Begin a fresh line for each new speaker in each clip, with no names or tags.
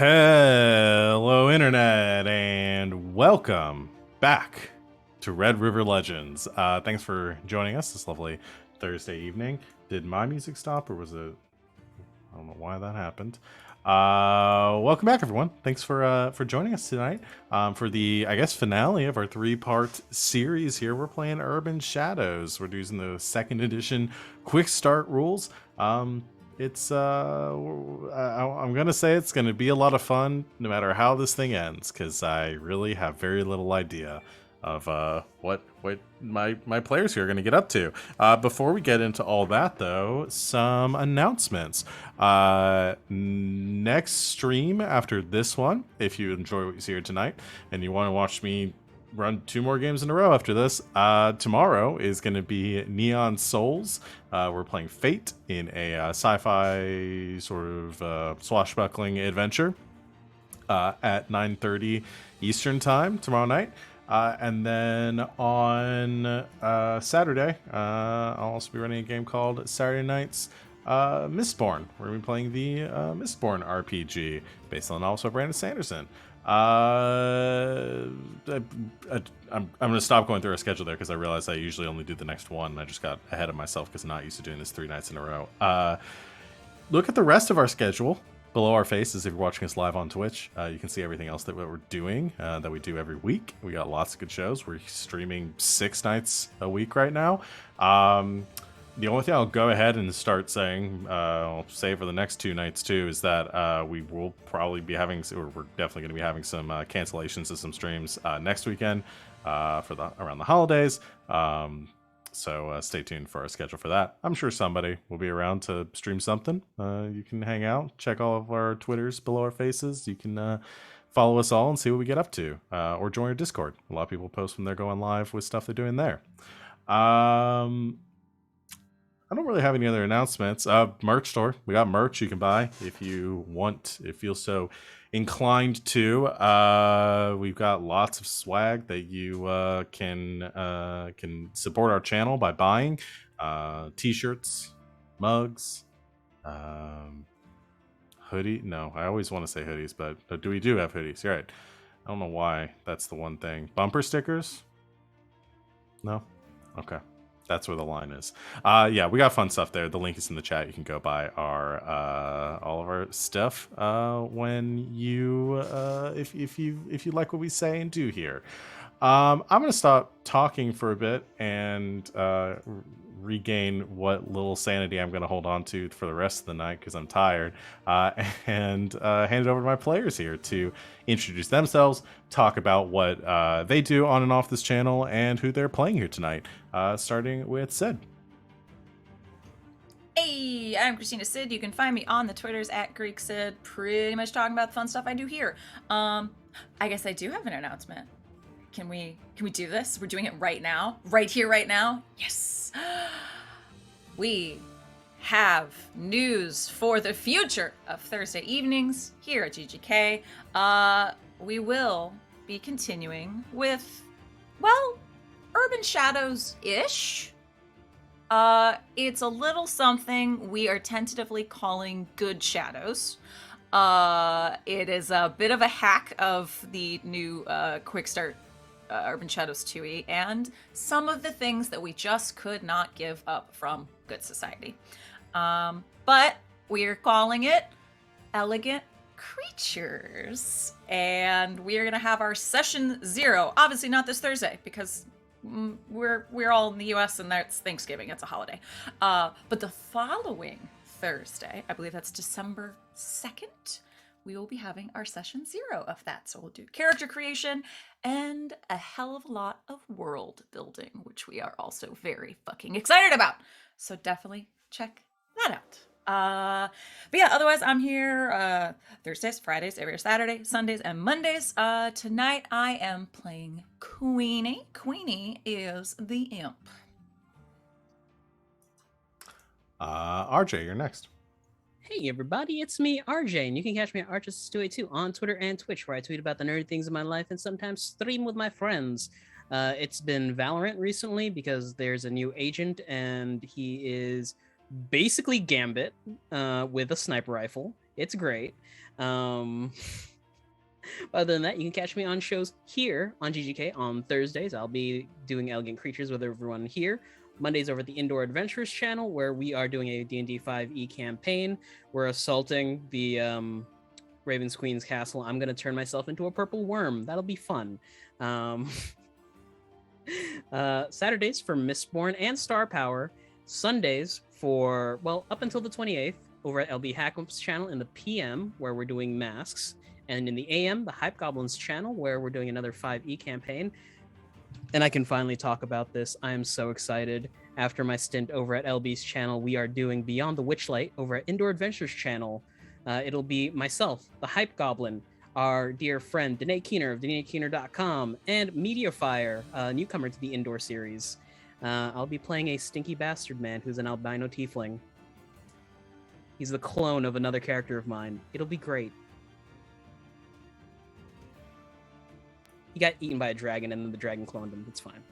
Hello, Internet, and welcome back to Red River Legends. Thanks for joining us this lovely Thursday evening. Did my music stop, or was it? I don't know why that happened. Welcome back, everyone. Thanks for joining us tonight for the, I guess, finale of our three-part series. Here, we're playing Urban Shadows. We're using the second edition quick start rules. I'm gonna say it's gonna be a lot of fun no matter how this thing ends, because I really have very little idea of what my players here are gonna get up to. Before we get into all that, though, some announcements. Next stream after this one, if you enjoy what you see here tonight and you want to watch me run 2 more games in a row after this, tomorrow is going to be Neon Souls. We're playing Fate in a sci-fi sort of swashbuckling adventure at 9:30 Eastern time tomorrow night. And then on Saturday, I'll also be running a game called Saturday Nights Mistborn. We're going to be playing the Mistborn RPG based on the novel by Brandon Sanderson. I'm going to stop going through our schedule there because I realized I usually only do the next one, and I just got ahead of myself because I'm not used to doing this 3 nights in a row. Look at the rest of our schedule below our faces if you're watching us live on Twitch. You can see everything else that we're doing, that we do every week. We got lots of good shows. We're streaming 6 nights a week right now. The only thing I'll go ahead and start saying, I'll say for the next 2 nights too, is that we will probably be having, or we're definitely going to be having some cancellations of some streams next weekend around the holidays. So stay tuned for our schedule for that. I'm sure somebody will be around to stream something. You can hang out, check all of our Twitters below our faces. You can follow us all and see what we get up to, or join our Discord. A lot of people post when they're going live with stuff they're doing there. I don't really have any other announcements. Merch store. We got merch you can buy if you want, if you feel so inclined to. We've got lots of swag that you can support our channel by buying. T-shirts, mugs, hoodie. No, I always want to say hoodies, but we do have hoodies. You're right. I don't know why that's the one thing. Bumper stickers? No? Okay. That's where the line is. Yeah, we got fun stuff there. The link is in the chat. You can go buy our all of our stuff when you if you like what we say and do here. I'm gonna stop talking for a bit and regain what little sanity I'm gonna hold on to for the rest of the night because I'm tired, and hand it over to my players here to introduce themselves, talk about what they do on and off this channel, and who they're playing here tonight. Starting with Sid.
Hey, I'm Christina Sid. You can find me on the Twitters at Greek Sid, pretty much talking about the fun stuff I do here. I guess I do have an announcement. Can we do this? We're doing it right now? Right here, right now? Yes! We have news for the future of Thursday evenings here at GGK. We will be continuing with, well, Urban Shadows-ish. It's a little something we are tentatively calling Good Shadows. It is a bit of a hack of the new Quick Start Urban Shadows 2e and some of the things that we just could not give up from Good Society. But we're calling it Elegant Creatures. And we're gonna have our session 0. Obviously not this Thursday because we're all in the US and that's Thanksgiving. It's a holiday. But the following Thursday, I believe that's December 2nd, we will be having our session 0 of that. So we'll do character creation and a hell of a lot of world building, which we are also very fucking excited about. So definitely check that out. But yeah, otherwise I'm here Thursdays, Fridays, every Saturday, Sundays, and Mondays. Tonight I am playing Queenie. Queenie is the imp.
RJ, you're next.
Hey everybody, it's me, RJ, and you can catch me at Archist282 on Twitter and Twitch, where I tweet about the nerdy things in my life and sometimes stream with my friends. It's been Valorant recently because there's a new agent and he is basically Gambit with a sniper rifle. It's great. Um, Other than that, you can catch me on shows here on GGK on Thursdays. I'll be doing Elegant Creatures with everyone here. Mondays over at the Indoor Adventures channel, where we are doing a D&D 5e campaign. We're assaulting the Raven's Queen's castle. I'm going to turn myself into a purple worm. That'll be fun. Saturdays for Mistborn and Star Power. Sundays for, well, up until the 28th, over at LB Hackup's channel in the PM, where we're doing masks. And in the AM, the Hype Goblins channel, where we're doing another 5e campaign. And I can finally talk about this. I am so excited. After my stint over at LB's channel, we are doing Beyond the Witchlight over at Indoor Adventures channel. It'll be myself, the Hype Goblin, our dear friend Danae Keener of DanaeKeener.com, and Mediafire, a newcomer to the Indoor series. I'll be playing a stinky bastard man who's an albino tiefling. He's the clone of another character of mine. It'll be great. He got eaten by a dragon, and then the dragon cloned him. It's fine.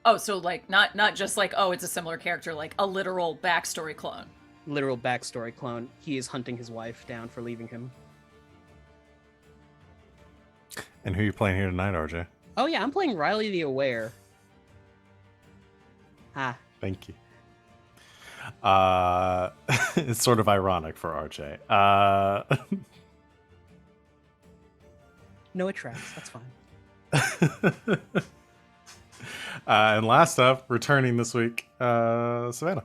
Oh, so like not just like, oh, it's a similar character, like a literal backstory clone.
Literal backstory clone. He is hunting his wife down for leaving him.
And who are you playing here tonight, RJ?
Oh yeah, I'm playing Riley the Aware. Ah.
Thank you. It's sort of ironic for RJ.
No, it tracks. That's fine.
And last up, returning this week, Savannah.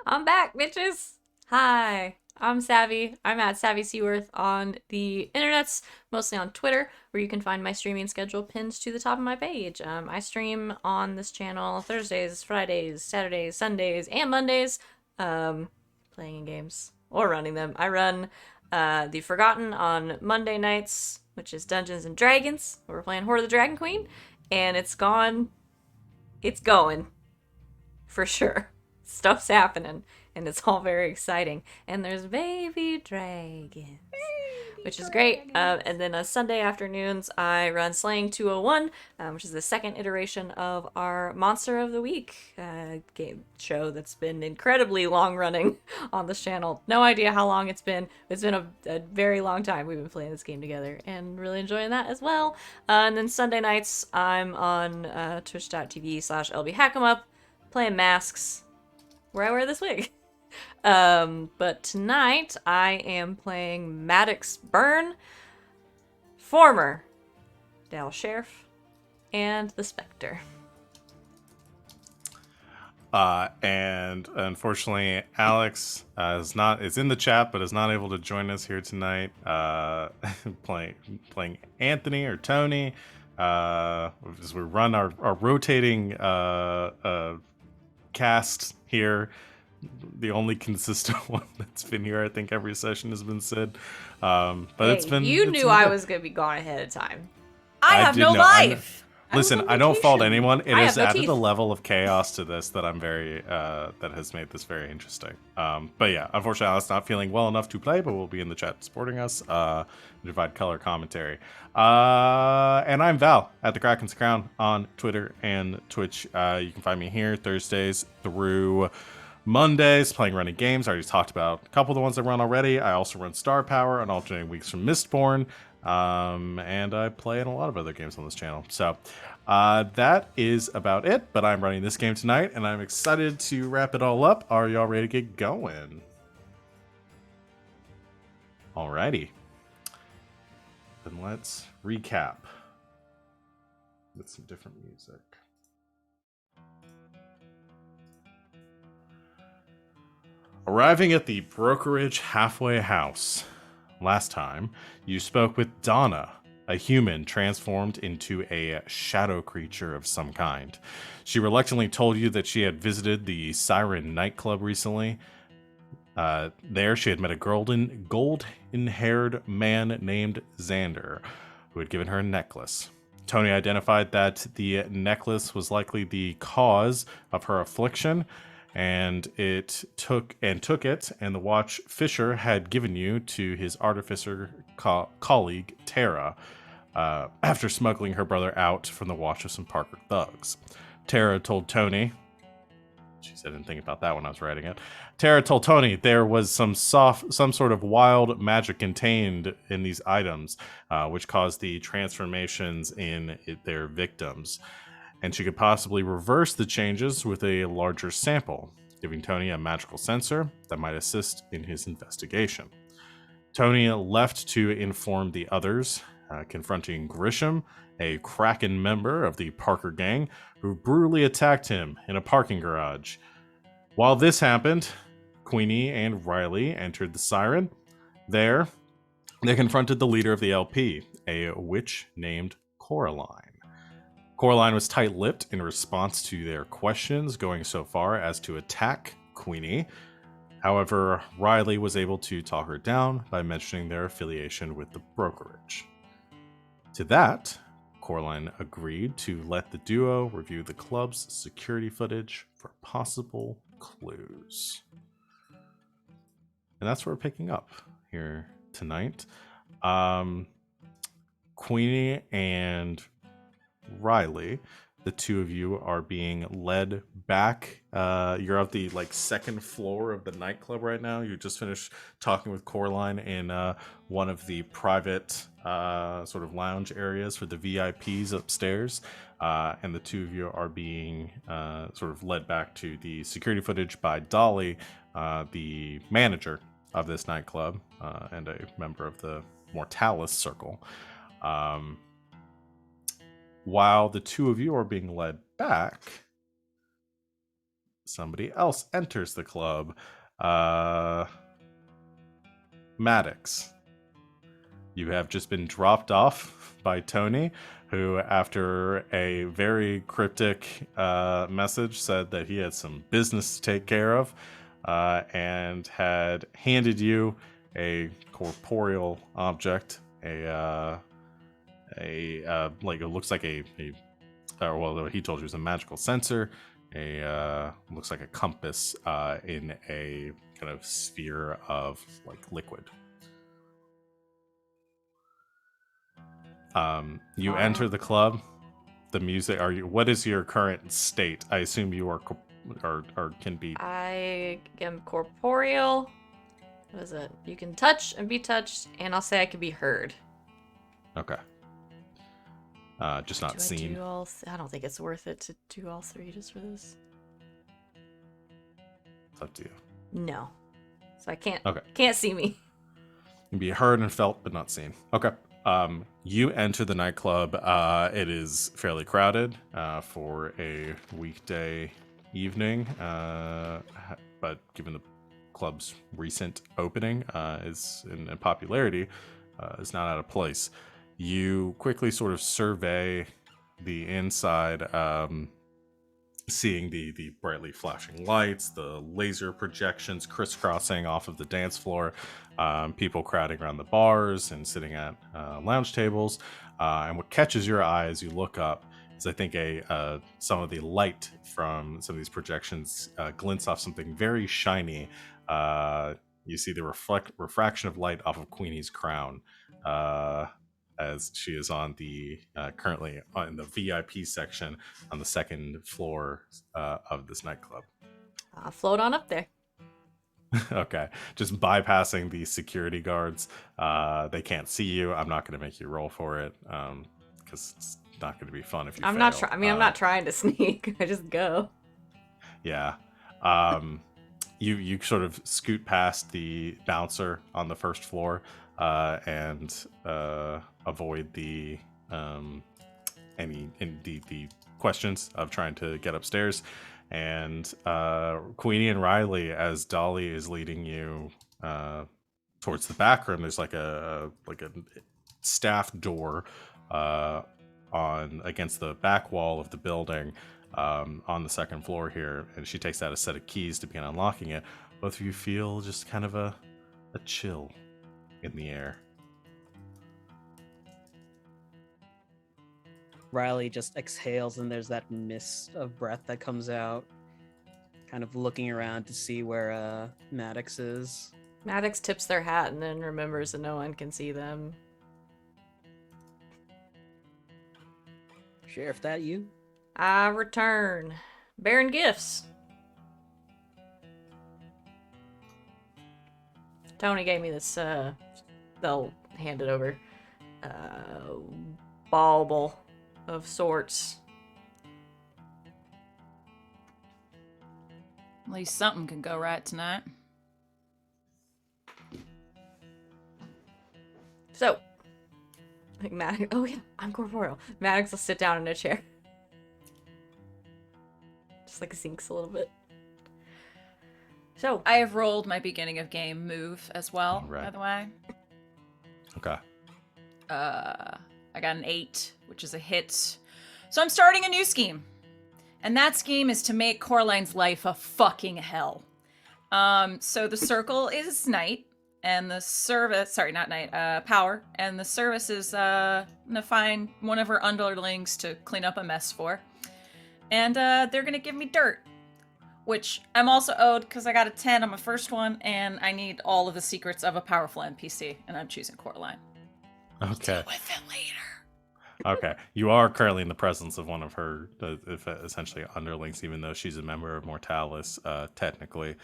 I'm back, bitches. Hi, I'm Savvy. I'm at Savvy Seaworth on the internets, mostly on Twitter, where you can find my streaming schedule pinned to the top of my page. I stream on this channel Thursdays, Fridays, Saturdays, Sundays, and Mondays, playing games or running them. I run The Forgotten on Monday nights, which is Dungeons and Dragons, where we're playing Horde of the Dragon Queen, and it's going, for sure. Stuff's happening, and it's all very exciting. And there's baby dragons, which is great. And then Sunday afternoons, I run Slaying 201, which is the second iteration of our Monster of the Week game show that's been incredibly long running on this channel. No idea how long it's been. It's been a very long time we've been playing this game together, and really enjoying that as well. And then Sunday nights, I'm on twitch.tv/LBHack'emUp, playing masks, where I wear this wig. But tonight I am playing Maddox Byrne, former Dal Sheriff, and the Spectre.
And unfortunately, Alex is in the chat, but is not able to join us here tonight. Playing Anthony or Tony, as we run our rotating cast here. The only consistent one that's been here, I think, every session has been Sid. But
hey,
it's been.
You knew I was gonna be gone ahead of time.
I have no
know.
life.
Listen, I don't fault anyone. It
I
has
have no
added
teeth.
a level of chaos to this that I'm very that has made this very interesting. But yeah, unfortunately, Alex not feeling well enough to play, but will be in the chat supporting us and provide color commentary. And I'm Val at the Kraken's Crown on Twitter and Twitch. You can find me here Thursdays through Mondays playing running games. I already talked about a couple of the ones I run already. I also run Star Power on alternating weeks from Mistborn. And I play in a lot of other games on this channel. So that is about it. But I'm running this game tonight, and I'm excited to wrap it all up. Are y'all ready to get going? Alrighty. Then let's recap with some different music. Arriving at the brokerage halfway house. Last time, you spoke with Donna, a human transformed into a shadow creature of some kind. She reluctantly told you that she had visited the Siren nightclub recently. There, she had met a golden-haired man named Xander, who had given her a necklace. Tony identified that the necklace was likely the cause of her affliction, and took it, and the watch Fisher had given you to his artificer colleague Tara, after smuggling her brother out from the watch of some Parker thugs. Tara told Tony Jeez, I didn't think about that when I was writing it. Tara told Tony there was some sort of wild magic contained in these items, which caused the transformations in their victims. And she could possibly reverse the changes with a larger sample, giving Tony a magical sensor that might assist in his investigation. Tony left to inform the others, confronting Grisham, a Kraken member of the Parker gang, who brutally attacked him in a parking garage. While this happened, Queenie and Riley entered the Siren. There, they confronted the leader of the LP, a witch named Coraline. Coraline was tight-lipped in response to their questions, going so far as to attack Queenie. However, Riley was able to talk her down by mentioning their affiliation with the brokerage. To that, Coraline agreed to let the duo review the club's security footage for possible clues. And that's where we're picking up here tonight. Queenie and Riley, the two of you are being led back. You're at the second floor of the nightclub right now. You just finished talking with Coraline in one of the private sort of lounge areas for the VIPs upstairs. And the two of you are being sort of led back to the security footage by Dolly, the manager of this nightclub and a member of the Mortalis Circle. While the two of you are being led back, somebody else enters the club. Maddox. You have just been dropped off by Tony, who, after a very cryptic message, said that he had some business to take care of, and had handed you a corporeal object, it looks like he told you it was a magical sensor, looks like a compass in a kind of sphere of liquid. You enter the club. The music. What is your current state? I assume you are or can be.
I am corporeal. What is it? You can touch and be touched, and I'll say I can be heard.
Okay. Just not seen.
I don't think it's worth it to do all three just for this.
It's up to you.
No. So I can't.
Okay.
Can't see me.
You can be heard and felt, but not seen. Okay. You enter the nightclub. It is fairly crowded for a weekday evening, but given the club's recent opening is in popularity, is not out of place. You quickly sort of survey the inside, seeing the brightly flashing lights, the laser projections crisscrossing off of the dance floor, people crowding around the bars and sitting at lounge tables. And what catches your eye as you look up is, I think, some of the light from some of these projections glints off something very shiny. You see the refraction of light off of Queenie's crown, as she is on the currently in the VIP section on the second floor of this nightclub.
Float on up there.
Okay, just bypassing the security guards. They can't see you. I'm not going to make you roll for it because it's not going to be fun if you.
I'm not trying to sneak. I just go.
Yeah. You sort of scoot past the bouncer on the first floor and avoid the questions of trying to get upstairs. And Queenie and Riley, as Dolly is leading you towards the back room, there's like a staff door on against the back wall of the building. On the second floor here, and she takes out a set of keys to begin unlocking it. Both of you feel just kind of a chill in the air.
Riley just exhales, and there's that mist of breath that comes out, kind of looking around to see where Maddox is.
Maddox tips their hat and then remembers that no one can see them.
Sheriff, that you?
I return. Bearing gifts. Tony gave me this, they'll hand it over, bauble of sorts.
At least something can go right tonight.
So, like Maddox, oh yeah, I'm corporeal. Maddox will sit down in a chair. Just like sinks a little bit. So,
I have rolled my beginning of game move as well,
Right.
by the way.
Okay.
I got an 8, which is a hit. So I'm starting a new scheme. And that scheme is to make Coraline's life a fucking hell. So the circle is night, and the service, sorry, not night, power, and the service is gonna find one of her underlings to clean up a mess for. And they're gonna give me dirt, which I'm also owed because I got a 10 on my first one, and I need all of the secrets of a powerful NPC, and I'm choosing Coraline.
Okay.
With it later.
Okay. You are currently in the presence of one of her, essentially underlings, even though she's a member of Mortalis. Technically,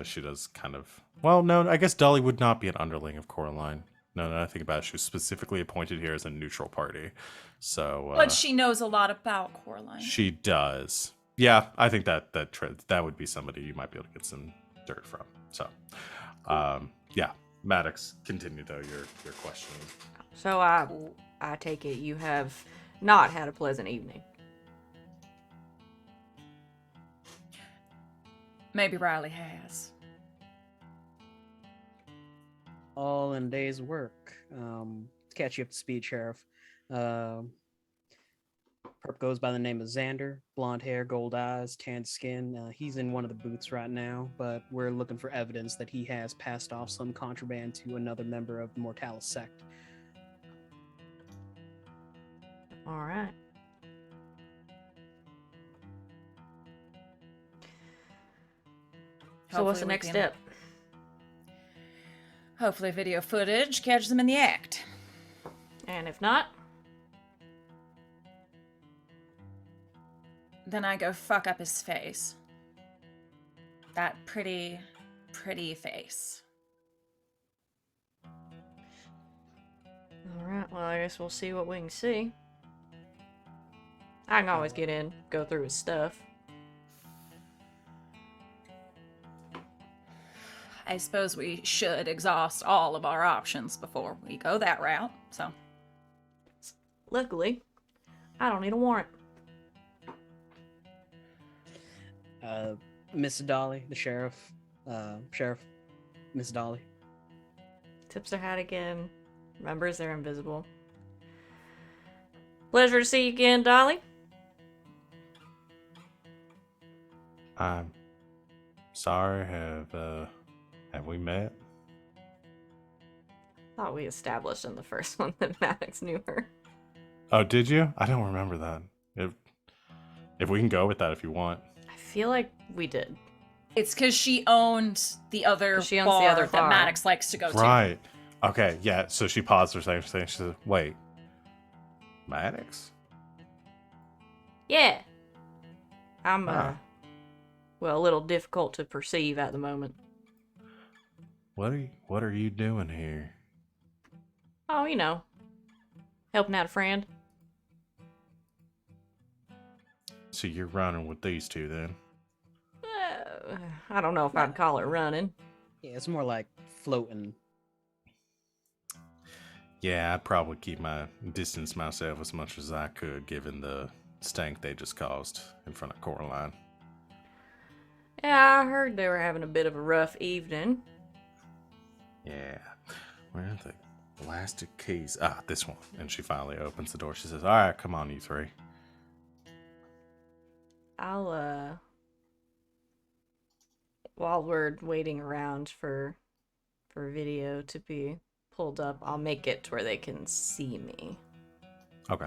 she does kind of. Well, no, I guess Dolly would not be an underling of Coraline. No, I think about it. She was specifically appointed here as a neutral party. So.
But she knows a lot about Coraline.
She does. Yeah, I think that would be somebody you might be able to get some dirt from. So, yeah, Maddox, continue though your questioning.
so I take it you have not had a pleasant evening.
Maybe Riley has.
All in a day's work. To catch you up to speed, Sheriff. Perp goes by the name of Xander. Blonde hair, gold eyes, tanned skin. He's in one of the booths right now, but we're looking for evidence that he has passed off some contraband to another member of the Mortalis sect.
All right. So what's the
Hopefully we
next
can-
step?
Hopefully video footage catches them in the act.
And if not,
Then I go fuck up his face. That pretty face.
all right. Well, I guess we'll see what we can see. I can always get in, go through his stuff.
I suppose we should exhaust all of our options before we go that route, so.
Luckily, I don't need a warrant.
Miss Dolly, the sheriff. Sheriff, Miss Dolly.
Tips their hat again. Remembers they're invisible. Pleasure to see you again, Dolly.
I'm sorry. Have we met?
Thought we established in the first one that Maddox knew her.
Oh, did you? I don't remember that. If we can go with that, if you want.
I feel like we did.
It's because she owned the other
'Cause she owns
bar
the other
that
bar.
Maddox likes to go to.
Right. Okay. Yeah. So she paused for a second. She said, "Wait, Maddox?
Yeah. I'm
Ah.
well, a little difficult to perceive at the moment.
What are you doing here?"
Oh, you know, helping out a friend.
So you're running with these two then?
I don't know if I'd call it running.
Yeah, it's more like floating.
Yeah, I'd probably keep my distance myself as much as I could, given the stank they just caused in front of Coraline.
Yeah, I heard they were having a bit of a rough evening.
Yeah. Where are the elastic keys? Ah, this one. And she finally opens the door. She says, "All right, come on, you three."
I'll, while we're waiting around for video to be pulled up, I'll make it to where they can see me.
Okay.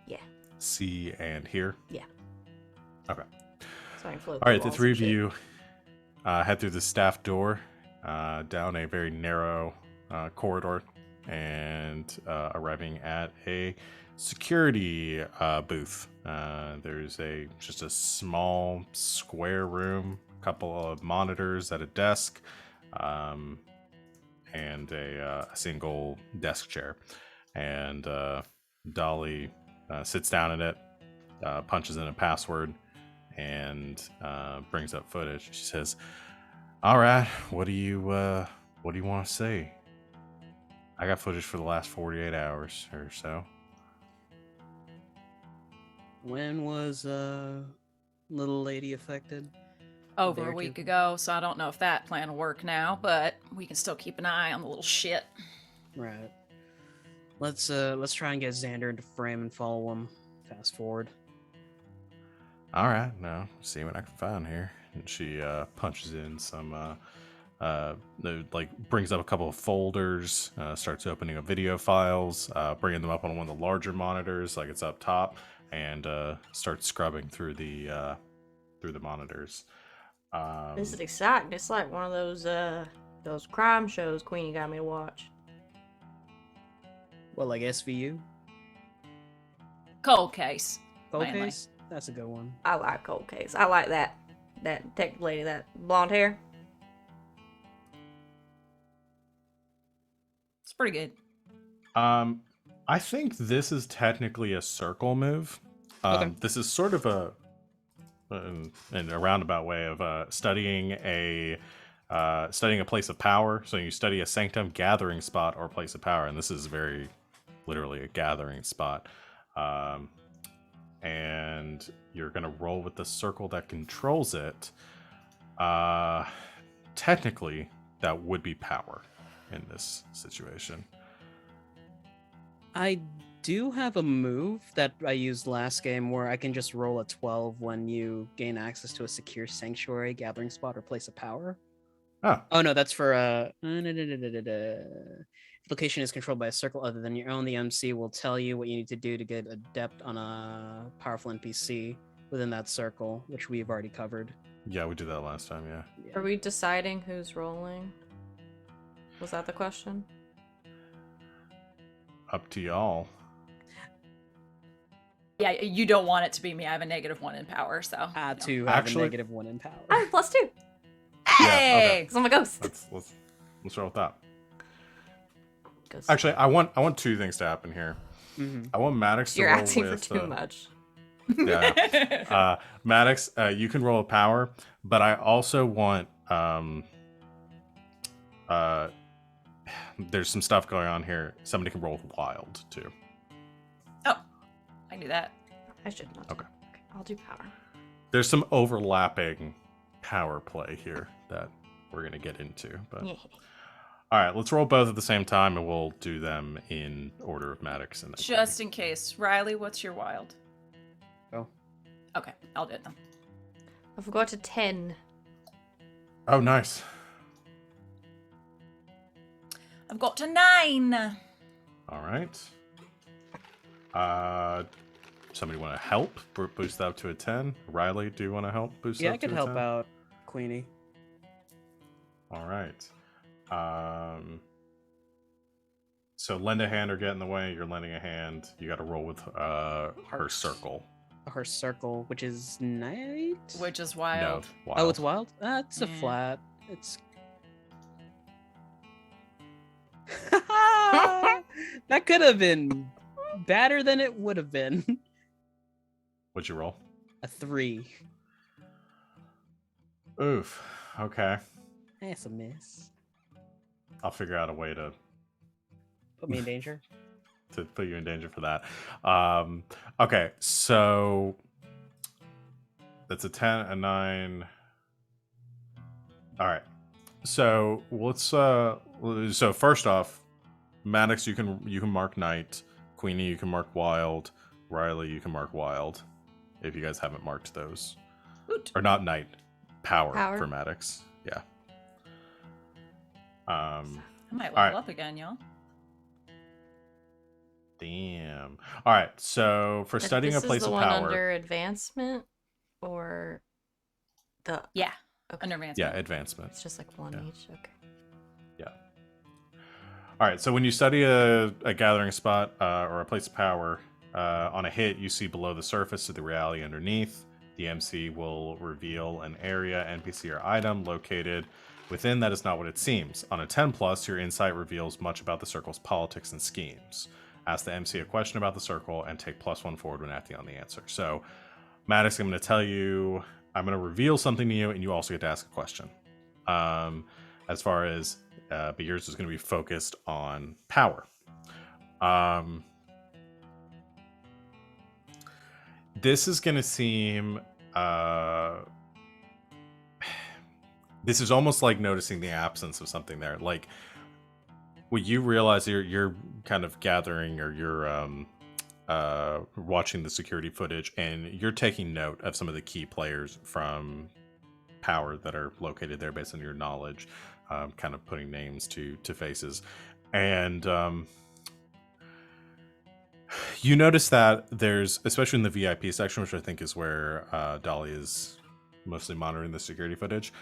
Yeah.
See and hear?
Yeah.
Okay.
So I can float
All right, the
walls
three
and
of
shit.
you head through the staff door, down a very narrow corridor, and arriving at a security booth. There's just a small square room couple of monitors at a desk, and a single desk chair. And Dolly sits down at it, punches in a password, and brings up footage. She says, "All right, what do you want to say? I got footage for the last 48 hours or so."
When was little lady affected?
Over
Day
a
or
week
two.
ago, so I don't know if that plan will work now, but we can still keep an eye on the little shit.
Right. Let's try and get Xander into frame and follow him. Fast forward.
All right, now see what I can find here. And she punches in some, brings up a couple of folders, starts opening up video files, bringing them up on one of the larger monitors, like it's up top, and starts scrubbing through the monitors.
This is exciting. It's like one of those crime shows Queenie got me to watch.
Well, like SVU?
Cold case.
Cold
Mainly.
case? That's a good one.
I like Cold Case. I like that detective lady, that blonde hair.
It's pretty good.
I think this is technically a circle move.
Okay.
This is sort of in a roundabout way of studying a place of power. So you study a sanctum, gathering spot, or place of power, and this is very literally a gathering spot. And you're gonna roll with the circle that controls it. Technically, that would be power in this situation.
I do have a move that I used last game where I can just roll a 12 when you gain access to a secure sanctuary, gathering spot, or place of power.
Oh,
No, that's for if location is controlled by a circle other than your own, the MC will tell you what you need to do to get adept on a powerful NPC within that circle, which we've already covered.
yeah, we did that last time. Yeah.
Are we deciding who's rolling? Was that the question?
Up to y'all.
Yeah, you don't want it to be me. I have a -1 in power, so.
I
no.
too have
Actually-
a -1 in power.
I have +2.
Hey!
Because I'm a ghost.
Let's roll with that.
Ghost.
Actually, I want two things to happen here.
Mhm.
I want Maddox to
You're
roll
asking for
with,
too much.
Yeah. Maddox, you can roll a power, but I also want there's some stuff going on here. Somebody can roll with wild too.
Oh, I knew that.
I should not.
Okay.
Okay, I'll do power.
There's some overlapping power play here that we're gonna get into. But
Yeah.
all right, let's roll both at the same time, and we'll do them in order of Maddox and then
Just in case. Riley, what's your wild?
Oh.
Okay, I'll do it then.
I forgot to 10.
Oh, nice.
I've got to 9.
All right. Somebody want to help boost that up to a 10? Riley, do you want to help boost
Yeah,
that
I
up to
could
a
help
10?
out Queenie.
All right. So lend a hand or get in the way. You're lending a hand. You got to roll with her
Heart.
circle.
Her circle, which is night.
Which is
No,
wild.
wild.
Oh, it's wild. It's a
Yeah.
flat. It's. That could have been badder than it would have been.
What'd you roll?
A 3.
Oof. Okay.
That's a miss.
I'll figure out a way to
Put me in danger.
put you in danger for that. Okay, so that's a 10, a 9. All right. So let's so first off, Maddox, you can mark night. Queenie, you can mark wild. Riley, you can mark wild. If you guys haven't marked those.
Hoot.
Or not night. Power,
Power.
for Maddox. Yeah.
I might level
Alright.
up again, y'all.
Damn. All right. So for studying
This
a place
is the
of
one
power.
under advancement, or the
Yeah,
okay.
under advancement.
Yeah, advancement.
It's just like one
Yeah.
each. Okay.
All right. So when you study a gathering spot or a place of power, on a hit, you see below the surface to the reality underneath. The MC will reveal an area, NPC, or item located within that is not what it seems. On a 10+, your insight reveals much about the circle's politics and schemes. Ask the MC a question about the circle and take +1 forward when acting on the answer. So, Maddox, I'm going to tell you, I'm going to reveal something to you, and you also get to ask a question. As far as, but yours is going to be focused on power. This is going to seem, this is almost like noticing the absence of something there. Like, when you realize you're kind of gathering, or you're watching the security footage, and you're taking note of some of the key players from Power that are located there based on your knowledge, kind of putting names to faces. And you notice that there's, especially in the VIP section, which I think is where Dolly is mostly monitoring the security footage,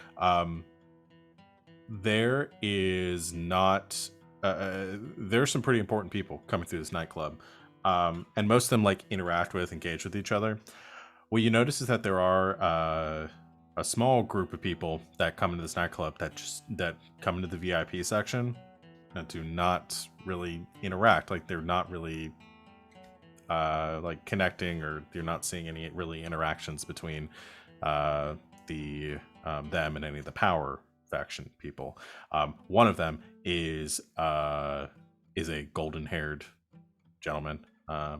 there is not there's some pretty important people coming through this nightclub, and most of them like interact with, engage with each other. What you notice is that there are a small group of people that come into this nightclub that come into the VIP section and do not really interact. Like, they're not really like connecting, or you're not seeing any really interactions between them and any of the Power faction people. One of them is a golden-haired gentleman,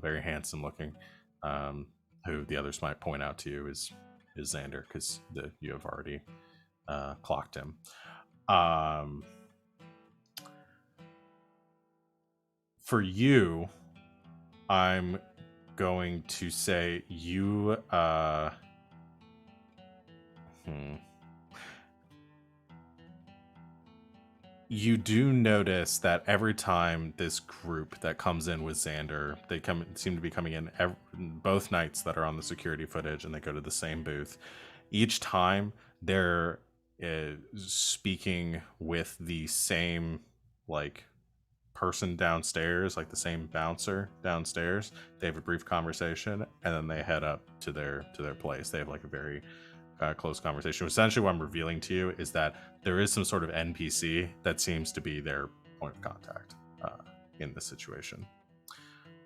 very handsome looking, who the others might point out to you is Xander, because you have already clocked him. For you, I'm going to say you you do notice that every time this group that comes in with Xander, they seem to be coming in both nights that are on the security footage, and they go to the same booth. Each time they're speaking with the same like person downstairs, like the same bouncer downstairs. They have a brief conversation, and then they head up to their place. They have like a very close conversation. Essentially, what I'm revealing to you is that there is some sort of NPC that seems to be their point of contact in this situation,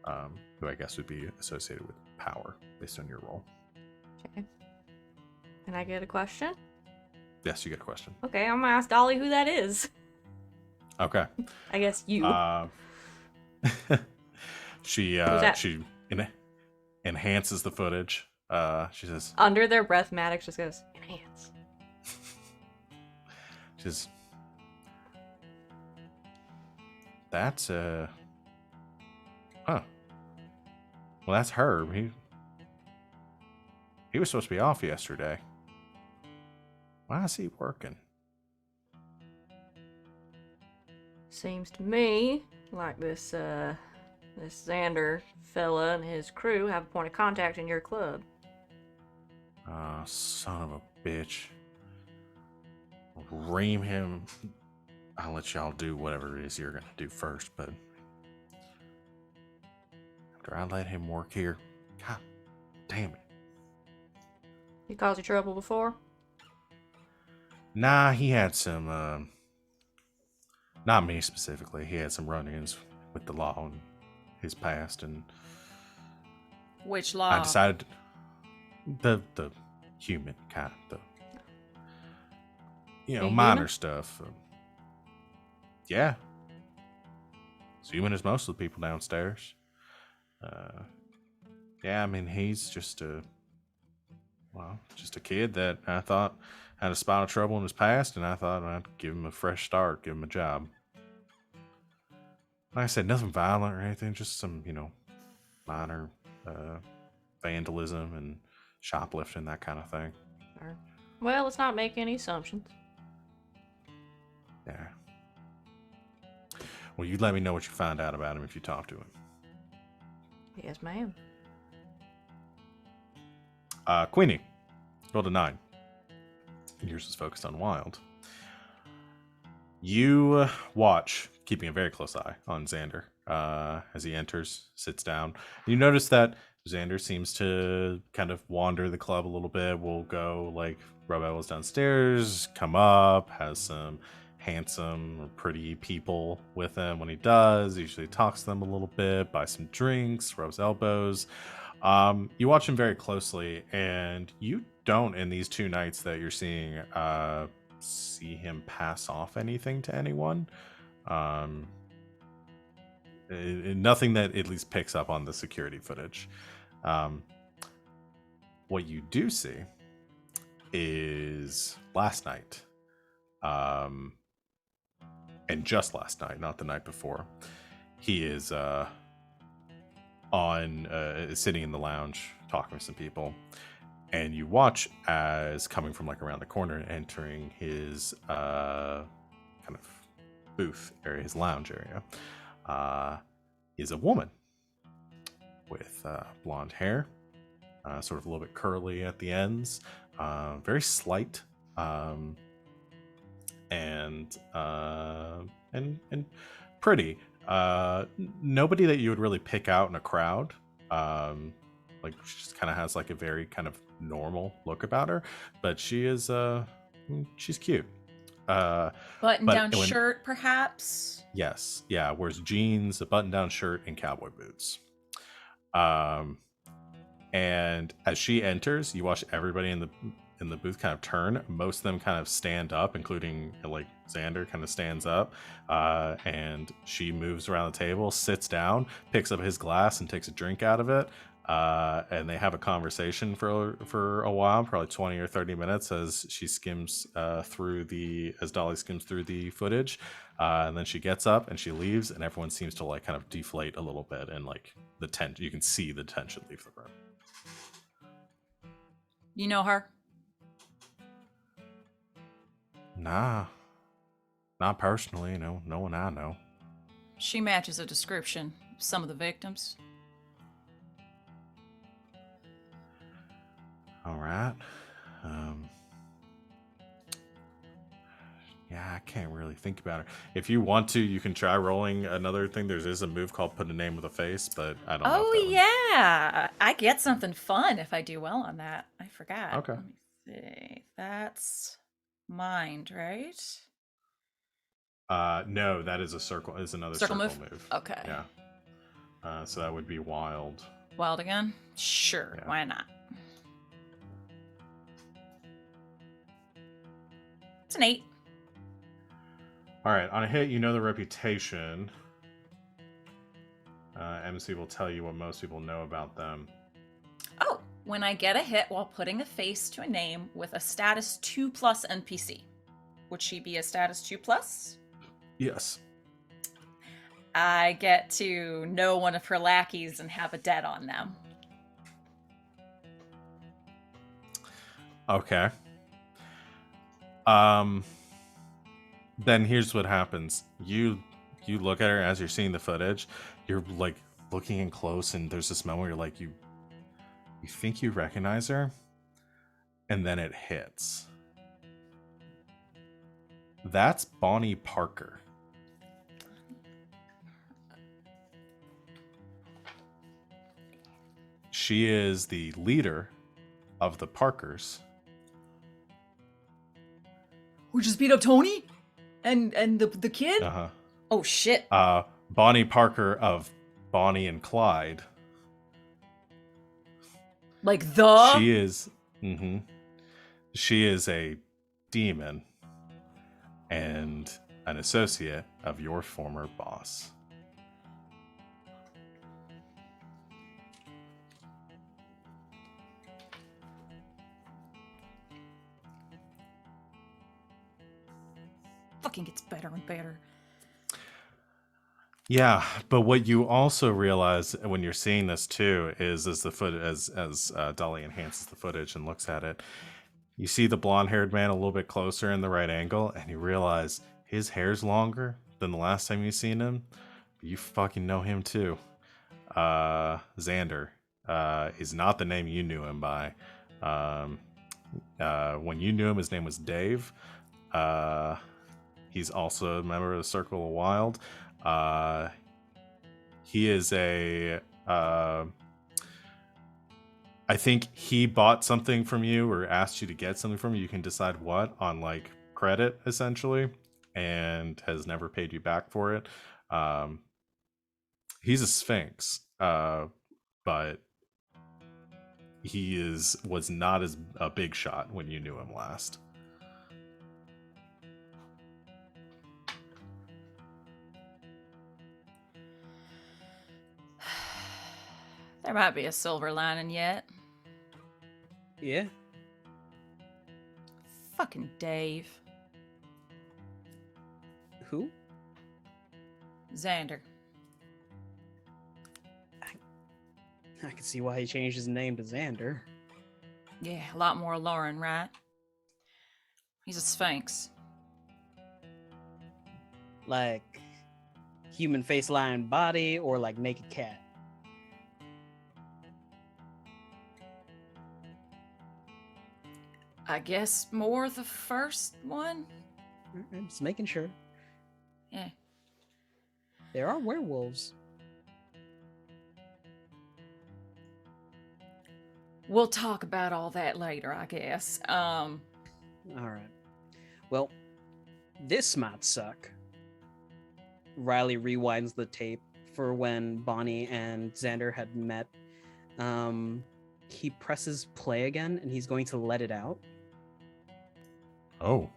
who I guess would be associated with Power based on your role.
Okay. Can I get a question?
Yes, you get a question.
Okay, I'm gonna ask Dolly who that is.
Okay.
I guess you.
She enhances the footage. She says,
Under their breath, Maddox just goes, enhance.
She says, that's huh. Well, that's Herb. He was supposed to be off yesterday. Why is he working?
Seems to me like this Xander fella and his crew have a point of contact in your club.
Oh, son of a bitch. Ream him. I'll let y'all do whatever it is you're gonna do first, but after I let him work here, god damn it.
He caused you trouble before?
Nah, he had some, not me specifically, he had some run-ins with the law in his past, and
Which law?
I decided the human kind, minor
human?
stuff. Yeah. It's human as most of the people downstairs. Yeah, I mean, he's just a kid that I thought had a spot of trouble in his past, and I thought I'd give him a fresh start, give him a job. Like I said, nothing violent or anything, just some, minor vandalism and shoplifting, that kind of thing.
Sure. Well, let's not make any assumptions.
Yeah. Well, you let me know what you find out about him if you talk to him.
Yes, ma'am.
Queenie, rolled a 9. Yours is focused on wild. You watch, keeping a very close eye on Xander as he enters, sits down. You notice that Xander seems to kind of wander the club a little bit. We'll go like rub elbows downstairs, come up, has some handsome or pretty people with him when he does. Usually talks to them a little bit, buys some drinks, rubs elbows. You watch him very closely, and you don't in these 2 nights that you're seeing see him pass off anything to anyone. Nothing that at least picks up on the security footage. What you do see is last night, and just last night, not the night before, he is sitting in the lounge talking with some people, and you watch as coming from like around the corner and entering his kind of booth area, his lounge area, is a woman with blonde hair, sort of a little bit curly at the ends, very slight, and pretty. Nobody that you would really pick out in a crowd. Like she just kind of has like a very kind of normal look about her, but she is she's cute.
Button down shirt, perhaps.
Yes, yeah. Wears jeans, a button-down shirt, and cowboy boots. And as she enters, you watch everybody in the booth kind of turn. Most of them kind of stand up, including like Xander kind of stands up, and she moves around the table, sits down, picks up his glass, and takes a drink out of it. And they have a conversation for a while, probably 20 or 30 minutes, as she skims as Dolly skims through the footage, and then she gets up and she leaves, and everyone seems to like kind of deflate a little bit, and like the tension, you can see the tension leave the room.
You know her?
Nah, not personally. No one I know.
She matches a description of some of the victims.
All right. Yeah, I can't really think about her. If you want to, you can try rolling another thing. There is a move called put a name with a face, but I don't know.
Oh, yeah. I get something fun if I do well on that. I forgot.
Okay.
Let me see. That's mind, right?
No, that is a circle. Is another
Circle
circle
move?
move.
Okay.
Yeah. So that would be wild.
Wild again? Sure.
Yeah.
Why not? It's an 8.
All right, on a hit, you know the reputation. MC will tell you what most people know about them.
Oh, when I get a hit while putting a face to a name with a status 2+ NPC. Would she be a status 2+?
Yes.
I get to know one of her lackeys and have a debt on them.
Okay. Then here's what happens. You look at her as you're seeing the footage. You're like looking in close, and there's this moment where you're like, you think you recognize her, and then it hits. That's Bonnie Parker. She is the leader of the Parkers.
We just beat up Tony? And the kid?
Uh-huh.
Oh, shit.
Bonnie Parker of Bonnie and Clyde.
Like the?
She is... Mm-hmm. She is a demon and an associate of your former boss.
Fucking gets better and better.
Yeah, but what you also realize when you're seeing this too is as Dolly enhances the footage and looks at it, you see the blonde-haired man a little bit closer in the right angle, and you realize his hair's longer than the last time you seen him. You fucking know him too. Xander is not the name you knew him by. When you knew him, his name was Dave. He's also a member of the Circle of Wild. He is a I think he bought something from you or asked you to get something from you. You can decide what on like credit essentially, and has never paid you back for it. Um, he's a sphinx, but was not as a big shot when you knew him last.
There might be a silver lining yet.
Yeah.
Fucking Dave.
Who?
Xander.
I can see why he changed his name to Xander.
Yeah, a lot more alluring, right? He's a sphinx.
Like human face lion body or like naked cat?
I guess more the first one?
I'm just making sure.
Yeah.
There are werewolves.
We'll talk about all that later, I guess.
All right. Well, this might suck. Riley rewinds the tape for when Bonnie and Xander had met. He presses play again, and he's going to let it out.
Oh.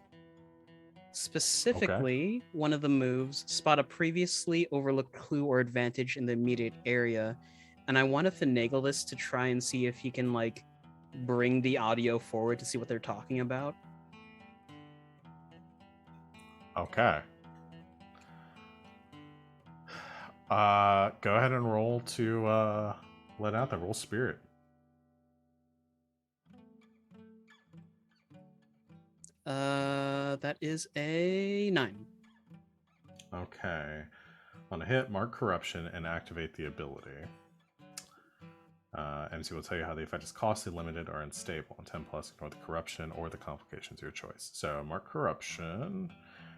Specifically, one of the moves, spot a previously overlooked clue or advantage in the immediate area. And I want to finagle this to try and see if he can, like, bring the audio forward to see what they're talking about.
Okay. Go ahead and roll to let out the roll spirit.
That is a 9.
Okay. On a hit, mark corruption and activate the ability. MC will tell you how the effect is costly, limited, or unstable. On 10 plus, ignore the corruption or the complications, your choice. So mark corruption.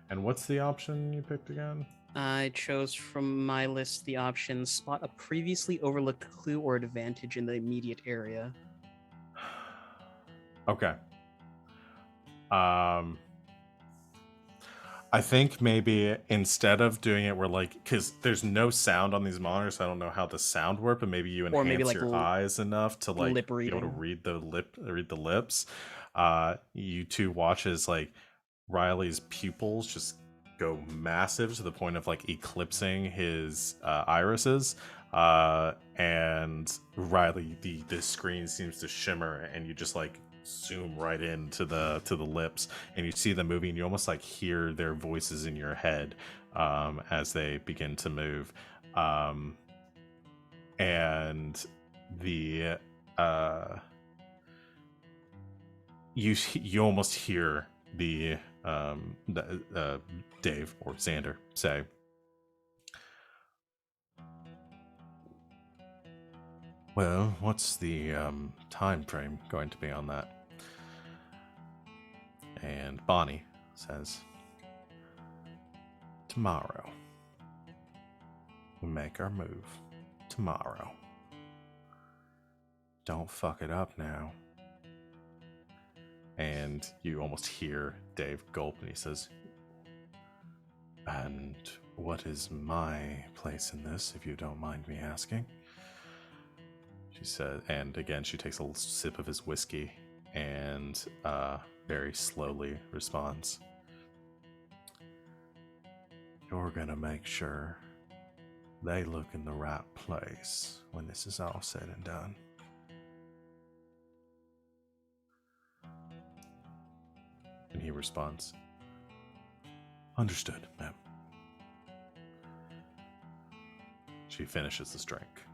And what's the option you picked again?
I chose from my list the option spot a previously overlooked clue or advantage in the immediate area.
Okay. I think maybe instead of doing it where like, because there's no sound on these monitors, so I don't know how the sound work, but maybe you enhance
maybe, like,
your eyes enough to like
lip
be able to
reading.
read the lips. You two watch as like Riley's pupils just go massive to the point of like eclipsing his irises. And Riley, the screen seems to shimmer, and you just like zoom right into the lips, and you see them moving. You almost like hear their voices in your head as they begin to move, and the you almost hear the Dave or Xander say, "Well, what's the time frame going to be on that?" And Bonnie says, "Tomorrow. We make our move. Tomorrow. Don't fuck it up now." And you almost hear Dave gulp, and he says, "And what is my place in this, if you don't mind me asking?" She said, and again, she takes a little sip of his whiskey and very slowly responds, "You're gonna make sure they look in the right place when this is all said and done." And he responds, "Understood, ma'am." She finishes this drink,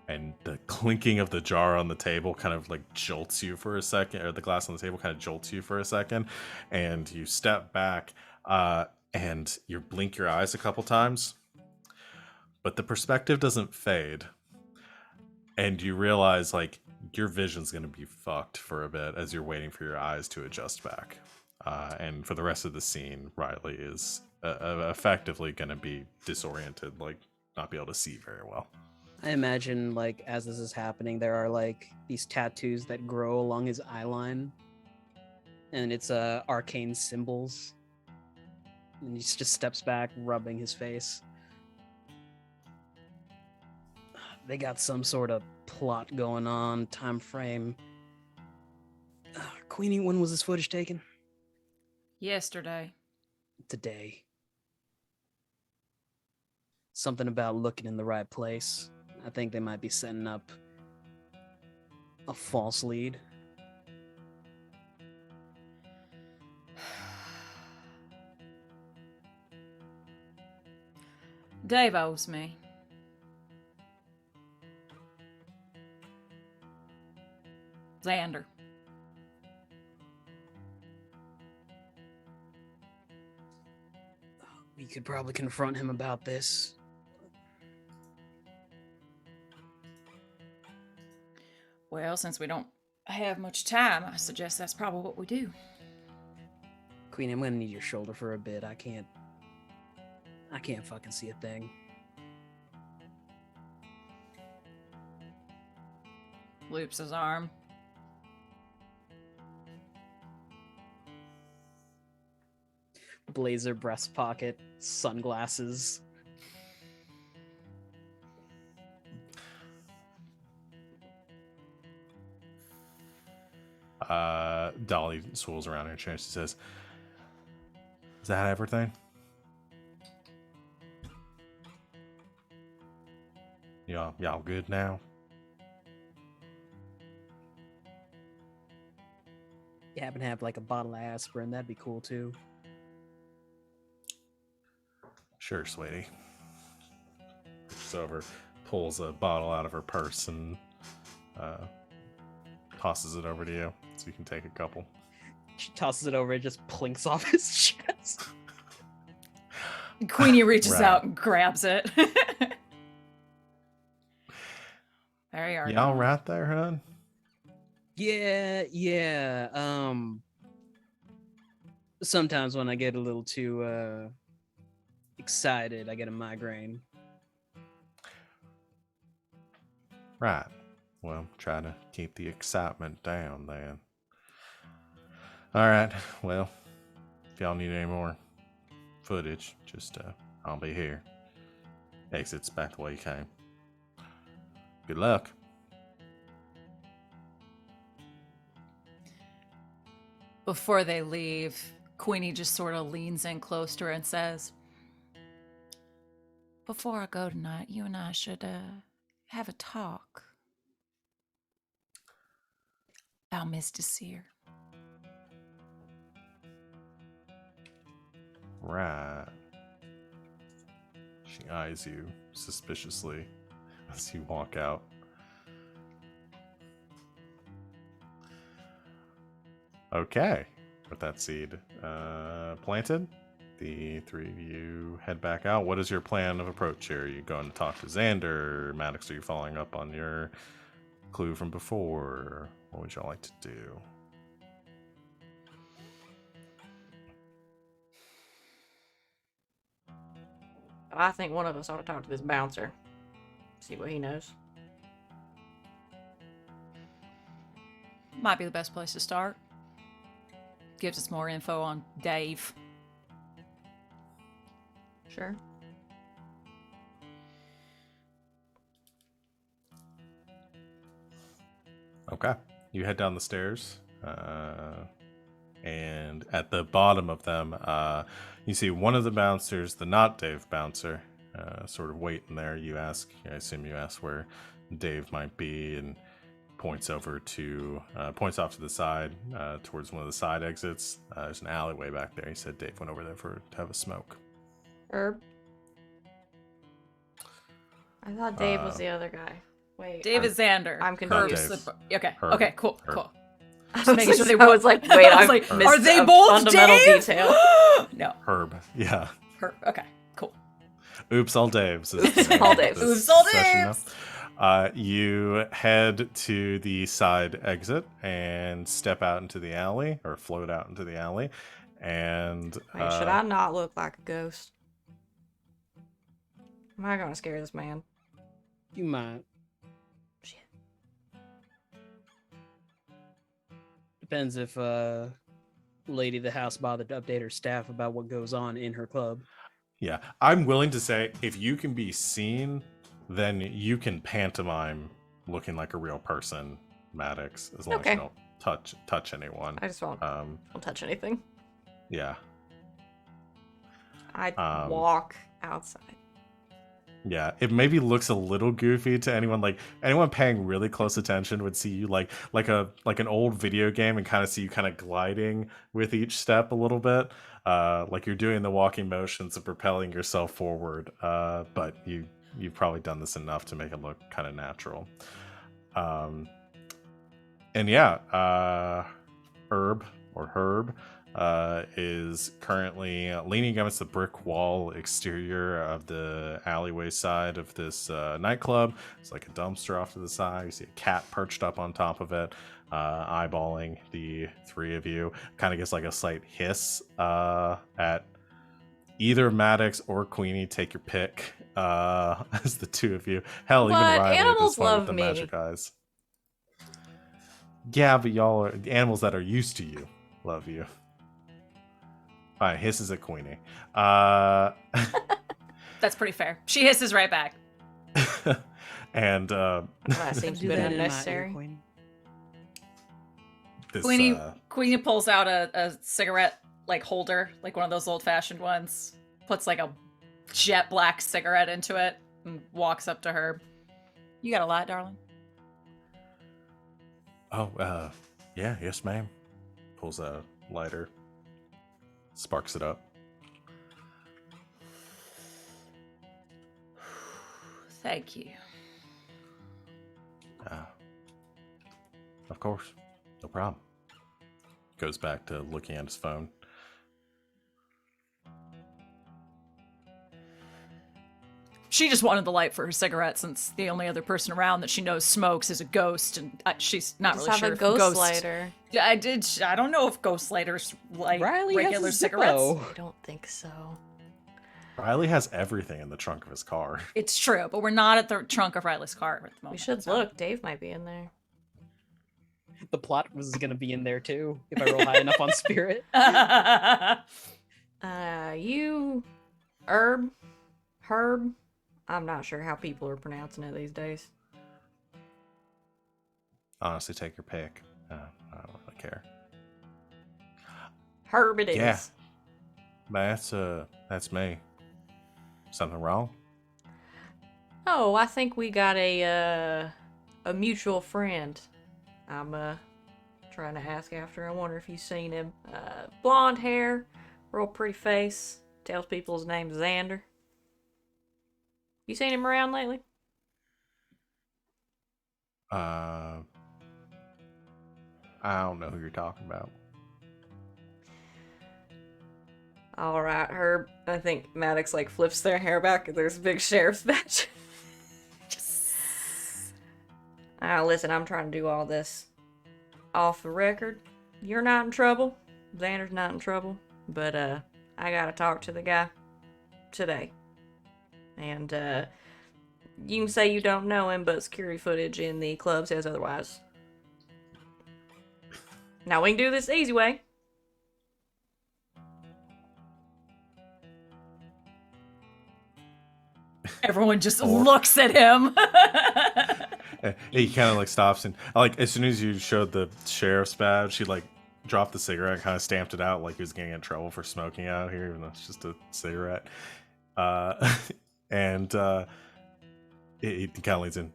and the clinking of the jar on the table kind of like jolts you for a second, or the glass on the table kind of jolts you for a second, and you step back and you blink your eyes a couple times, but the perspective doesn't fade, and you realize like your vision's going to be fucked for a bit as you're waiting for your eyes to adjust back. And for the rest of the scene, Riley is effectively going to be disoriented, like not be able to see very well.
I imagine, like, as this is happening, there are, like, these tattoos that grow along his eye line. And it's arcane symbols. And he just steps back, rubbing his face. They got some sort of plot going on, time frame. Queenie, when was this footage taken?
Yesterday.
Today. Something about looking in the right place. I think they might be setting up a false lead.
Dave owes me. Xander.
We could probably confront him about this.
Well, since we don't have much time, I suggest that's probably what we do.
Queen, I'm gonna need your shoulder for a bit. I can't fucking see a thing.
Loops his arm.
Blazer breast pocket, sunglasses.
Dolly swirls around in her chair. She says, "Is that everything? Y'all good now?"
You happen to have like a bottle of aspirin, that'd be cool too.
Sure, sweetie. Reaches over, pulls a bottle out of her purse, and tosses it over to you so you can take a couple.
She tosses it over, it just plinks off his chest.
Queenie reaches
Right.
out and grabs it. There you are.
Y'all right there, hun?
Yeah. Sometimes when I get a little too excited, I get a migraine.
Right. Well, try to keep the excitement down then. All right. Well, if y'all need any more footage, just I'll be here. Exits back the way you came. Good luck.
Before they leave, Queenie just sort of leans in close to her and says, "Before I go tonight, you and I should have a talk about Miss Desir."
Right. She eyes you suspiciously as you walk out. Okay. With that seed planted, the three of you head back out. What is your plan of approach here? Are you going to talk to Xander? Maddox, are you following up on your clue from before? What would y'all like to do?
I think one of us ought to talk to this bouncer. See what he knows.
Might be the best place to start. Gives us more info on Dave.
Sure.
Okay. You head down the stairs, and at the bottom of them, you see one of the bouncers, the not Dave bouncer, sort of waiting there. I assume you ask where Dave might be, and points off to the side, towards one of the side exits. There's an alleyway back there. He said Dave went over there to have a smoke.
Herb? I thought Dave was the other guy. Wait.
Dave is Xander.
I'm
Herb's
confused.
Okay.
Herb.
Okay. Cool.
Herb.
Cool.
I was like, wait,
I was
I've
like,
missed
are they
a
both
fundamental
Dave?
detail.
No.
Herb. Yeah.
Herb. Okay. Cool.
Oops, all Daves.
Oops, all Daves.
Oops, all Daves.
You head to the side exit and step out into the alley, or float out into the alley. And
Wait, should I not look like a ghost? Am I gonna scare this man?
You might.
Shit.
Depends if lady of the house bothered to update her staff about what goes on in her club.
Yeah, I'm willing to say if you can be seen, then you can pantomime looking like a real person, Maddox, as long as
Okay.
you don't touch anyone.
I just won't touch anything.
Yeah,
I
Um,
walk outside.
yeah. It maybe looks a little goofy to anyone. Like anyone paying really close attention would see you like an old video game and kind of see you kind of gliding with each step a little bit. Like you're doing the walking motions of propelling yourself forward. But you've probably done this enough to make it look kind of natural. And yeah, Herb is currently leaning against the brick wall exterior of the alleyway side of this nightclub. It's like a dumpster off to the side. You see a cat perched up on top of it, eyeballing the three of you. Kind of gets like a slight hiss at either Maddox or Queenie. Take your pick as the two of you. Hell, even
But
Riley at
animals
this point
love
with the
me.
magic eyes. Yeah, but y'all are the animals that are used to you. Love you. Fine, hisses at Queenie.
That's pretty fair. She hisses right back.
And
That seems a
Do
bit
that in my ear,
unnecessary.
Queen.
this,
Queenie pulls out a cigarette like holder, like one of those old fashioned ones, puts like a jet black cigarette into it, and walks up to her. You got a light, darling?
yeah, yes, ma'am. Pulls a lighter, sparks it up.
Thank you.
Of course, no problem. Goes back to looking at his phone.
She just wanted the light for her cigarette since the only other person around that she knows smokes is a ghost, and she's not
Just
really
have
sure
a
if
ghost lighter.
Yeah, I don't know if ghost lighters light
Riley
regular
has a
cigarettes.
Zippo.
I don't think so.
Riley has everything in the trunk of his car.
It's true, but we're not at the trunk of Riley's car at the moment.
We should
so.
look. Dave might be in there.
The plot was gonna be in there too if I roll high enough on spirit.
You, Herb. I'm not sure how people are pronouncing it these days.
Honestly, take your pick. I don't really care.
Herb it is.
Yeah. That's me. Something wrong?
Oh, I think we got a mutual friend. I'm trying to ask after. I wonder if you've seen him. Blonde hair, real pretty face. Tells people his name's Xander. You seen him around lately?
I don't know who you're talking about.
All right, Herb. I think Maddox like flips their hair back and there's a big sheriff's badge. Listen, I'm trying to do all this off the record. You're not in trouble. Xander's not in trouble. But I gotta talk to the guy today. And you can say you don't know him, but security footage in the club says otherwise. Now we can do this the easy way.
Everyone just looks at him.
He kind of like stops and like as soon as you showed the sheriff's badge, he like dropped the cigarette, kind of stamped it out like he was getting in trouble for smoking out here, even though it's just a cigarette. And he kind of leads in.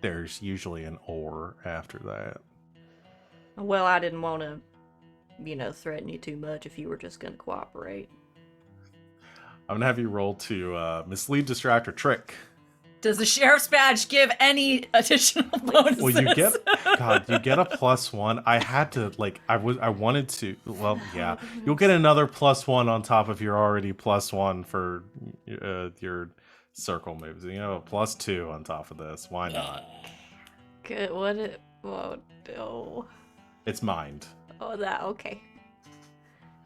There's usually an or after that.
Well, I didn't want to, threaten you too much if you were just going to cooperate.
I'm gonna have you roll to mislead, distract, or trick.
Does the sheriff's badge give any additional bonuses?
Well, you get a +1. I had to I wanted to. Well, yeah, you'll get another +1 on top of your already +1 for your circle moves. You know, a +2 on top of this. Why not?
Good. Oh.
It's mind.
Oh, that okay.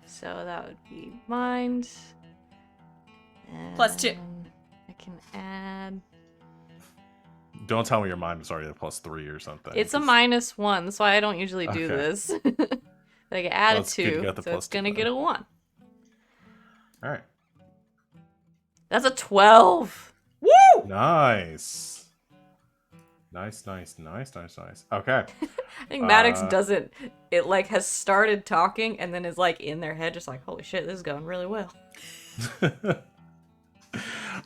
So that would be mind.
+2.
I can add
Don't tell me your mind is already at +3 or something.
It's a
'cause-
-1, that's why I don't usually do
Okay.
this. I get added
it's good you
2,
got the
so it's
+2
gonna get
then.
a 1.
All right.
That's a 12.
Nice. Nice. Okay.
I think Maddox
Uh,
doesn't. It like has started talking and then is like in their head, just like, holy shit, this is going really well.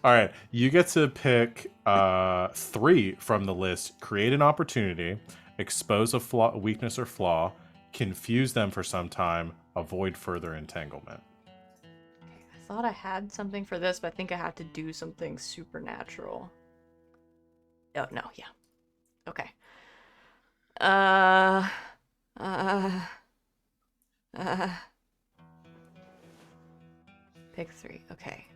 All right. You get to pick 3 from the list. Create an opportunity, expose a flaw, weakness or flaw, confuse them for some time, avoid further entanglement.
I thought I had something for this, but I think I have to do something supernatural. Oh no, yeah. Okay. Uh. Pick 3. Okay.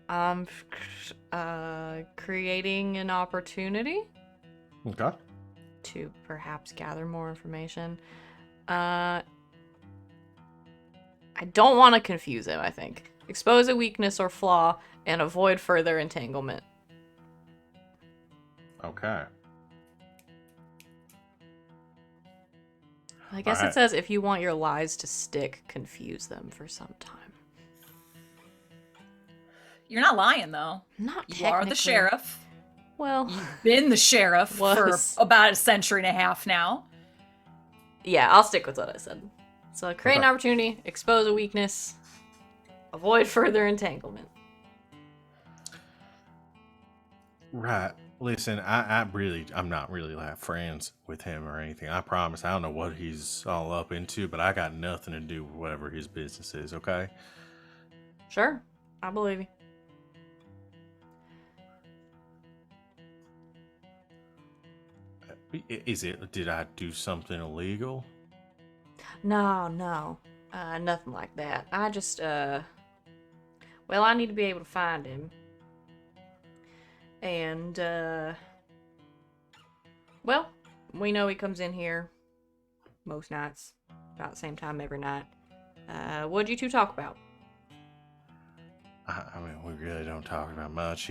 Creating an opportunity
Okay.
to perhaps gather more information. I don't want to confuse him, I think. Expose a weakness or flaw and avoid further entanglement.
Okay.
I guess
Alright.
it says if you want your lies to stick, confuse them for some time.
You're not lying though.
Not
You are the
technically.
sheriff.
Well,
You've been the sheriff for
Was.
about a century and a half now.
yeah, I'll stick with what I said. So create an
Okay.
opportunity, expose a weakness, avoid further entanglement.
Right. Listen, I'm not really like friends with him or anything. I promise. I don't know what he's all up into, but I got nothing to do with whatever his business is, okay?
Sure, I believe you.
Did I do something illegal?
No, nothing like that. I just, well, I need to be able to find him. And, well, we know he comes in here most nights, about the same time every night. What'd you two talk about?
I mean, we really don't talk about much.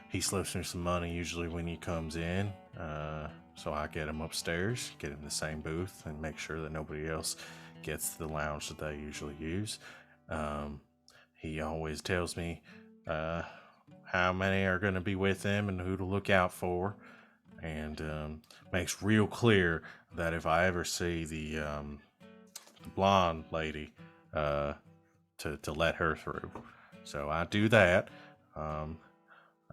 He slips me some money usually when he comes in. So I get him upstairs, get him the same booth, and make sure that nobody else gets to the lounge that they usually use. He always tells me how many are going to be with him and who to look out for, and makes real clear that if I ever see the blonde lady, to let her through. So I do that.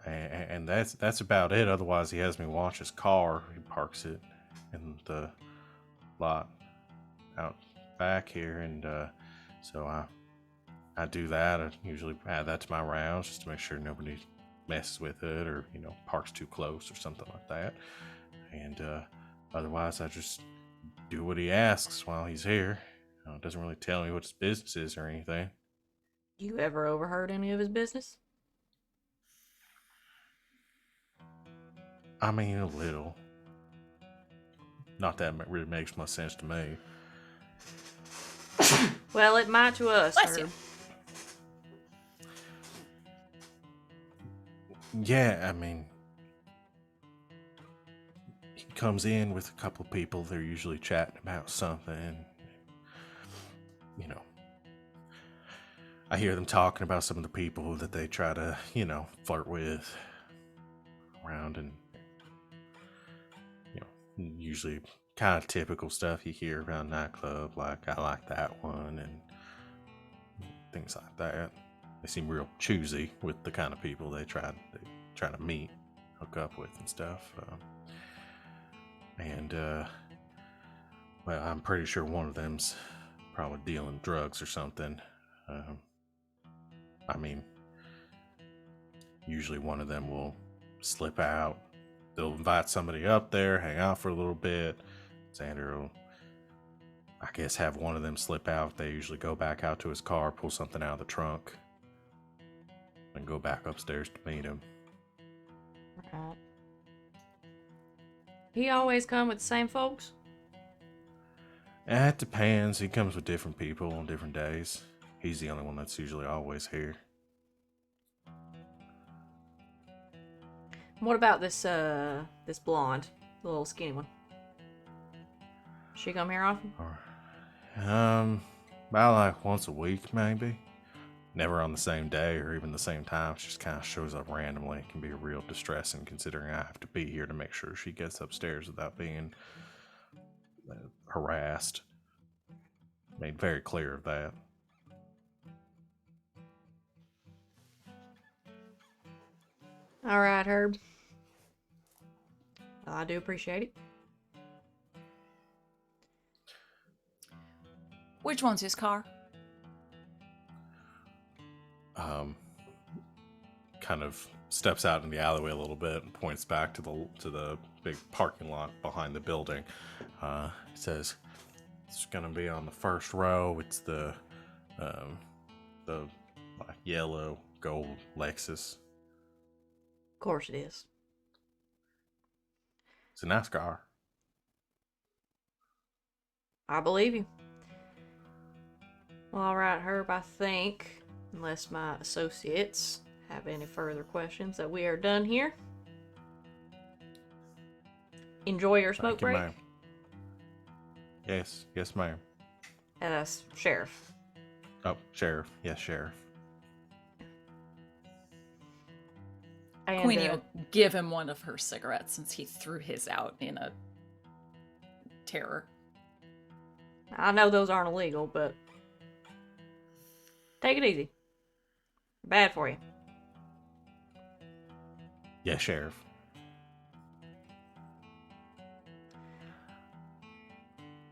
And that's about it. Otherwise, he has me watch his car. He parks it in the lot out back here, and so I do that. I usually add that to my rounds just to make sure nobody messes with it or parks too close or something like that. And otherwise, I just do what he asks while he's here. Doesn't really tell me what his business is or anything.
You ever overheard any of his business?
I mean, a little. Not that it really makes much sense to me.
Well, it might to us.
Bless you.
Herb.
Yeah, I mean, he comes in with a couple of people. They're usually chatting about something. I hear them talking about some of the people that they try to, flirt with around, and usually kind of typical stuff you hear around nightclub, like I like that one and things like that. They seem real choosy with the kind of people they try to meet, hook up with, and stuff. Well, I'm pretty sure one of them's probably dealing drugs or something. I mean, usually one of them will slip out. They'll invite somebody up there, hang out for a little bit. Xander will, I guess, have one of them slip out. They usually go back out to his car, pull something out of the trunk, and go back upstairs to meet him.
Right. He always come with the same folks?
It depends. He comes with different people on different days. He's the only one that's usually always here.
What about this this blonde, the little skinny one? She come here often?
About like once a week, maybe. Never on the same day or even the same time. She just kind of shows up randomly. It can be real distressing considering I have to be here to make sure she gets upstairs without being harassed. Made very clear of that.
All right, Herb. I do appreciate it.
Which one's his car?
Kind of steps out in the alleyway a little bit and points back to the big parking lot behind the building. He says, "It's gonna be on the first row. It's the yellow gold Lexus.
Of course it is.
It's a nice car."
I believe you. Well, all right, Herb, I think, unless my associates have any further questions, that we are done here. Enjoy your smoke
Thank you,
break.
ma'am. Yes, ma'am.
Sheriff.
Oh, sheriff. Yes, sheriff.
And,
Queenie will give him one of her cigarettes since he threw his out in a terror.
I know those aren't illegal, but take it easy. Bad for you.
Yes, sheriff.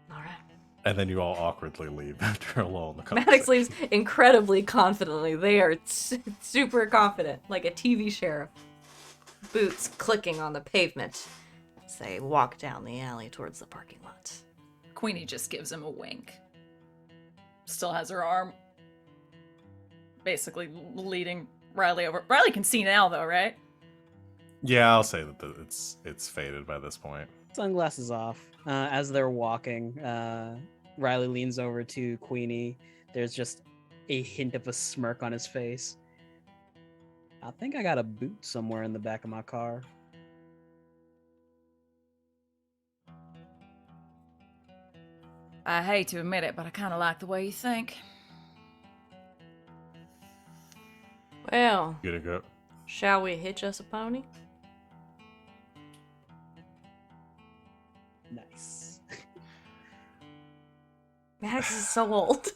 All right.
And then you all awkwardly leave after a lull in the
Maddox
conversation.
leaves incredibly confidently. They are super confident, like a TV sheriff. Boots clicking on the pavement as they walk down the alley towards the parking lot.
Queenie just gives him a wink. Still has her arm basically leading Riley over. Riley can see now, though, right?
Yeah, I'll say that it's faded by this point.
Sunglasses off. As they're walking, Riley leans over to Queenie. There's just a hint of a smirk on his face. I think I got a boot somewhere in the back of my car.
I hate to admit it, but I kind of like the way you think.
Well,
Gonna go.
shall we hitch us a pony?
Nice.
Maddox is so old.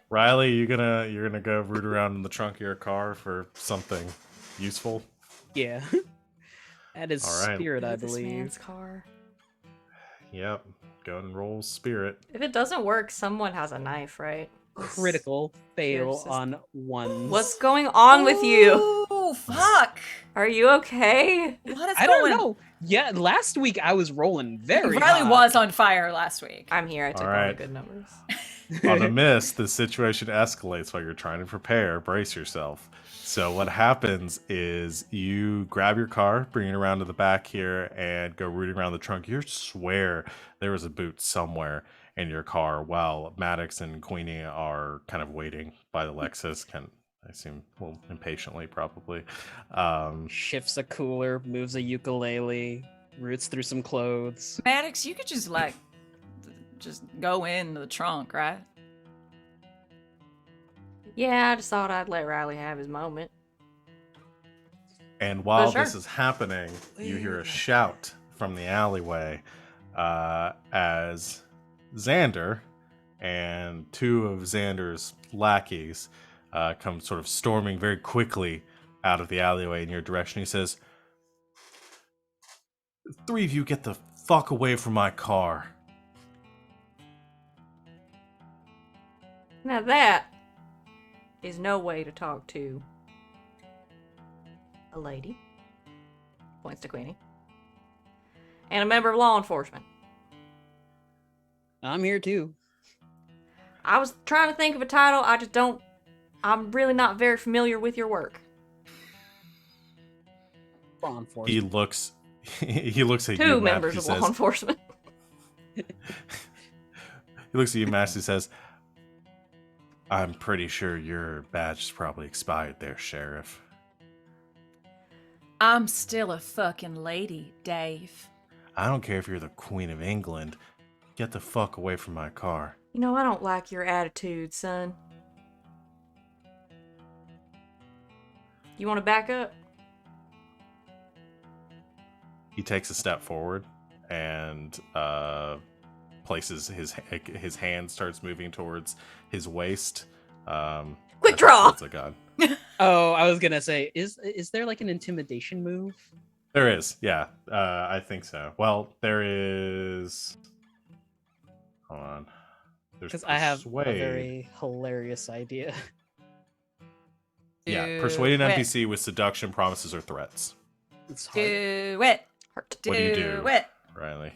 Riley, you're gonna go root around in the trunk of your car for something useful.
Yeah. That is
All right.
spirit, I
This
believe.
man's car.
Yep. Go and roll spirit.
If it doesn't work, someone has a knife, right?
Critical fail
Sheriff's
on ones.
What's going on with you?
Oh, fuck!
Are you okay?
What is
I
going?
don't know. Yeah, last week I was rolling very
Riley
hot.
was on fire last week.
I'm here. I took all the
right.
good numbers.
On a miss, the situation escalates while you're trying to prepare. Brace yourself. So what happens is you grab your car, bring it around to the back here, and go rooting around the trunk. You swear there was a boot somewhere in your car while Maddox and Queenie are kind of waiting by the Lexus. I assume a little impatiently, probably.
Shifts a cooler, moves a ukulele, roots through some clothes.
Maddox, you could just just go in the trunk, right?
Yeah, I just thought I'd let Riley have his moment.
And while
sure.
this is happening, you hear a shout from the alleyway as Xander and two of Xander's lackeys come sort of storming very quickly out of the alleyway in your direction. He says, "Three of you get the fuck away from my car."
Now that is no way to talk to a lady. Points to Queenie. And a member of law enforcement.
I'm here too.
I was trying to think of a title. I just don't. I'm really not very familiar with your work.
Law enforcement.
He looks at you,
Two
Matt.
members
He
of
says,
law enforcement.
He looks at you, Matt. He says, "I'm pretty sure your badge is probably expired there, Sheriff."
I'm still a fucking lady, Dave.
I don't care if you're the Queen of England. Get the fuck away from my car.
You know, I don't like your attitude, son. You want to back up?
He takes a step forward and places his hand starts moving towards his waist.
Quick draw!
That's a gun.
Oh, I was gonna say, is there like an intimidation move?
There is, yeah. I think so. Well, there is. Hold on. There's
Because I have a
Persuade.
very hilarious idea.
Yeah, persuade an
Do it.
NPC with seduction, promises, or threats.
It's hard.
Do it.
Hurt.
What do you do?
it.
Riley.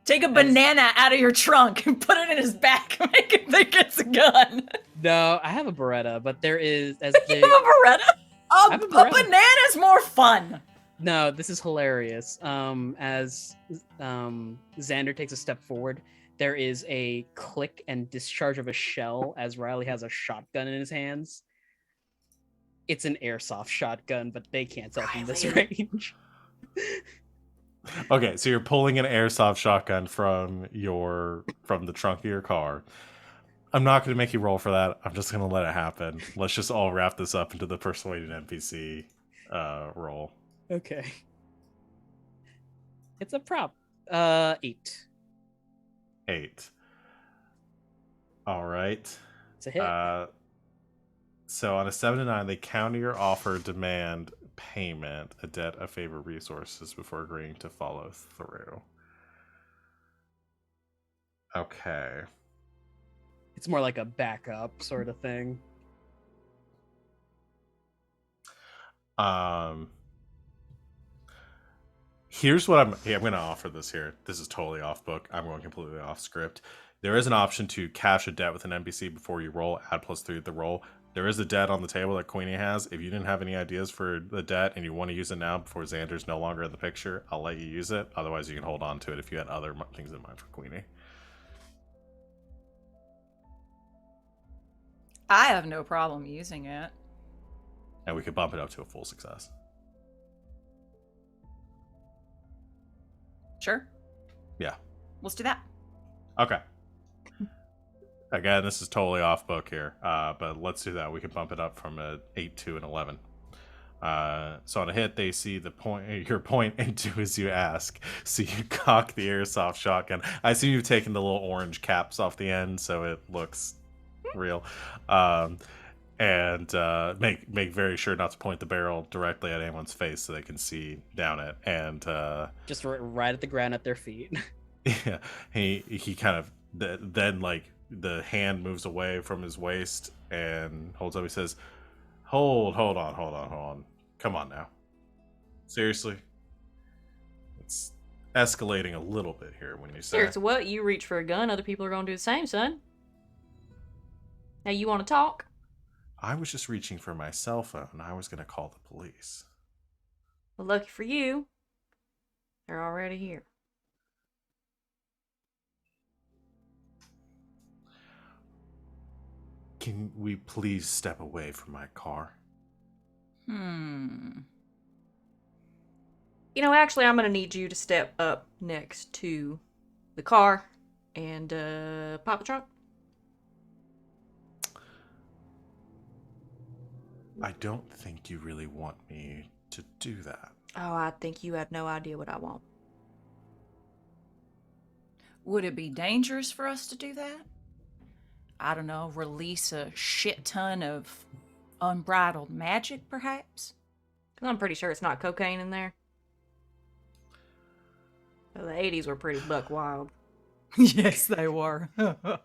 Take a banana out of your trunk and put it in his back. Make him think it's a gun.
No, I have a Beretta, but there is as
You have a Beretta?
I have a Beretta.
A banana's more fun.
No, this is hilarious. As Xander takes a step forward, there is a click and discharge of a shell as Riley has a shotgun in his hands. It's an airsoft shotgun, but they can't tell from this
Riley.
range.
Okay, so you're pulling an airsoft shotgun from the trunk of your car. I'm not going to make you roll for that. I'm just going to let it happen. Let's just all wrap this up into the persuaded NPC roll.
Okay. It's a prop. 8.
8. All right.
It's a hit.
So on a 7 to 9, they counter your offer, demand payment, a debt, a favor, resources before agreeing to follow through. Okay.
It's more like a backup sort of thing.
Here's what I'm going to offer this here. This is totally off book. I'm going completely off script. There is an option to cash a debt with an NPC before you roll, add +3 to the roll. There is a debt on the table that Queenie has. If you didn't have any ideas for the debt and you want to use it now before Xander's no longer in the picture, I'll let you use it. Otherwise, you can hold on to it if you had other things in mind for Queenie.
I have no problem using it.
And we could bump it up to a full success.
Sure.
Yeah.
Let's do that.
Okay. Again, this is totally off book here, but let's do that. We can bump it up from an 8 to an 11. So on a hit, they see your point into as you ask. So you cock the airsoft shotgun. I see you've taken the little orange caps off the end, so it looks real. And make very sure not to point the barrel directly at anyone's face so they can see down it. And
Just right at the ground at their feet.
yeah, he kind of then like the hand moves away from his waist and holds up. He says, hold on. Come on now. Seriously? It's escalating a little bit here when you say
Seriously, what? You reach for a gun, other people are going to do the same, son. Now you want to talk?
I was just reaching for my cell phone. I was going to call the police.
Well, lucky for you, they're already here.
Can we please step away from my car?
Hmm.
You know, actually, I'm going to need you to step up next to the car and pop the trunk.
I don't think you really want me to do that.
Oh, I think you have no idea what I want.
Would it be dangerous for us to do that? I don't know, release a shit ton of unbridled magic, perhaps?
'Cause I'm pretty sure it's not cocaine in there. Well, the 80s were pretty buck wild.
Yes, they were.
I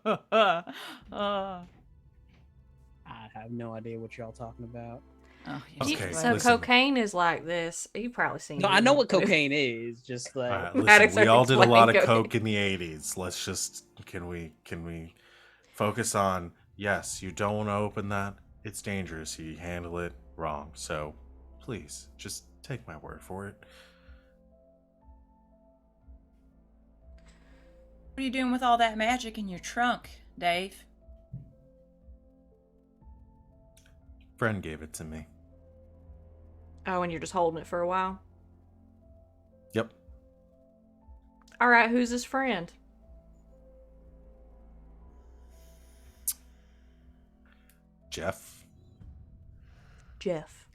have no idea what y'all talking about.
Oh,
Okay,
So
listen.
Cocaine is like this. You've probably seen
No,
it.
I know what cocaine is. Just like
All right,
Addicts
listen, we
are
all did a lot of
explaining
coke in the 80s. Let's just can we focus on, yes, you don't want to open that. It's dangerous. You handle it wrong. So please just take my word for it.
What are you doing with all that magic in your trunk, Dave?
Friend gave it to me.
Oh, and you're just holding it for a while?
Yep.
All right, who's his friend?
Jeff.
Jeff.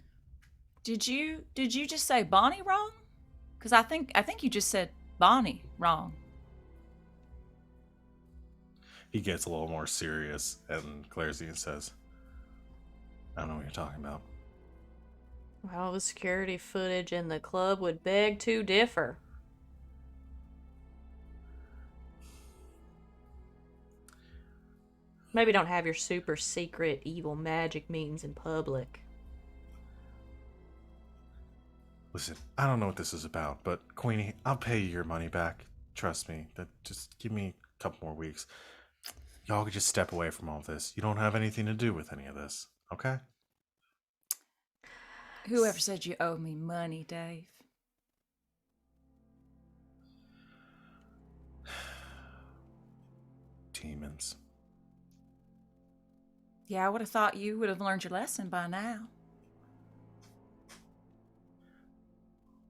Did you just say Bonnie wrong? Because I think you just said Bonnie wrong.
He gets a little more serious, and Clairzian says, I don't know what you're talking about.
Well, the security footage in the club would beg to differ. Maybe don't have your super secret evil magic meetings in public.
Listen, I don't know what this is about, but Queenie, I'll pay you your money back. Trust me. Just give me a couple more weeks. Y'all could just step away from all this. You don't have anything to do with any of this, okay?
Whoever said you owe me money, Dave?
Demons.
Yeah, I would have thought you would have learned your lesson by now.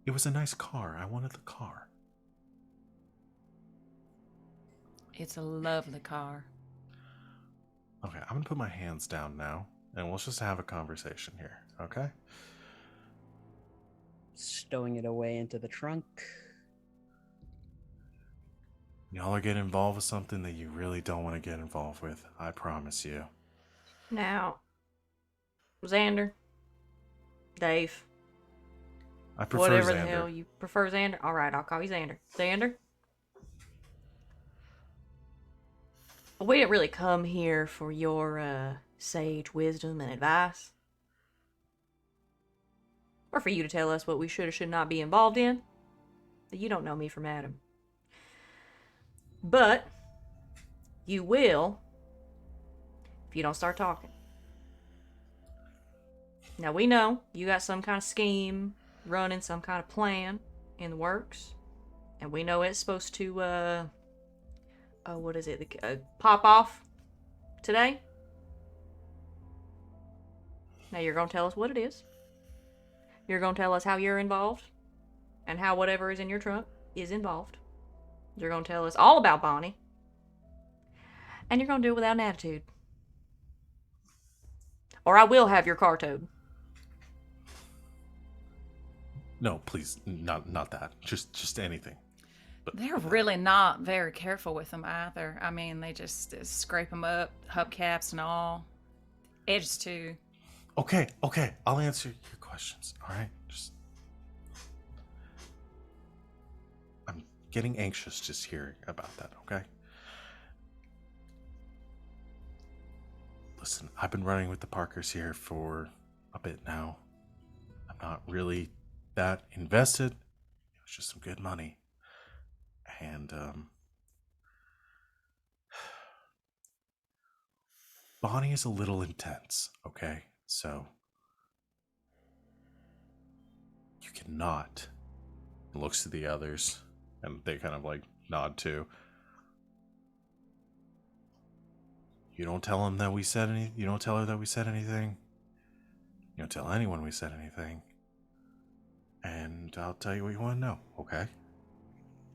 It was a nice car. I wanted the car.
It's a lovely car.
Okay, I'm gonna put my hands down now, and we'll just have a conversation here, okay?
Stowing it away into the trunk.
Y'all are getting involved with something that you really don't want to get involved with. I promise you.
Now, Xander, Dave,
I prefer
whatever
Xander.
the hell you prefer, Xander. All right, I'll call you Xander. Xander, we didn't really come here for your sage wisdom and advice, or for you to tell us what we should or should not be involved in. You don't know me from Adam, but you will if you don't start talking. Now, we know you got some kind of scheme running, some kind of plan in the works, and we know it's supposed to what is it, pop off today. Now you're gonna tell us what it is. You're gonna tell us how you're involved, and how whatever is in your trunk is involved. You're gonna tell us all about Bonnie, and you're gonna do it without an attitude, or I will have your car towed.
No, please, not that. Just anything. But
They're really not very careful with them either. I mean, they just scrape them up, hubcaps and all. Edges too.
Okay. I'll answer your questions. All right. I'm getting anxious just hearing about that. Okay. Listen, I've been running with the Parkers here for a bit now. I'm not really that invested. It was just some good money. And Bonnie is a little intense, okay? So you cannot. Looks to the others, and they kind of like nod too. You don't tell him that we said anything. You don't tell her that we said anything. You don't tell anyone we said anything. And I'll tell you what you want to know, okay?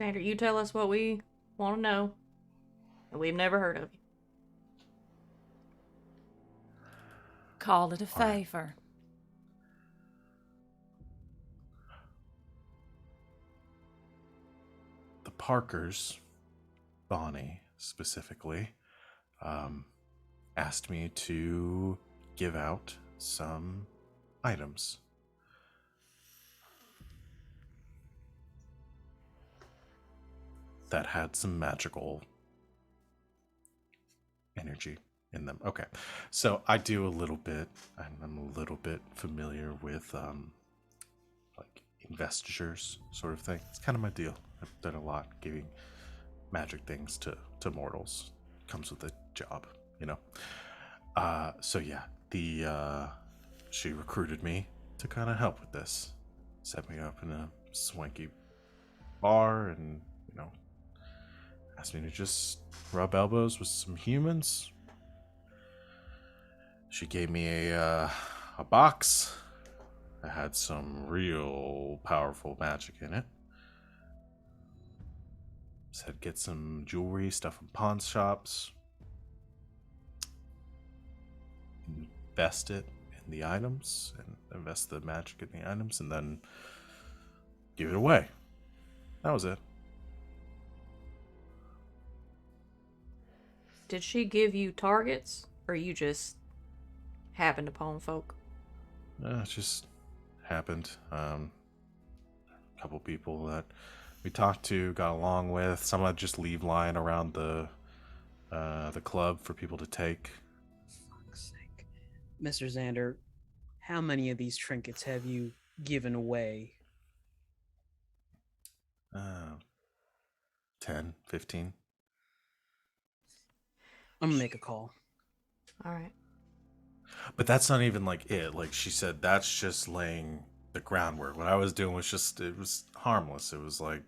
Xander, you tell us what we want to know, and we've never heard of you.
Call it a
All right.
favor.
The Parkers, Bonnie specifically, asked me to give out some items. That had some magical energy in them. Okay, so I do a little bit, I'm a little bit familiar with like investitures sort of thing. It's kind of my deal. I've done a lot giving magic things to mortals. Comes with the job, you know. So yeah, she recruited me to kind of help with this. Set me up in a swanky bar and, you know, asked me to just rub elbows with some humans. She gave me a a box that had some real powerful magic in it. Said get some jewelry, stuff from pawn shops. Invest it in the items, and invest the magic in the items, and then give it away. That was it.
Did she give you targets, or you just happened upon folk?
It just happened. A couple people that we talked to, got along with. Some I'd just leave lying around the club for people to take.
Fuck's sake. Mr. Xander, how many of these trinkets have you given away?
10, 15.
I'm gonna make a call.
All right.
But that's not even like it. Like she said, that's just laying the groundwork. What I was doing was just, it was harmless. It was like,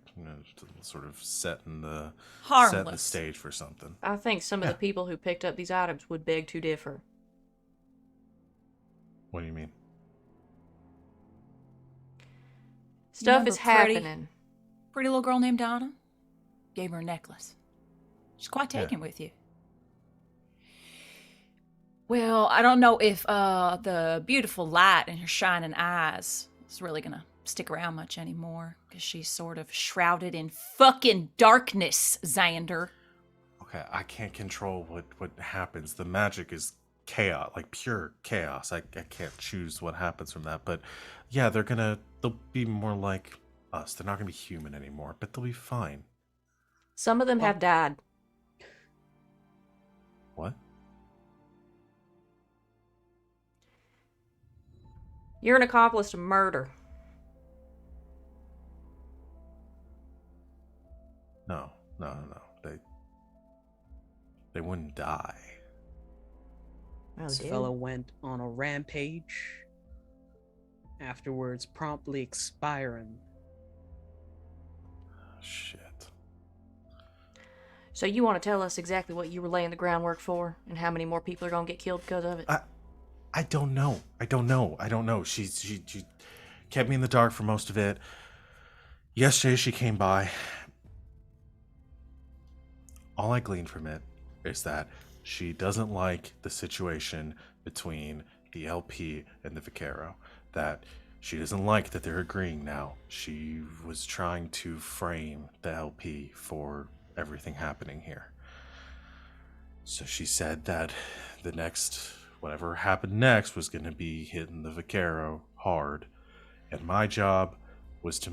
sort of setting the stage for something.
I think some of the people who picked up these items would beg to differ.
What do you mean?
Stuff is happening.
Pretty little girl named Donna. Gave her a necklace. She's quite taken with you. Well, I don't know if the beautiful light in her shining eyes is really gonna stick around much anymore, because she's sort of shrouded in fucking darkness, Xander.
Okay, I can't control what happens. The magic is chaos, like pure chaos. I can't choose what happens from that. But yeah, they'll be more like us. They're not gonna be human anymore, but they'll be fine.
Some of them have died.
What?
You're an accomplice to murder.
No. They wouldn't die.
Oh,
This
dude.
fellow went on a rampage, afterwards promptly expiring.
Shit.
So you want to tell us exactly what you were laying the groundwork for, and how many more people are gonna get killed because of it?
I don't know. She kept me in the dark for most of it. Yesterday she came by. All I gleaned from it is that she doesn't like the situation between the LP and the Vaquero. That she doesn't like that they're agreeing now. She was trying to frame the LP for everything happening here. So she said that the next, whatever happened next, was going to be hitting the Vaquero hard. And my job was to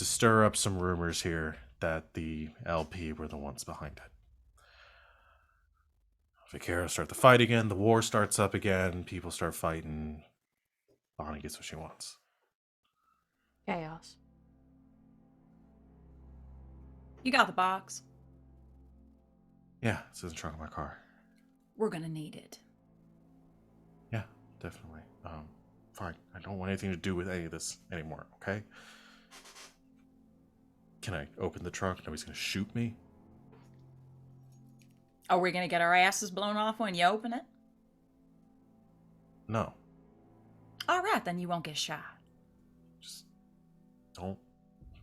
stir up some rumors here that the LP were the ones behind it. Vaquero start the fight again, the war starts up again, people start fighting. Bonnie gets what she wants.
Chaos.
You got the box.
Yeah, it's in the trunk of my car.
We're gonna need it.
Yeah, definitely. Fine. I don't want anything to do with any of this anymore, okay? Can I open the trunk? Nobody's gonna shoot me?
Are we gonna get our asses blown off when you open it?
No.
Alright, then you won't get shot.
Just don't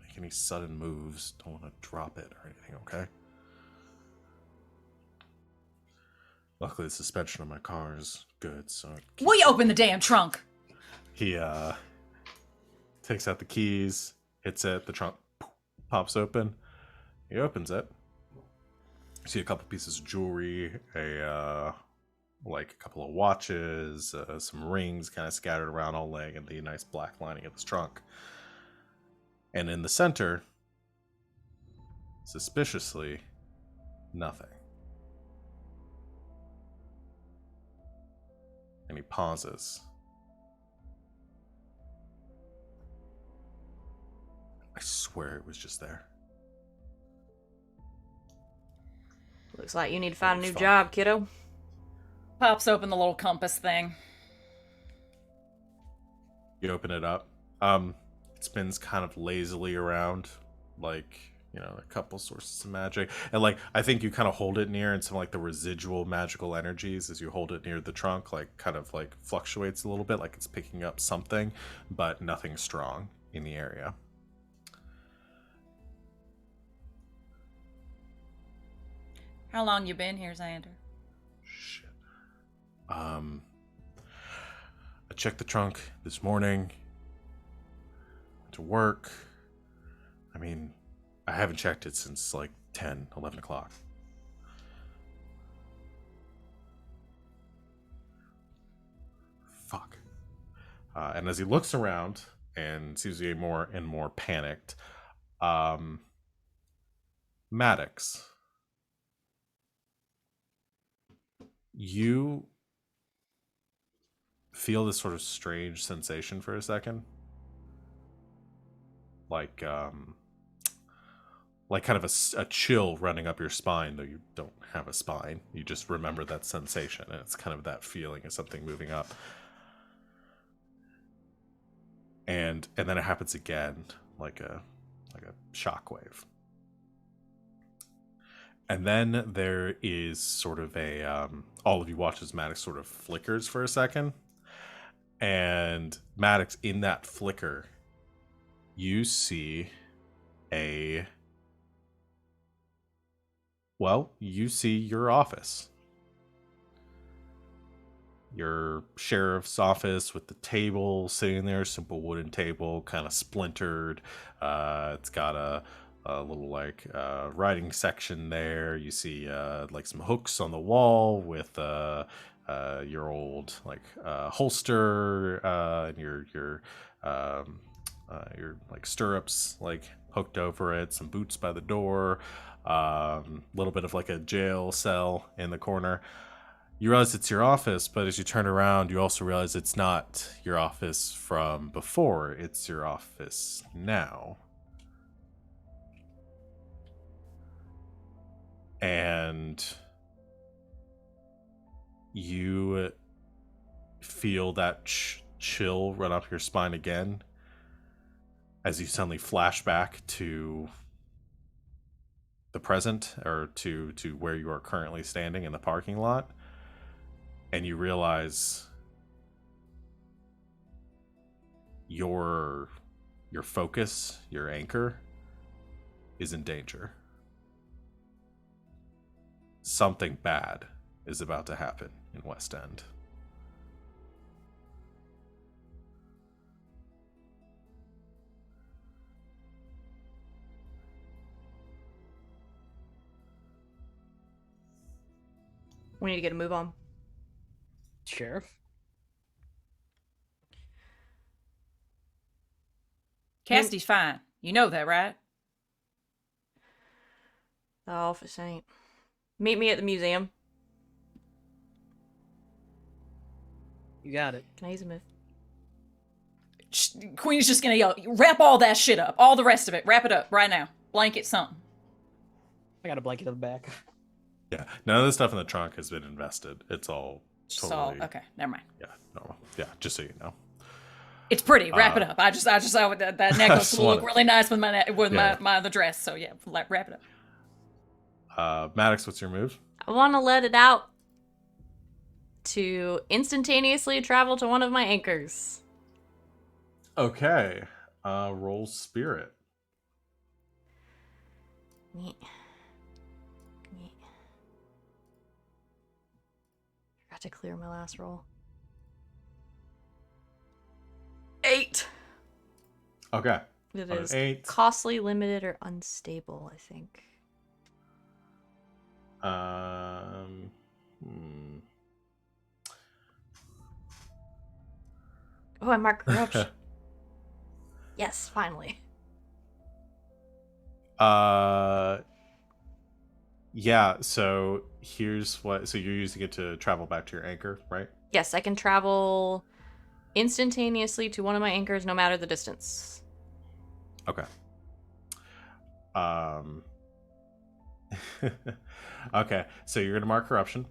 make any sudden moves. Don't want to drop it or anything, okay? Luckily, the suspension on my car is good, so...
Will you open the damn trunk?
He, takes out the keys, hits it, the trunk pops open. He opens it. You see a couple pieces of jewelry, a couple of watches, some rings kind of scattered around, all laying in the nice black lining of this trunk. And in the center, suspiciously, nothing. And he pauses. I swear it was just there.
Looks like you need to find a new
Fine.
job, kiddo.
Pops open the little compass thing.
You open it up. It spins kind of lazily around, like, a couple sources of magic, and like I think you kind of hold it near, and some like the residual magical energies as you hold it near the trunk, like kind of like fluctuates a little bit, like it's picking up something, but nothing strong in the area.
How long you been here, Xander?
Shit. I checked the trunk this morning. Went to work. I mean, I haven't checked it since like 10, 11 o'clock. Fuck. And as he looks around and seems to get more and more panicked, Maddox, you feel this sort of strange sensation for a second. Like kind of a chill running up your spine, though you don't have a spine. You just remember that sensation, and it's kind of that feeling of something moving up. And then it happens again, like a shockwave. And then there is sort of a all of you watch as Maddox sort of flickers for a second, and Maddox, in that flicker, you see you see your office. Your sheriff's office with the table sitting there, simple wooden table, kind of splintered. It's got a little like writing section there. You see like some hooks on the wall with your old like holster and your like stirrups like hooked over it, some boots by the door, little bit of like a jail cell in the corner. You realize it's your office, but as you turn around, you also realize it's not your office from before, it's your office now. And you feel that chill run up your spine again as you suddenly flash back to the present, or to where you are currently standing in the parking lot, and you realize your focus, your anchor, is in danger. Something bad is about to happen in West End.
We need to get a move on.
Sure.
Cassidy's fine. You know that, right?
The office ain't. Meet me at the museum.
You got it.
Can I use a move?
Queen's just gonna yell, wrap all that shit up. All the rest of it. Wrap it up right now. Blanket something.
I got a blanket on the back.
Yeah, none of the stuff in the trunk has been invested. It's all totally...
Okay, never mind.
Yeah, normal. Yeah, just so you know.
It's pretty. Wrap it up. I just saw that necklace will look really nice with my the dress. So yeah, wrap it
up. Maddox, what's your move?
I want to let it out to instantaneously travel to one of my anchors.
Okay. Roll spirit.
Forgot to clear my last roll. 8.
Okay.
It is
8.
Costly, limited, or unstable, I think. Oh, I marked corruption. Yes, finally.
Yeah, so here's what... So you're using it to travel back to your anchor, right?
Yes, I can travel instantaneously to one of my anchors no matter the distance.
Okay. Okay, so you're gonna mark corruption.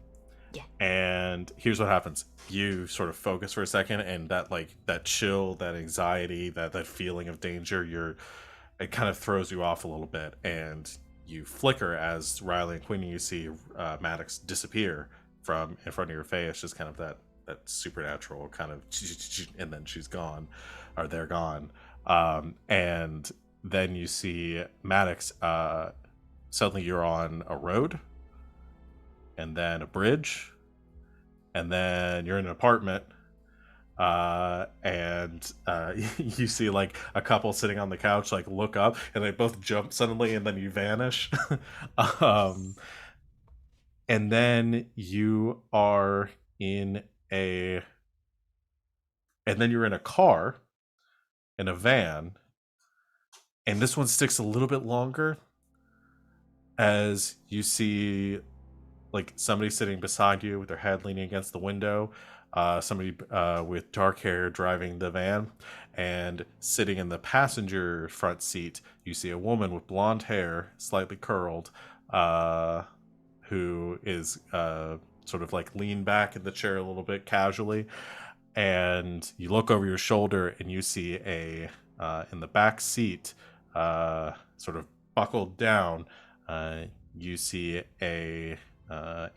Yeah.
And here's what happens. You sort of focus for a second, and that chill, that anxiety, that feeling of danger, it kind of throws you off a little bit, and you flicker as Riley and Queenie, you see Maddox disappear from in front of your face, just kind of that supernatural kind of, and then she's gone, or they're gone. And then you see Maddox, suddenly you're on a road, and then a bridge, and then you're in an apartment, and you see like a couple sitting on the couch, like look up, and they both jump suddenly, and then you vanish. And then you are in a, and then you're in a car, in a van, and this one sticks a little bit longer, as you see like somebody sitting beside you with their head leaning against the window, somebody with dark hair driving the van, and sitting in the passenger front seat, you see a woman with blonde hair, slightly curled, who is sort of like leaned back in the chair a little bit casually, and you look over your shoulder and you see a in the back seat, sort of buckled down, you see a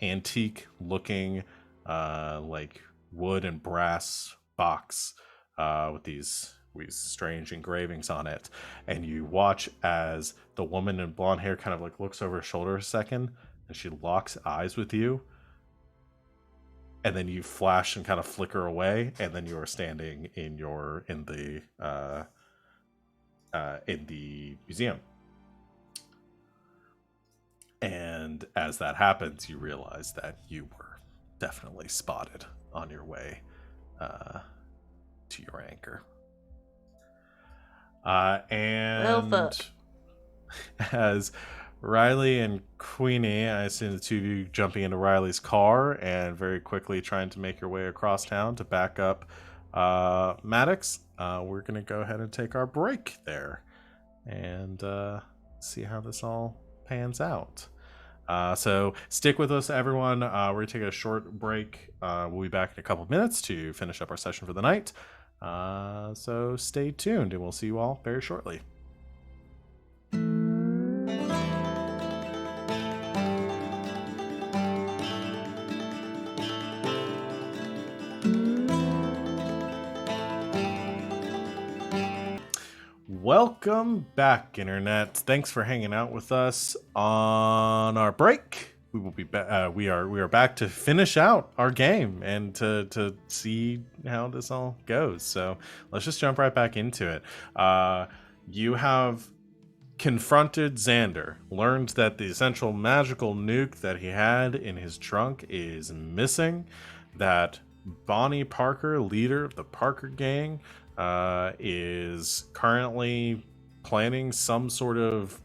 antique looking like wood and brass box with these strange engravings on it, and you watch as the woman in blonde hair kind of like looks over her shoulder a second, and she locks eyes with you, and then you flash and kind of flicker away, and then you are standing in the museum. And as that happens, you realize that you were definitely spotted on your way to your anchor. And
Well, fuck.
as Riley and Queenie, I assume the two of you jumping into Riley's car and very quickly trying to make your way across town to back up Maddox, we're going to go ahead and take our break there and see how this all pans out. So stick with us, everyone. We're going to take a short break. We'll be back in a couple of minutes to finish up our session for the night. So stay tuned, and we'll see you all very shortly. Welcome back, Internet. Thanks for hanging out with us on our break. We will be back. We are back to finish out our game and to see how this all goes. So let's just jump right back into it. You have confronted Xander, learned that the essential magical nuke that he had in his trunk is missing, that Bonnie Parker, leader of the Parker gang, is currently planning some sort of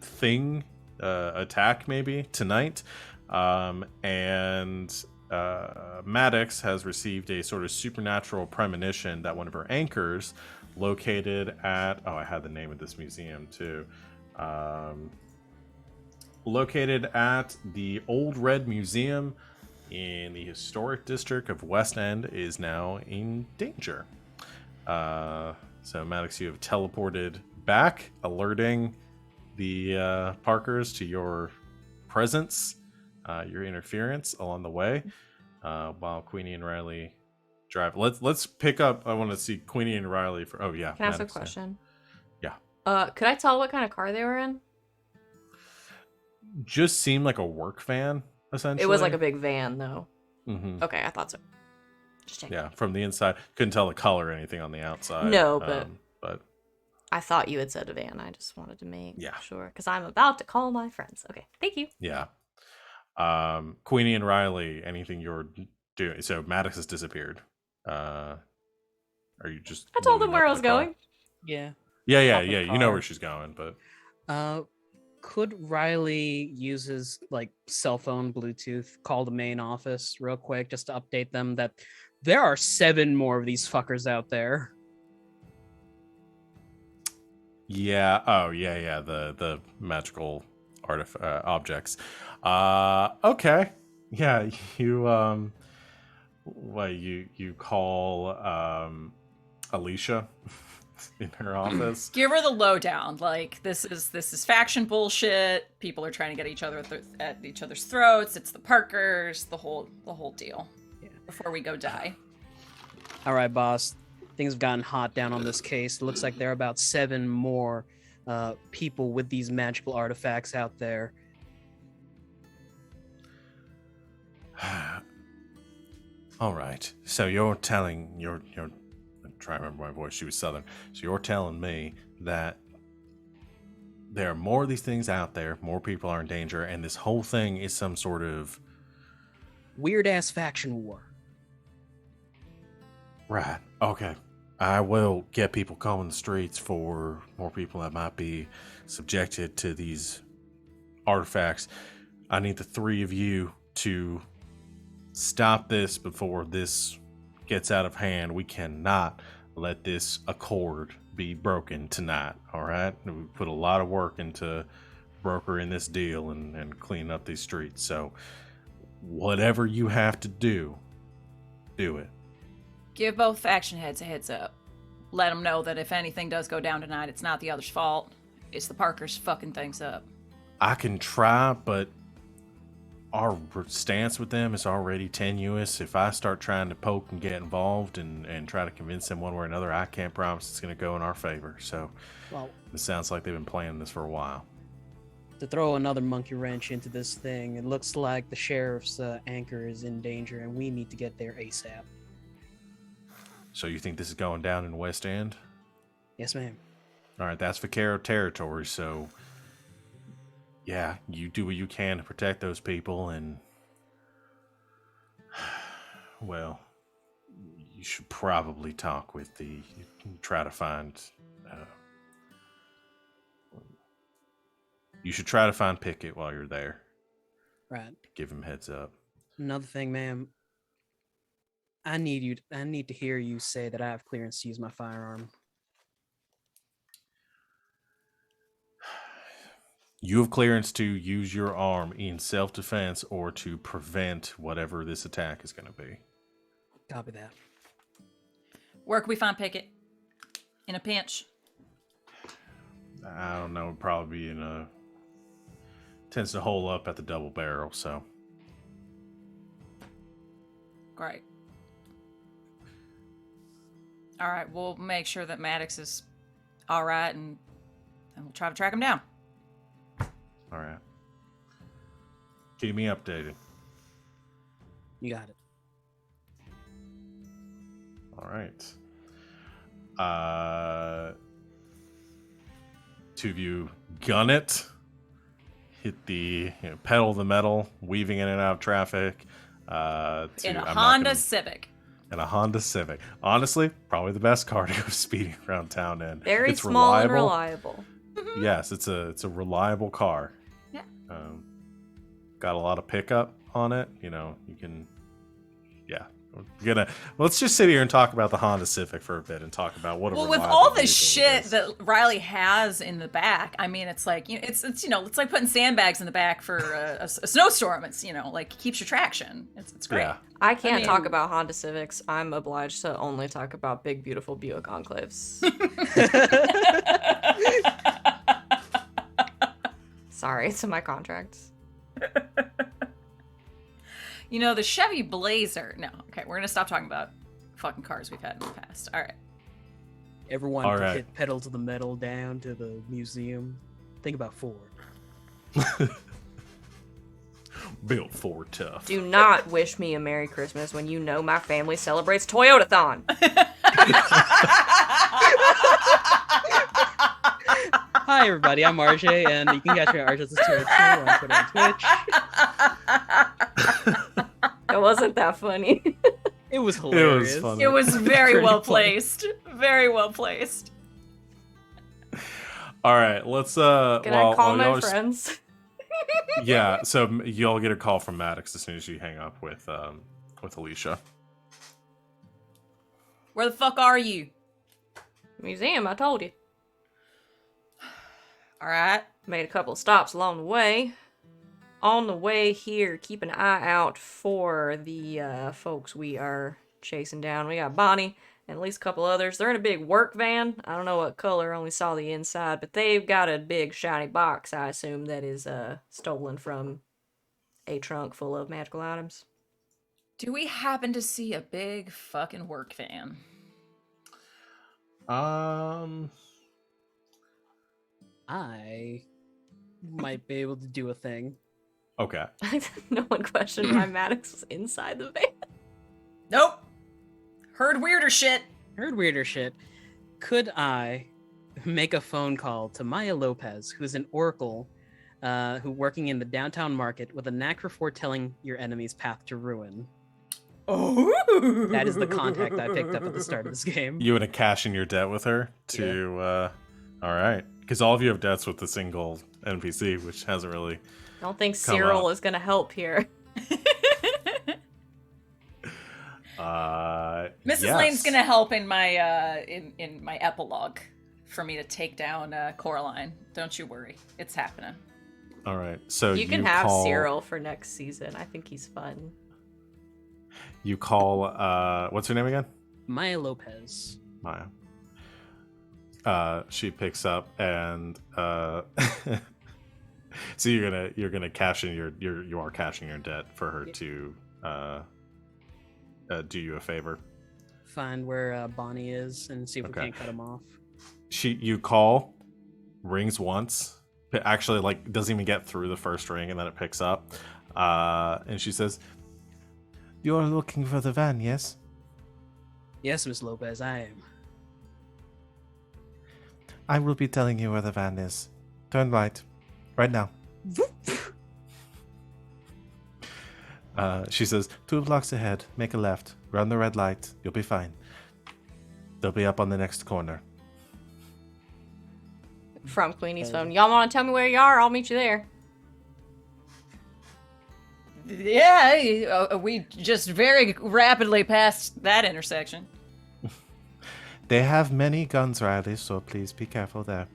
thing, attack maybe tonight, and Maddox has received a sort of supernatural premonition that one of her anchors, located at, oh, I had the name of this museum too, located at the Old Red Museum in the historic district of West End, is now in danger. So Maddox, you have teleported back, alerting the Parkers to your presence, your interference along the way, while Queenie and Riley drive. Let's pick up. I want to see Queenie and Riley for. Oh yeah.
Can I ask a
Maddox,
question?
Yeah.
Could I tell what kind of car they were in?
Just seemed like a work van, essentially.
It was like a big van, though.
Mm-hmm.
Okay, I thought so. Just checking.
Yeah, from the inside, couldn't tell the color or anything on the outside.
No, but
I
thought you had said a van. I just wanted to make
Yeah.
sure because I'm about to call my friends. Okay, thank you.
yeah. Queenie and Riley, anything you're doing? So Maddox has disappeared. Are you just?
I told them
loading
where
up
I was
the car?
Yeah.
Yeah.
Off the
You know
car.
where she's going, but
Could Riley use his like cell phone Bluetooth, call the main office real quick just to update them that there are 7 more of these fuckers out there?
yeah. Oh yeah. The magical objects. Okay. Yeah. You you call Alicia, in her office.
Give her the lowdown. Like this is faction bullshit. People are trying to get at each other's throats. It's the Parkers. The whole deal.
Yeah.
Before we go die.
All right, boss. Things have gotten hot down on this case. It looks like there are about 7 more people with these magical artifacts out there.
All right. So you're telling you're I'm trying to remember my voice. She was Southern. So you're telling me that there are more of these things out there. More people are in danger, and this whole thing is some sort of
Weird ass faction war.
right. Okay. I will get people combing the streets for more people that might be subjected to these artifacts. I need the 3 of you to stop this before this gets out of hand. We cannot let this accord be broken tonight, all right? We put a lot of work into brokering this deal and cleaning up these streets. So whatever you have to do, do it.
Give both faction heads a heads up. Let them know that if anything does go down tonight, it's not the other's fault. It's the Parkers fucking things up.
I can try, but our stance with them is already tenuous. If I start trying to poke and get involved and try to convince them one way or another, I can't promise it's going to go in our favor. So
Well,
it sounds like they've been planning this for a while.
to throw another monkey wrench into this thing, it looks like the sheriff's anchor is in danger, and we need to get there ASAP.
So you think this is going down in West End?
Yes, ma'am.
All right, that's Vaquero territory. So yeah, you do what you can to protect those people, and well, you should probably talk with try to find. You should try to find Pickett while you're there.
Right.
Give him heads up.
Another thing, ma'am. I need to hear you say that I have clearance to use my firearm.
You have clearance to use your arm in self-defense or to prevent whatever this attack is going to be.
Copy that.
Where can we find Pickett? In a pinch.
I don't know. It'd probably be tends to hole up at the double barrel. So
Great. All right, we'll make sure that Maddox is all right, and we'll try to track him down.
all right, keep me updated.
You got it.
All right. 2 of you gun it. Hit the pedal the metal, weaving in and out of traffic.
In a Honda Civic.
In a Honda Civic. Honestly, probably the best car to go speeding around town in.
Very
It's
small and
reliable.
reliable.
Yes, it's a reliable car.
Yeah.
Got a lot of pickup on it. You can. Yeah. Let's just sit here and talk about the Honda Civic for a bit and talk about what.
Well, with all the shit that Riley has in the back, I mean, it's like it's like putting sandbags in the back for a snowstorm. It's like keeps your traction. It's great.
Yeah.
I can't
mean-
talk about Honda Civics. I'm obliged to only talk about big, beautiful Buick Enclaves. Sorry, it's in my contracts.
The Chevy Blazer. No, okay, we're gonna stop talking about fucking cars we've had in the past. All right.
Everyone
All
to
right.
hit pedal to the metal down to the museum. Think about Ford.
Built Ford tough.
Do not wish me a Merry Christmas when you know my family celebrates Toyotathon.
Hi, everybody. I'm RJ, and you can catch me at RJ202 on Twitter and Twitch.
It wasn't that funny.
It was hilarious.
funny.
It was very
Pretty
well
funny.
placed. Very well placed.
All right, let's
Can I call my friends?
Yeah, so y'all get a call from Maddox as soon as you hang up with Alicia.
Where the fuck are you?
Museum, I told you.
All right.
Made a couple of stops along the way. On the way here, keep an eye out for the folks we are chasing down. We got Bonnie and at least a couple others. They're in a big work van. I don't know what color, only saw the inside, but they've got a big shiny box, I assume, that is stolen from a trunk full of magical items.
Do we happen to see a big fucking work van?
I might be able to do a thing.
Okay.
No one questioned why Maddox was inside the van.
Nope. Heard weirder shit.
Heard weirder shit. Could I make a phone call to Maya Lopez, who's an oracle, who working in the downtown market with a knack for foretelling your enemy's path to ruin?
Oh.
That is the contact I picked up at the start of this game.
You want to cash in your debt with her to, all right. Because all of you have debts with the single NPC, which hasn't really...
I don't think
Come
Cyril
up.
is gonna help here.
Mrs.
Yes.
Lane's gonna help in my in my epilogue for me to take down Coraline. Don't you worry, it's happening.
All right. So
You can have
call,
Cyril for next season. I think he's fun.
You call, what's her name again?
Maya Lopez.
Maya. She picks up and so you're gonna cash in you are cashing your debt for her to do you a favor.
Find where Bonnie is and see if we
Okay.
can't cut him off.
You call, rings once, it actually like doesn't even get through the first ring, and then it picks up, and she says, "You're looking for the van, yes?"
Yes, Miss Lopez, I am.
I will be telling you where the van is. Turn right now. She says, 2 blocks ahead, make a left, run the red light, you'll be fine. They'll be up on the next corner.
From Queenie's phone. Y'all want to tell me where you are? I'll meet you there.
Yeah, we just very rapidly passed that intersection.
They have many guns, Riley, so please be careful there.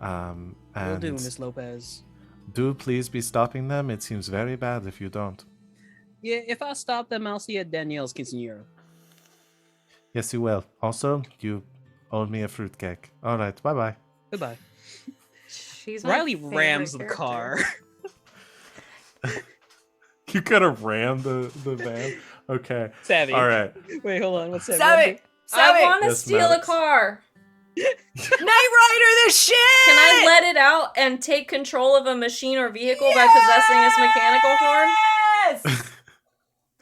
Will
And
do, Miss Lopez.
do please be stopping them. It seems very bad if you don't.
Yeah, if I stop them, I'll see you at Danielle's quinceanera.
Yes, you will. Also, you owe me a fruitcake. All right, bye-bye.
Goodbye.
She's my
Riley
favorite
rams the
character.
car.
You gotta ram the van? Okay.
Savvy.
All right.
Wait, hold on. What's that?
Savvy,
I want to
Yes,
steal a
Maddox.
car.
Knight Rider, this shit.
Can I let it out and take control of a machine or vehicle by possessing its mechanical form?
Yes.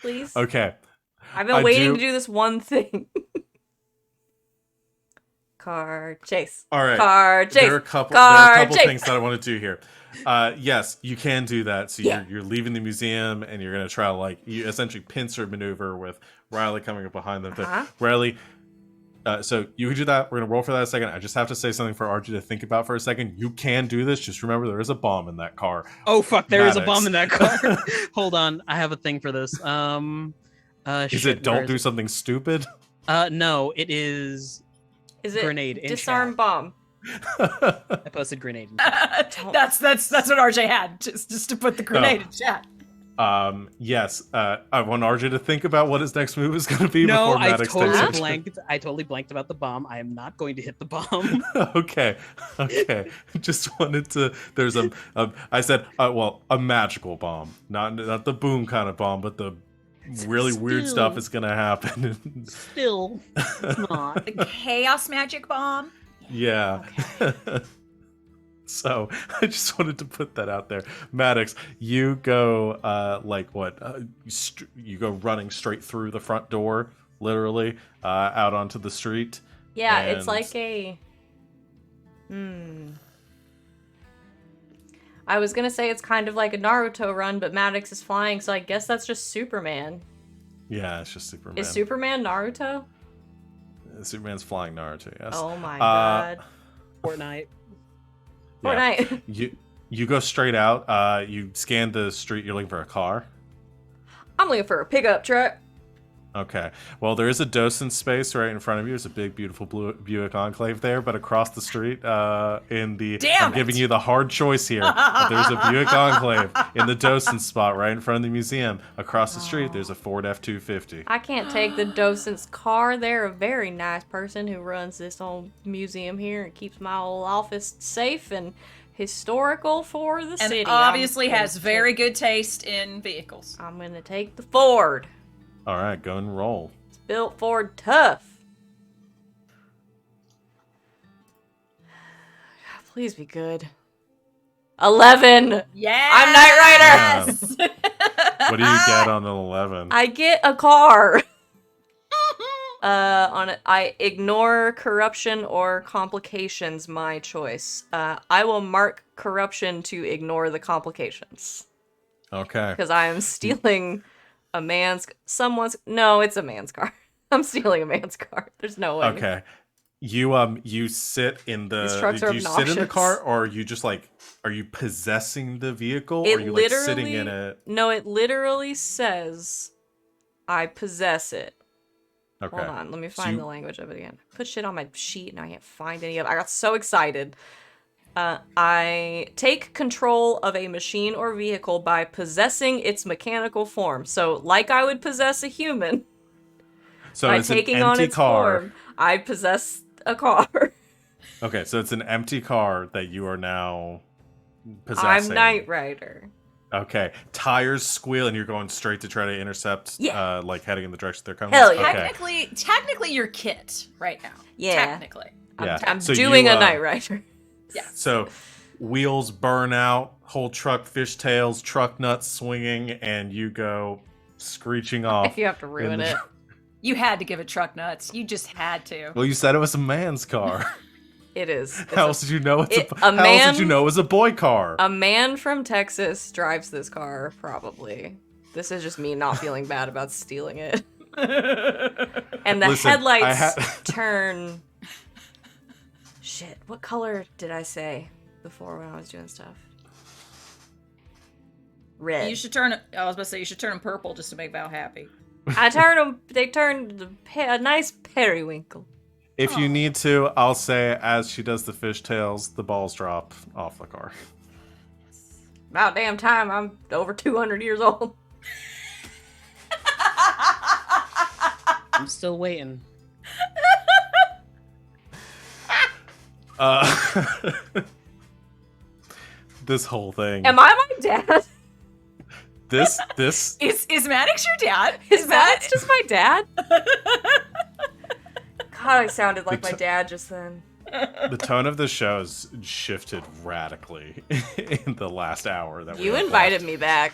Please?
Okay.
I've been
I
waiting
do-
to do this one thing. Car chase.
All right.
Car chase.
There are a couple
Car chase.
things that I want to do here. Yes, you can do that. So
Yeah.
you're leaving the museum and you're gonna try to you essentially pincer maneuver with Riley coming up behind them.
Uh-huh.
Riley, so you can do that. We're gonna roll for that a second. I just have to say something for RG to think about for a second. You can do this. Just remember there is a bomb in that car.
Oh fuck! There is a
Maddox.
bomb in that car. Hold on, I have a thing for this.
Is
Shit,
it don't
where
do
is
something stupid?
it? No, it is.
Is it
Grenade in
disarm
chat.
bomb?
I posted grenade. In chat.
that's what RJ had, just to put the grenade in chat.
Yes. I want RJ to think about what his next move is gonna be
No,
before
I
Maddox
totally
takes action.
blanked. I totally blanked about the bomb. I am not going to hit the bomb.
Okay. Just wanted to. There's a I said, well, a magical bomb, not the boom kind of bomb, but the really weird
Still.
stuff is gonna happen.
Still, it's not.
The chaos magic bomb.
Yeah. So I just wanted to put that out there. Maddox, you go you go running straight through the front door, literally, out onto the street.
Yeah, it's
And-
like a. I was gonna say it's kind of like a Naruto run, but Maddox is flying, so I guess that's just Superman.
Yeah, it's just Superman.
Is Superman Naruto?
Superman's flying Naruto, yes.
Oh my god.
Fortnite.
Yeah.
Fortnite.
You go straight out. You scan the street. You're looking for a car.
I'm looking for a pickup truck.
Okay. Well, there is a docent space right in front of you. There's a big, beautiful Buick Enclave there, but across the street,
Damn
I'm giving
it.
you the hard choice here. But there's a Buick Enclave in the docent spot right in front of the museum. Across the street, there's a Ford F-250.
I can't take the docent's car. They're a very nice person who runs this old museum here and keeps my old office safe and historical for the
And
city.
obviously has very good taste in vehicles.
I'm gonna take the Ford.
All right, go and roll.
It's built Ford tough. Please be good. 11.
Yeah.
I'm Knight Rider.
What do you get on an 11?
I get a car. On it, I ignore corruption or complications. My choice. I will mark corruption to ignore the complications
Okay.
because I am stealing No, it's a man's car. I'm stealing a man's car. There's no way.
Okay. You sit in the
These trucks are
you sit in the
obnoxious.
car, or are you just like, are you possessing the vehicle, or
It
are you like sitting in
literally-
it?
No, it literally says I possess it.
Okay.
Hold on, let me
So
find
you-
the language of it again. Put shit on my sheet and I can't find any of it. I got so excited. I take control of a machine or vehicle by possessing its mechanical form. So, like I would possess a human,
So
by
it's an
taking on
empty
its
car.
form, I possess a car.
Okay, so it's an empty car that you are now possessing.
I'm Knight Rider.
Okay, tires squeal and you're going straight to try to intercept.
Yeah.
Like heading in the direction they're coming.
Hell yeah.
Okay.
Technically, you're Kit right now.
Yeah.
Technically.
Yeah.
I'm
So
doing
you,
a Knight Rider.
Yeah.
So wheels burn out, whole truck fishtails, truck nuts swinging, and you go screeching off.
You have to ruin
in the-
it.
You had to give it truck nuts. You just had to.
Well, you said it was a man's car.
It is. It's
How
a-
else did you know it's
it-
a?
a
How else
man-
did you know it was a boy car?
A man from Texas drives this car, probably. This is just me not feeling bad about stealing it. And the
Listen,
headlights turn. Shit, what color did I say before when I was doing stuff? Red.
You should turn. I was about to say you should turn them purple just to make Val happy.
I turned them. They turned a nice periwinkle.
If you need to, I'll say as she does the fishtails, the balls drop off the car.
About damn time. I'm over 200 years old.
I'm still waiting.
This whole thing.
Am I my dad?
This
Is Maddox your dad?
Is that just my dad? God, I sounded like my
The
dad just then.
the tone of the show has shifted radically in the last hour that
You
we
invited me back.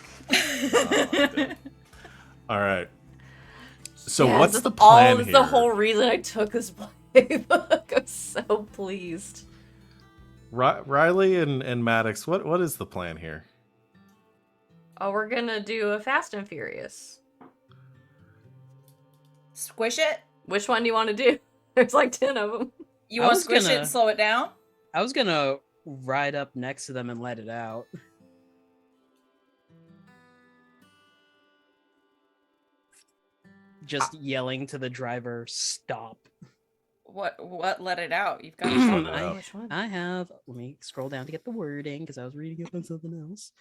All right. So
Yes,
what's
that's
the plan
That's
here?
the whole reason I took this playbook. I'm so pleased.
Riley and Maddox, what is the plan here?
Oh, we're gonna do a Fast and Furious.
Squish it.
Which one do you want to do? There's like 10 of them.
You
I
want to
was
squish it
gonna-
and slow it down?
I was gonna ride up next to them and let it out. Just yelling to the driver, stop.
What let it out? You've got
Slow
to
it out.
Which one?
I have, let me scroll down to get the wording because I was reading it on something else.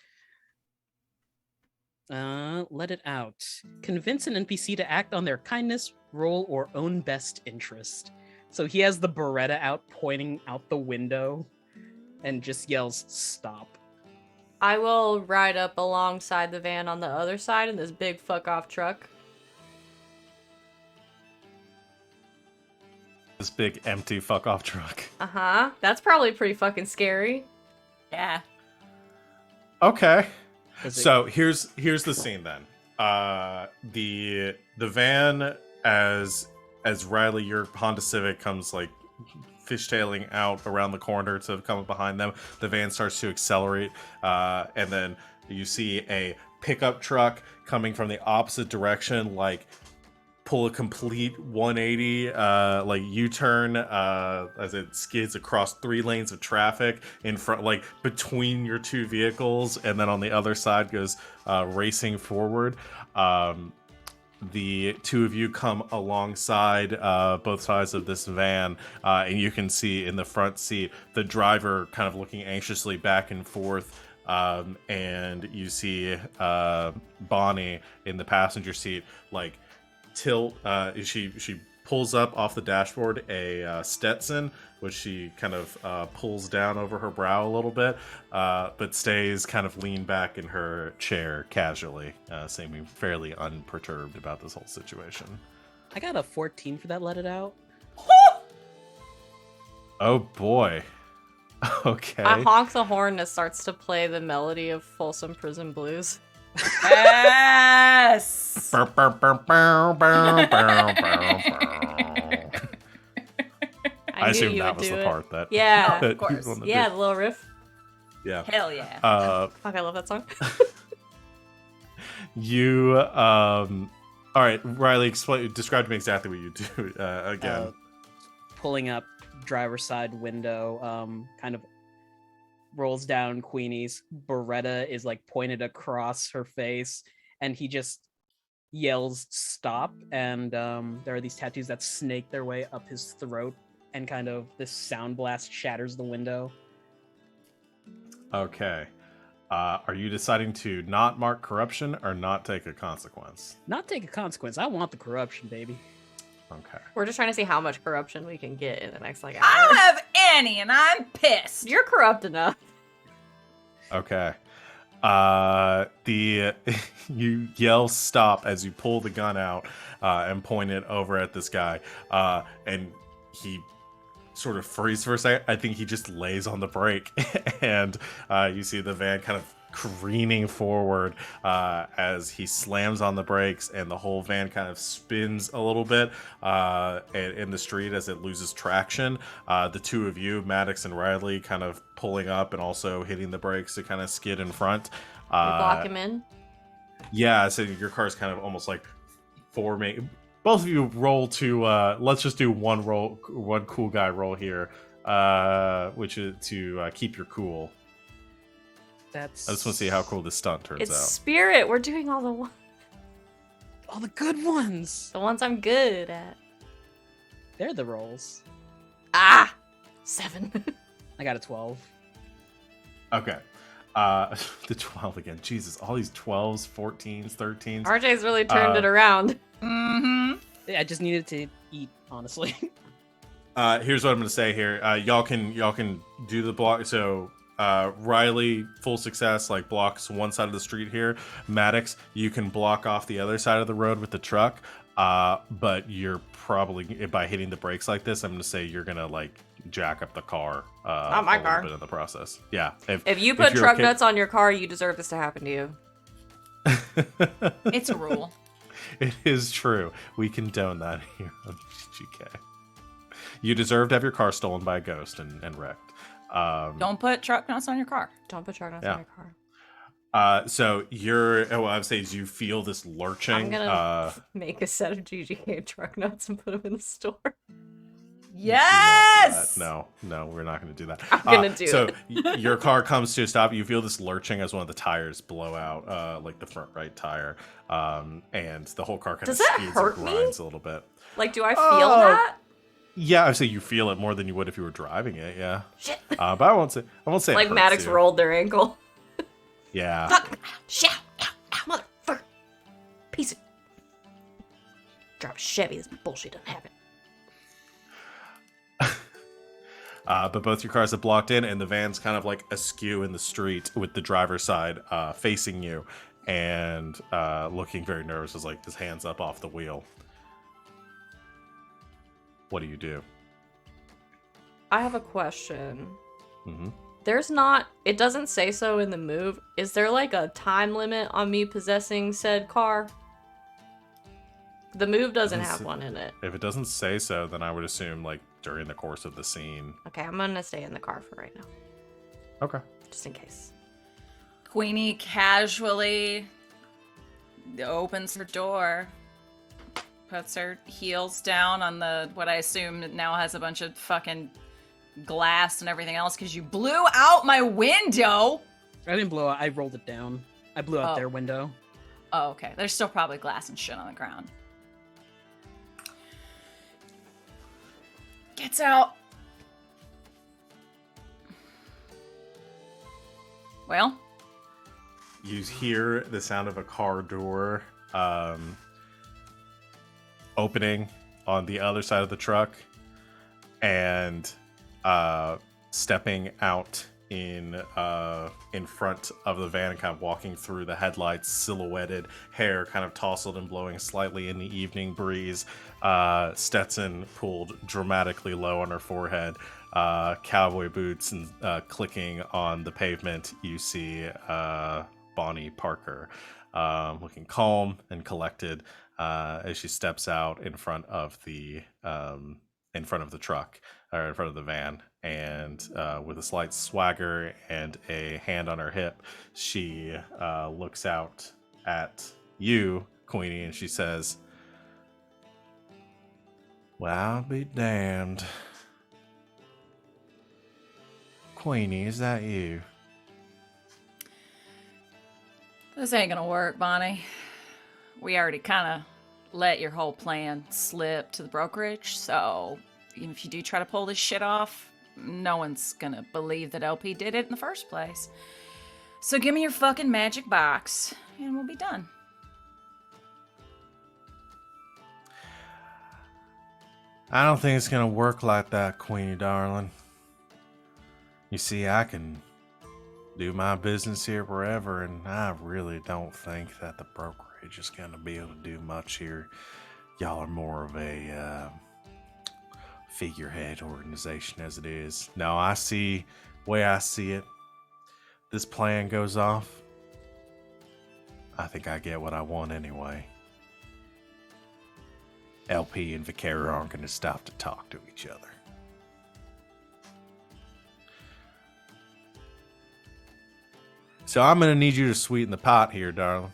Let it out. Convince an NPC to act on their kindness, role, or own best interest. So he has the Beretta out pointing out the window and just yells, stop.
I will ride up alongside the van on the other side in this big fuck off truck.
This big empty fuck off truck.
Uh-huh. That's probably pretty fucking scary.
Yeah.
Okay.
Does it-
So here's the scene then. The van as Riley, your Honda Civic comes like fishtailing out around the corner to come up behind them. The van starts to accelerate, and then you see a pickup truck coming from the opposite direction, like pull a complete 180 like U-turn as it skids across 3 lanes of traffic in front, like between your two vehicles, and then on the other side goes racing forward. the two of you come alongside both sides of this van, and you can see in the front seat the driver kind of looking anxiously back and forth, and you see Bonnie in the passenger seat, like tilt. She pulls up off the dashboard a Stetson, which she kind of pulls down over her brow a little bit, but stays kind of leaned back in her chair casually, seeming fairly unperturbed about this whole situation.
I got a 14 for that. Let it out.
Oh boy. Okay.
I honk the horn and it starts to play the melody of Folsom Prison Blues.
Yes.
Bow, bow, bow, bow, bow, bow, bow. I
knew
assume
you
that
would
was
do
the
it.
part that.
Yeah.
that
Of course.
you wanted to
Yeah,
do.
the little riff.
Yeah.
Hell yeah.
Fuck, I love that song.
You all right, Riley, describe to me exactly what you do again.
Pulling up driver's side window, kind of rolls down Queenie's. Beretta is like pointed across her face, and he just yells stop, and there are these tattoos that snake their way up his throat, and kind of this sound blast shatters the window.
Okay. Are you deciding to not mark corruption or not take a consequence?
Not take a consequence. I want the corruption, baby.
Okay.
We're just trying to see how much corruption we can get in the next like
I
hour.
don't have any, and I'm pissed.
You're corrupt enough.
Okay. You yell stop as you pull the gun out and point it over at this guy, and he sort of freezes for a second. I think he just lays on the brake, and you see the van kind of careening forward as he slams on the brakes, and the whole van kind of spins a little bit in the street as it loses traction. The two of you, Maddox and Riley, kind of pulling up and also hitting the brakes to kind of skid in front.
We block him in.
Yeah, so your car's kind of almost like forming. Both of you roll to let's just do one cool guy roll here, which is to keep your cool. I just want to see how cool this stunt turns
It's
out.
Spirit. We're doing all
the good ones.
the ones I'm good at.
They're the rolls.
7.
I got a 12.
Okay. The 12 again. Jesus, all these 12s, 14s, 13s.
RJ's really turned it around.
Mm-hmm.
I just needed to eat, honestly.
Here's what I'm going to say here. Y'all can do the block. So Riley, full success, like blocks one side of the street here. Maddox, you can block off the other side of the road with the truck. But you're probably, by hitting the brakes like this, I'm going to say you're going to like jack up the car.
Not my
a little
car.
bit in the process. Yeah.
If you put
you're
truck
okay-
nuts on your car, you deserve this to happen to you.
It's a rule.
It is true. We condone that here on GK. You deserve to have your car stolen by a ghost and wrecked.
Don't put truck nuts on your car.
Don't put truck nuts
Yeah.
on your car.
So what I would say is you feel this lurching.
I'm gonna make a set of GGK truck nuts and put them in the store.
Yes.
No, we're not going to do that.
I'm gonna do
so
it.
Your car comes to a stop. You feel this lurching as one of the tires blow out, like the front right tire, and the whole car kind
Does
of
that
skids
hurt
and
me?
grinds a little bit.
Like, do I feel
Oh.
that?
Yeah, I say you feel it more than you would if you were driving it. Yeah,
Shit.
but I won't say. it
Like
hurts
Maddox
you.
rolled their ankle.
Yeah.
Fuck! Shout! Ow! Ow! Motherfucker! Piece of... Drop a Chevy. This bullshit doesn't happen.
But both your cars have blocked in, and the van's kind of like askew in the street with the driver's side facing you and looking very nervous, as like his hands up off the wheel. What do you do?
I have a question.
Mm-hmm.
There's not... It doesn't say so in the move. Is there like a time limit on me possessing said car? The move doesn't have one in it.
If it doesn't say so, then I would assume like during the course of the scene.
Okay, I'm gonna stay in the car for right now.
Okay.
Just in case.
Queenie casually opens her door, puts her heels down on the what I assume now has a bunch of fucking glass and everything else because you blew out my window.
I didn't blow out. I rolled it down. I blew out
Oh.
their window.
Oh, okay. There's still probably glass and shit on the ground. Gets out. Well?
You hear the sound of a car door opening on the other side of the truck, and stepping out in front of the van and kind of walking through the headlights, silhouetted, hair kind of tousled and blowing slightly in the evening breeze, Stetson pulled dramatically low on her forehead, cowboy boots and clicking on the pavement. You see Bonnie Parker looking calm and collected as she steps out in front of the truck, or in front of the van, and with a slight swagger and a hand on her hip, she looks out at you, Queenie, and she says, "Well, I'll be damned. Queenie, is that you?"
This ain't gonna work, Bonnie. We already kind of let your whole plan slip to the brokerage, so even if you do try to pull this shit off, no one's gonna believe that LP did it in the first place. So give me your fucking magic box, and we'll be done.
I don't think it's gonna work like that, Queenie darling. You see, I can do my business here wherever, and I really don't think that the brokerage is gonna be able to do much here. Y'all are more of a figurehead organization as it is. Now, I see, way I see it, this plan goes off, I think I get what I want anyway. LP and Vicario aren't going to stop to talk to each other. So I'm going to need you to sweeten the pot here, darling.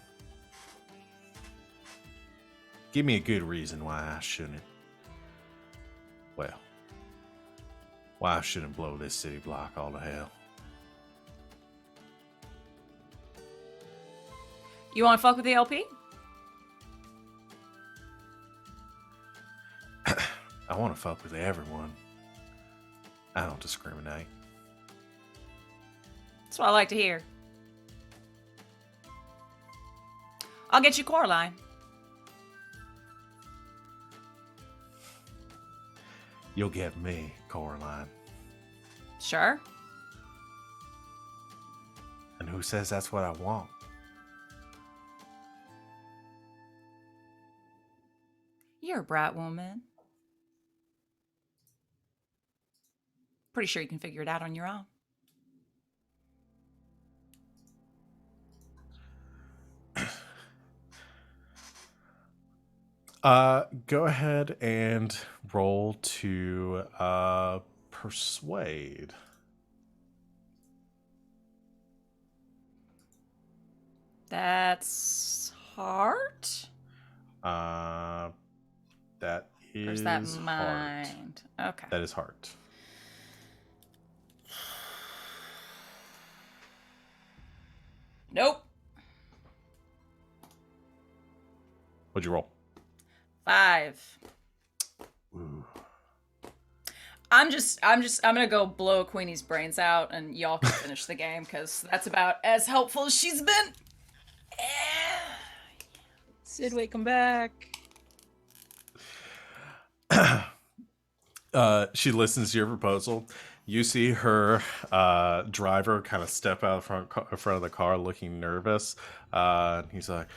Give me a good reason why I shouldn't. Well, why I shouldn't blow this city block all to hell.
You want to fuck with the LP?
I want to fuck with everyone. I don't discriminate.
That's what I like to hear. I'll get you Coraline.
You'll get me, Coraline.
Sure.
And who says that's what I want?
You're a bright woman. Pretty sure you can figure it out on your own.
Go ahead and roll to persuade.
That's heart?
That is
Or is that
heart.
mind? Okay.
That is heart.
Nope.
What'd you roll?
5.
Ooh.
I'm gonna go blow Queenie's brains out, and y'all can finish the game, because that's about as helpful as she's been.
Sid, wait, come back.
She listens to your proposal. You see her driver kind of step out in front of the car looking nervous. He's like,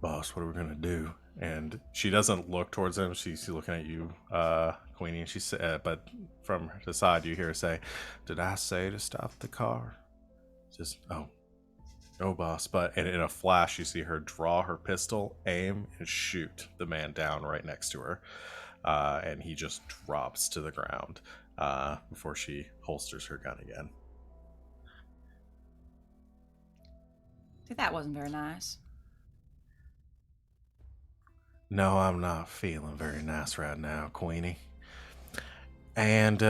"Boss, what are we going to do?" And she doesn't look towards him. She's looking at you, Queenie. And she said, but from the side, you hear her say, "Did I say to stop the car?" Just, "Oh, no, boss." But in a flash, you see her draw her pistol, aim, and shoot the man down right next to her. And he just drops to the ground before she holsters her gun again.
See, that wasn't very nice.
No, I'm not feeling very nice right now, Queenie. And,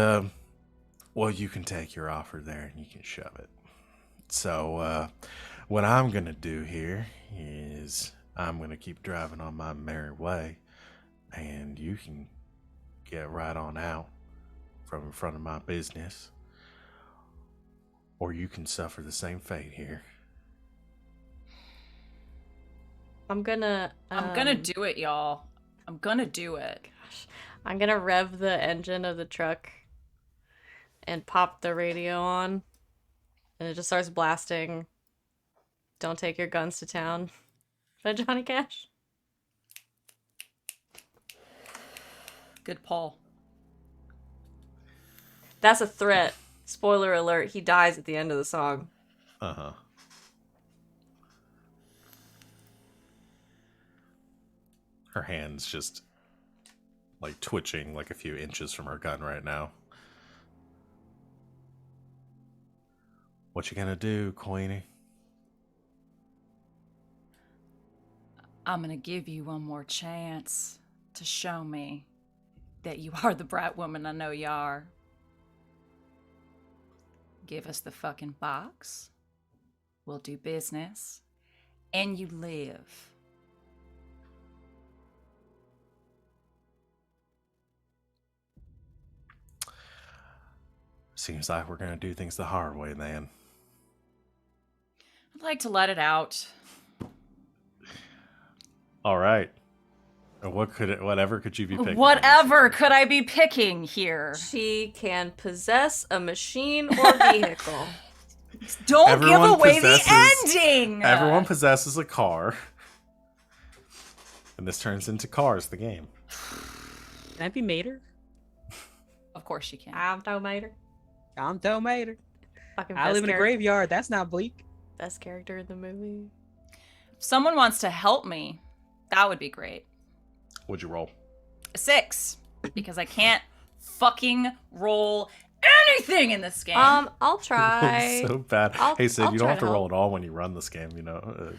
well, you can take your offer there and you can shove it. So, what I'm gonna do here is I'm gonna keep driving on my merry way, and you can get right on out from in front of my business, or you can suffer the same fate here.
I'm gonna
do it, y'all. I'm gonna do it.
Gosh, I'm gonna rev the engine of the truck and pop the radio on, and it just starts blasting "Don't Take Your Guns to Town" by Johnny Cash.
Good Paul.
That's a threat. Spoiler alert, he dies at the end of the song.
Uh-huh. Her hand's just like twitching like a few inches from her gun right now. What you gonna do, Queenie?
I'm gonna give you one more chance to show me that you are the bright woman I know you are. Give us the fucking box. We'll do business. And you live.
Seems like we're gonna do things the hard way then.
I'd like to let it out.
All right. Whatever could you be picking?
Whatever could I be picking here?
She can possess a machine or vehicle.
Don't
Everyone
give away
possesses-
the ending!
Everyone possesses a car. And this turns into Cars, the game.
Can I be Mater?
Of course you can.
I'm Tomater.
I'm Toe Mater.
Fucking
I live in a graveyard. That's not bleak.
Best character in the movie.
If someone wants to help me, that would be great.
Would you roll?
A 6. Because I can't fucking roll anything in this game.
I'll try.
So bad. Hey, Sid,
I'll
you don't
try
have to
to
roll
help.
at all when you run this game, you know?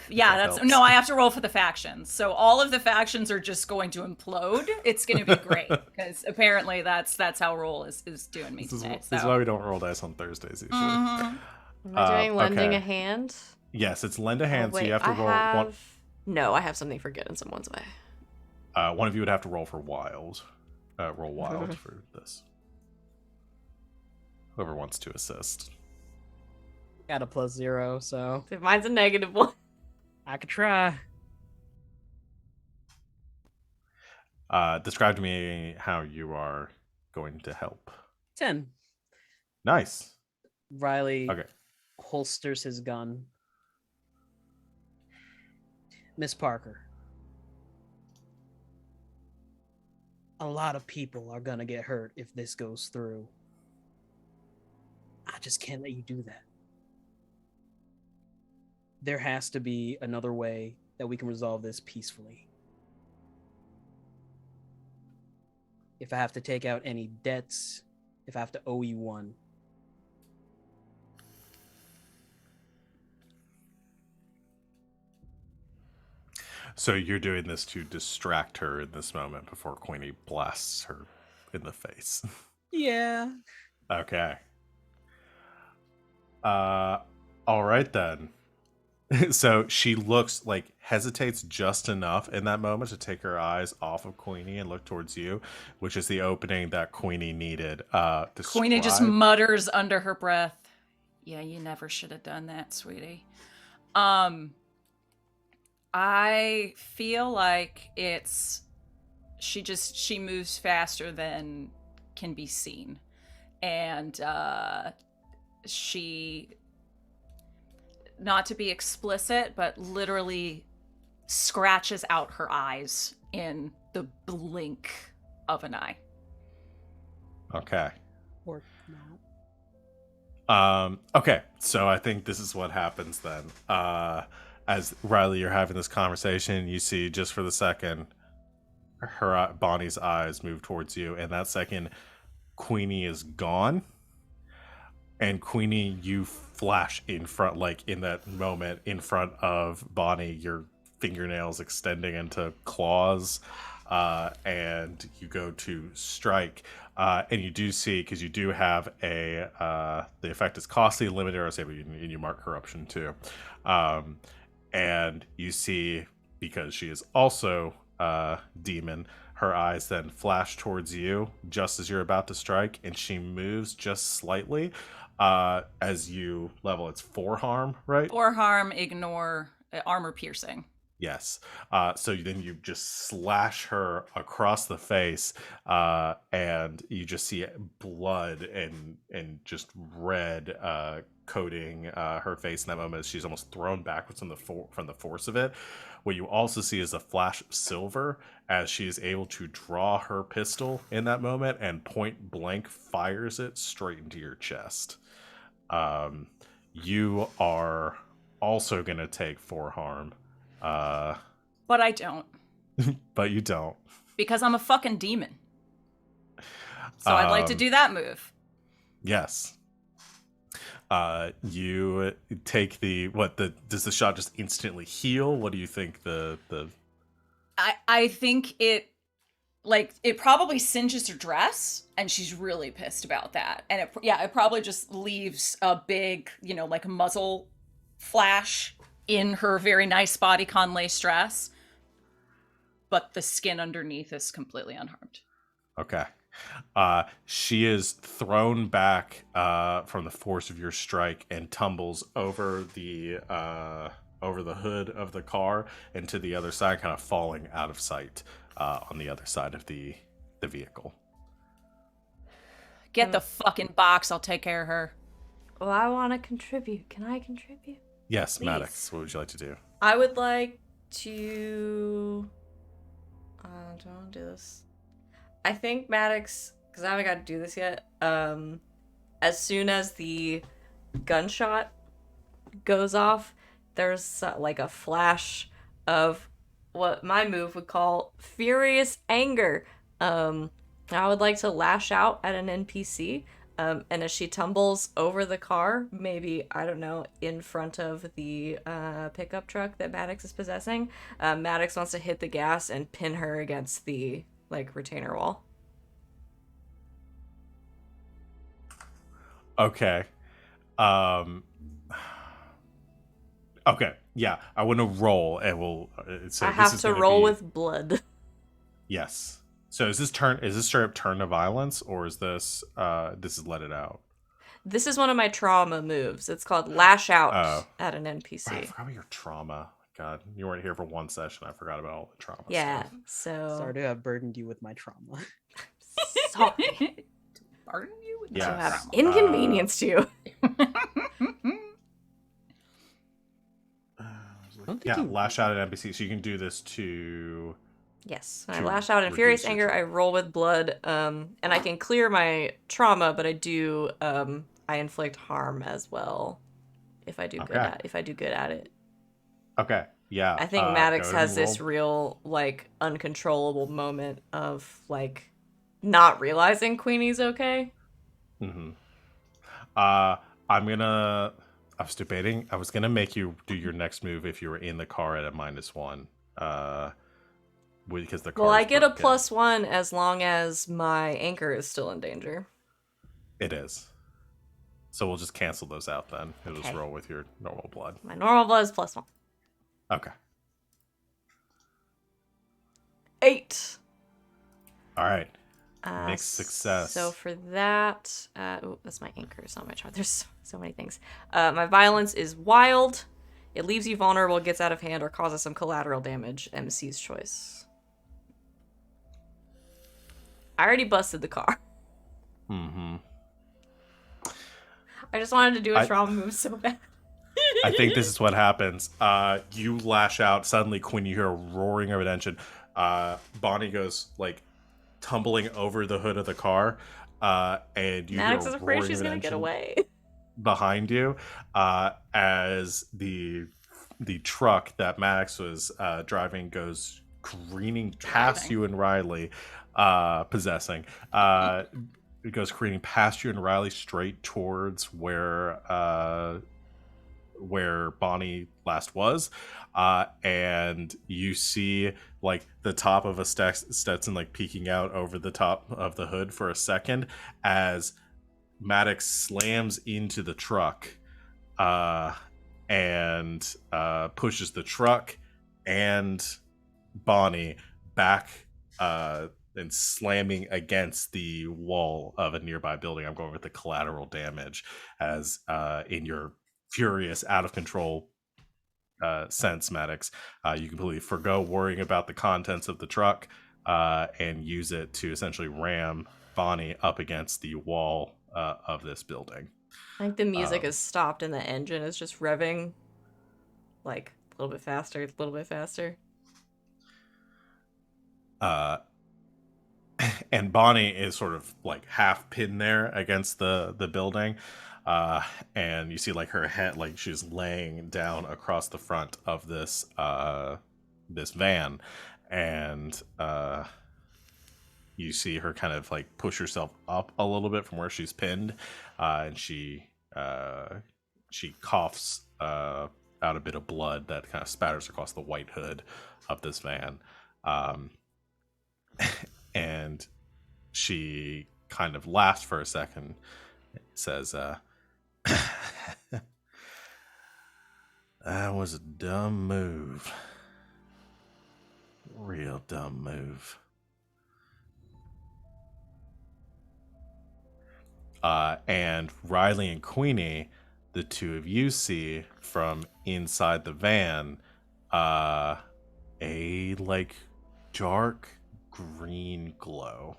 Yeah,
that
that's
helps.
no. I have to roll for the factions, so all of the factions are just going to implode. It's going to be great because apparently that's how roll is doing me today.
This is why we don't roll dice on Thursdays usually.
Mhm.
Am I doing lending
okay.
a hand?
Yes, it's lend a hand,
Oh,
so you
wait,
have to roll one.
No, I have something for getting someone's way.
One of you would have to roll for wild. Roll wild for this. Whoever wants to assist.
Got a +0, so
If mine's a -1.
I could try.
Describe to me how you are going to help.
10.
Nice.
Riley
Okay.
holsters his gun. Miss Parker. A lot of people are gonna get hurt if this goes through. I just can't let you do that. There has to be another way that we can resolve this peacefully. If I have to take out any debts, if I have to owe you one,
So you're doing this to distract her in this moment before Queenie blasts her in the face.
yeah.
Okay. All right then. So she looks like hesitates just enough in that moment to take her eyes off of Queenie and look towards you, which is the opening that Queenie needed.
Queenie just
Describe-
mutters under her breath, "Yeah, you never should have done that, sweetie." I feel like she moves faster than can be seen, and she, not to be explicit, but literally scratches out her eyes in the blink of an eye.
Okay.
Or not.
Okay, so I think this is what happens then. As Riley, you're having this conversation, you see just for the second, Bonnie's eyes move towards you, and that second, Queenie is gone. And Queenie, you flash in front, like in that moment, in front of Bonnie, your fingernails extending into claws, and you go to strike. And you do see, because you do have a the effect is costly, limited arrow save, and you mark corruption too. And you see, because she is also demon, her eyes then flash towards you just as you're about to strike, and she moves just slightly as you level. It's 4 harm, right?
4 harm, ignore armor piercing.
Yes. So then you just slash her across the face, and you just see blood and just red coating her face in that moment as she's almost thrown backwards from the force of it. What you also see is a flash of silver as she is able to draw her pistol in that moment and point blank fires it straight into your chest. You are also going to take 4 harm.
But I don't.
But you don't.
Because I'm a fucking demon. So I'd like to do that move.
Yes. You take does the shot just instantly heal? What do you think
I think it probably singes her dress, and she's really pissed about that. And it probably just leaves a big, like muzzle flash in her very nice bodycon lace dress, but the skin underneath is completely unharmed.
Okay. She is thrown back from the force of your strike and tumbles over the hood of the car and to the other side, kind of falling out of sight on the other side of the vehicle.
Get the fucking box. I'll take care of her.
Well, I want to contribute. Can I contribute?
Yes,
Please.
Maddox, what would you like to do?
I would like to... don't do this. I think Maddox, because I haven't got to do this yet, as soon as the gunshot goes off, there's like a flash of what my move would call furious anger. I would like to lash out at an NPC. And as she tumbles over the car, maybe, I don't know, in front of the pickup truck that Maddox is possessing, Maddox wants to hit the gas and pin her against the, retainer wall.
Okay. Okay, yeah, I want to roll, and we'll...
I have to roll with blood.
Yes. So is this straight up turn to violence, or is this is let it out?
This is one of my trauma moves. It's called Lash Out at an NPC.
I forgot about your trauma. God, you weren't here for one session. I forgot about all the trauma
Yeah,
stuff.
so...
Sorry to have burdened you with my trauma.
Sorry.
Burden you with
Yes.
To have
trauma.
inconvenienced you.
Yeah, lash out at NPC. So you can do this to...
Yes, I
To
lash out in
reduce
furious
your
anger. I roll with blood, and I can clear my trauma, but I do I inflict harm as well if I do good at it.
Okay, yeah.
I think
go
Maddox
ahead
has
and
this
roll.
real uncontrollable moment of not realizing Queenie's okay.
Mm-hmm. I was debating. I was gonna make you do your next move if you were in the car at a -1. Because the car.
Well, I get a +1 as long as my anchor is still in danger.
It is. So we'll just cancel those out then. It'll just
Okay.
roll with your normal blood.
My normal blood is +1.
Okay.
8.
All right. Mixed success.
So for that, that's my anchor. It's not my chart. There's so many things. My violence is wild. It leaves you vulnerable, gets out of hand, or causes some collateral damage. MC's choice. I already busted the car.
Mm-hmm.
I just wanted to do a trauma move so bad.
I think this is what happens. You lash out. Suddenly, Quinn, you hear a roaring of an engine. Bonnie goes tumbling over the hood of the car, and you
Maddox
hear
is
a
afraid
roaring
she's
of an
gonna get
engine
away.
behind you, as the truck that Maddox was driving goes careening past you and Riley, possessing. It goes careening past you and Riley straight towards where where Bonnie last was, and you see like the top of a Stetson like peeking out over the top of the hood for a second as Maddox slams into the truck, and pushes the truck and Bonnie back, and slamming against the wall of a nearby building. I'm going with the collateral damage, as in your furious, out of control sense, Maddox, you completely forgo worrying about the contents of the truck, and use it to essentially ram Bonnie up against the wall of this building.
I think the music has stopped and the engine is just revving, like, a little bit faster, a little bit faster.
And Bonnie is sort of like half pinned there against the building, and you see like her head, like she's laying down across the front of this this van, and you see her kind of like push herself up a little bit from where she's pinned, and she coughs out a bit of blood that kind of spatters across the white hood of this van. And she kind of laughs for a second, says, that was a dumb move. Real dumb move. And Riley and Queenie, the two of you see from inside the van, a like dark green glow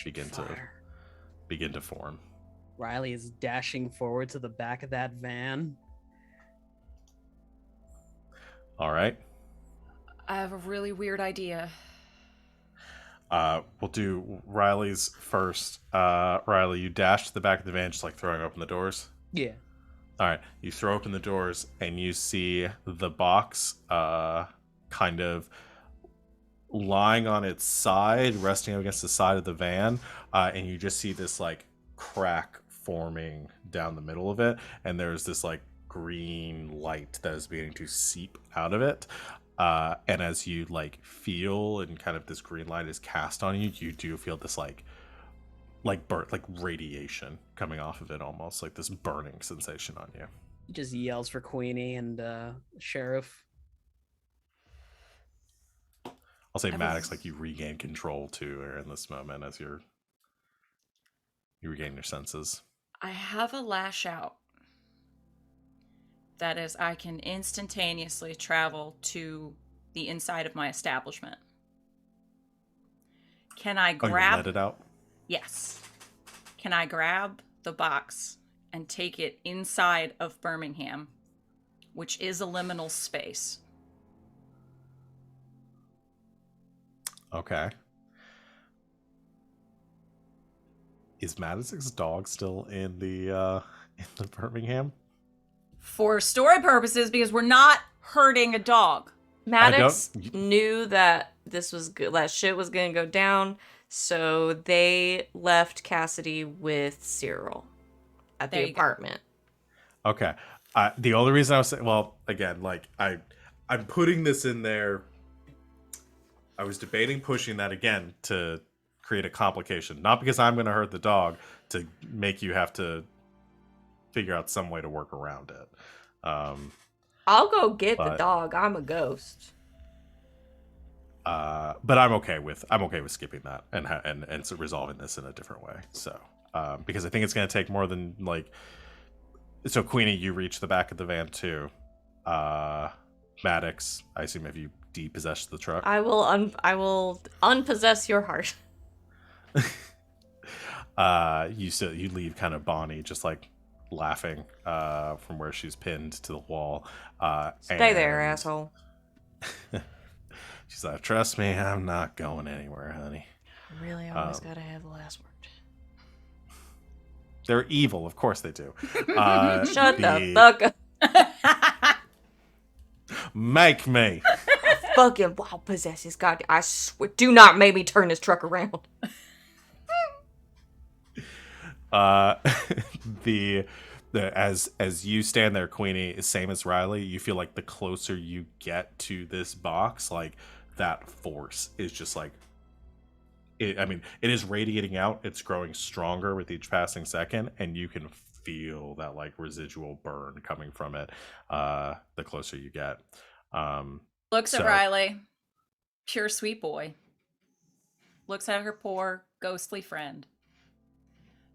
begin to form.
Riley is dashing forward to the back of that van.
All right.
I have a really weird idea.
We'll do Riley's first. Riley, you dash to the back of the van, just like throwing open the doors.
Yeah.
All right. You throw open the doors, and you see the box kind of lying on its side, resting against the side of the van, and you just see this like crack forming down the middle of it, and there's this like green light that is beginning to seep out of it. And as you like feel and kind of this green light is cast on you, you do feel this like burnt, like radiation coming off of it, almost like this burning sensation on you.
He just yells for Queenie and Sheriff.
I'll say Maddox, like you regain control too in this moment as you regain your senses.
I have a lash out. That is, I can instantaneously travel to the inside of my establishment. Can I grab...
Oh, you let it out?
Yes. Can I grab the box and take it inside of Birmingham, which is a liminal space?
Okay. Is Maddox's dog still in the Birmingham?
For story purposes, because we're not hurting a dog.
Maddox knew that this was good, that shit was gonna go down, so they left Cassidy with Cyril at the apartment.
Okay. The only reason I was saying, well, again, like I'm putting this in there. I was debating pushing that again to create a complication, not because I'm going to hurt the dog, to make you have to figure out some way to work around it.
I'll go get the dog. I'm a ghost.
But I'm okay with skipping that and resolving this in a different way. So because I think it's going to take more than like. So Queenie, you reach the back of the van too. Maddox, I assume, have you depossessed the truck?
I will unpossess your heart.
You leave kind of Bonnie just like laughing from where she's pinned to the wall.
Stay there, asshole.
She's like, trust me, I'm not going anywhere, honey.
Really always gotta have the last word.
They're evil, of course they do.
Shut the fuck up.
Make me.
Fucking wild possess his goddamn. I swear, do not make me turn this truck around.
as you stand there, Queenie, same as Riley, you feel like the closer you get to this box, like that force is just like I mean, it is radiating out. It's growing stronger with each passing second, and you can feel that like residual burn coming from it. The closer you get.
Looks at
So-
Riley. Pure sweet boy. Looks at her poor, ghostly friend.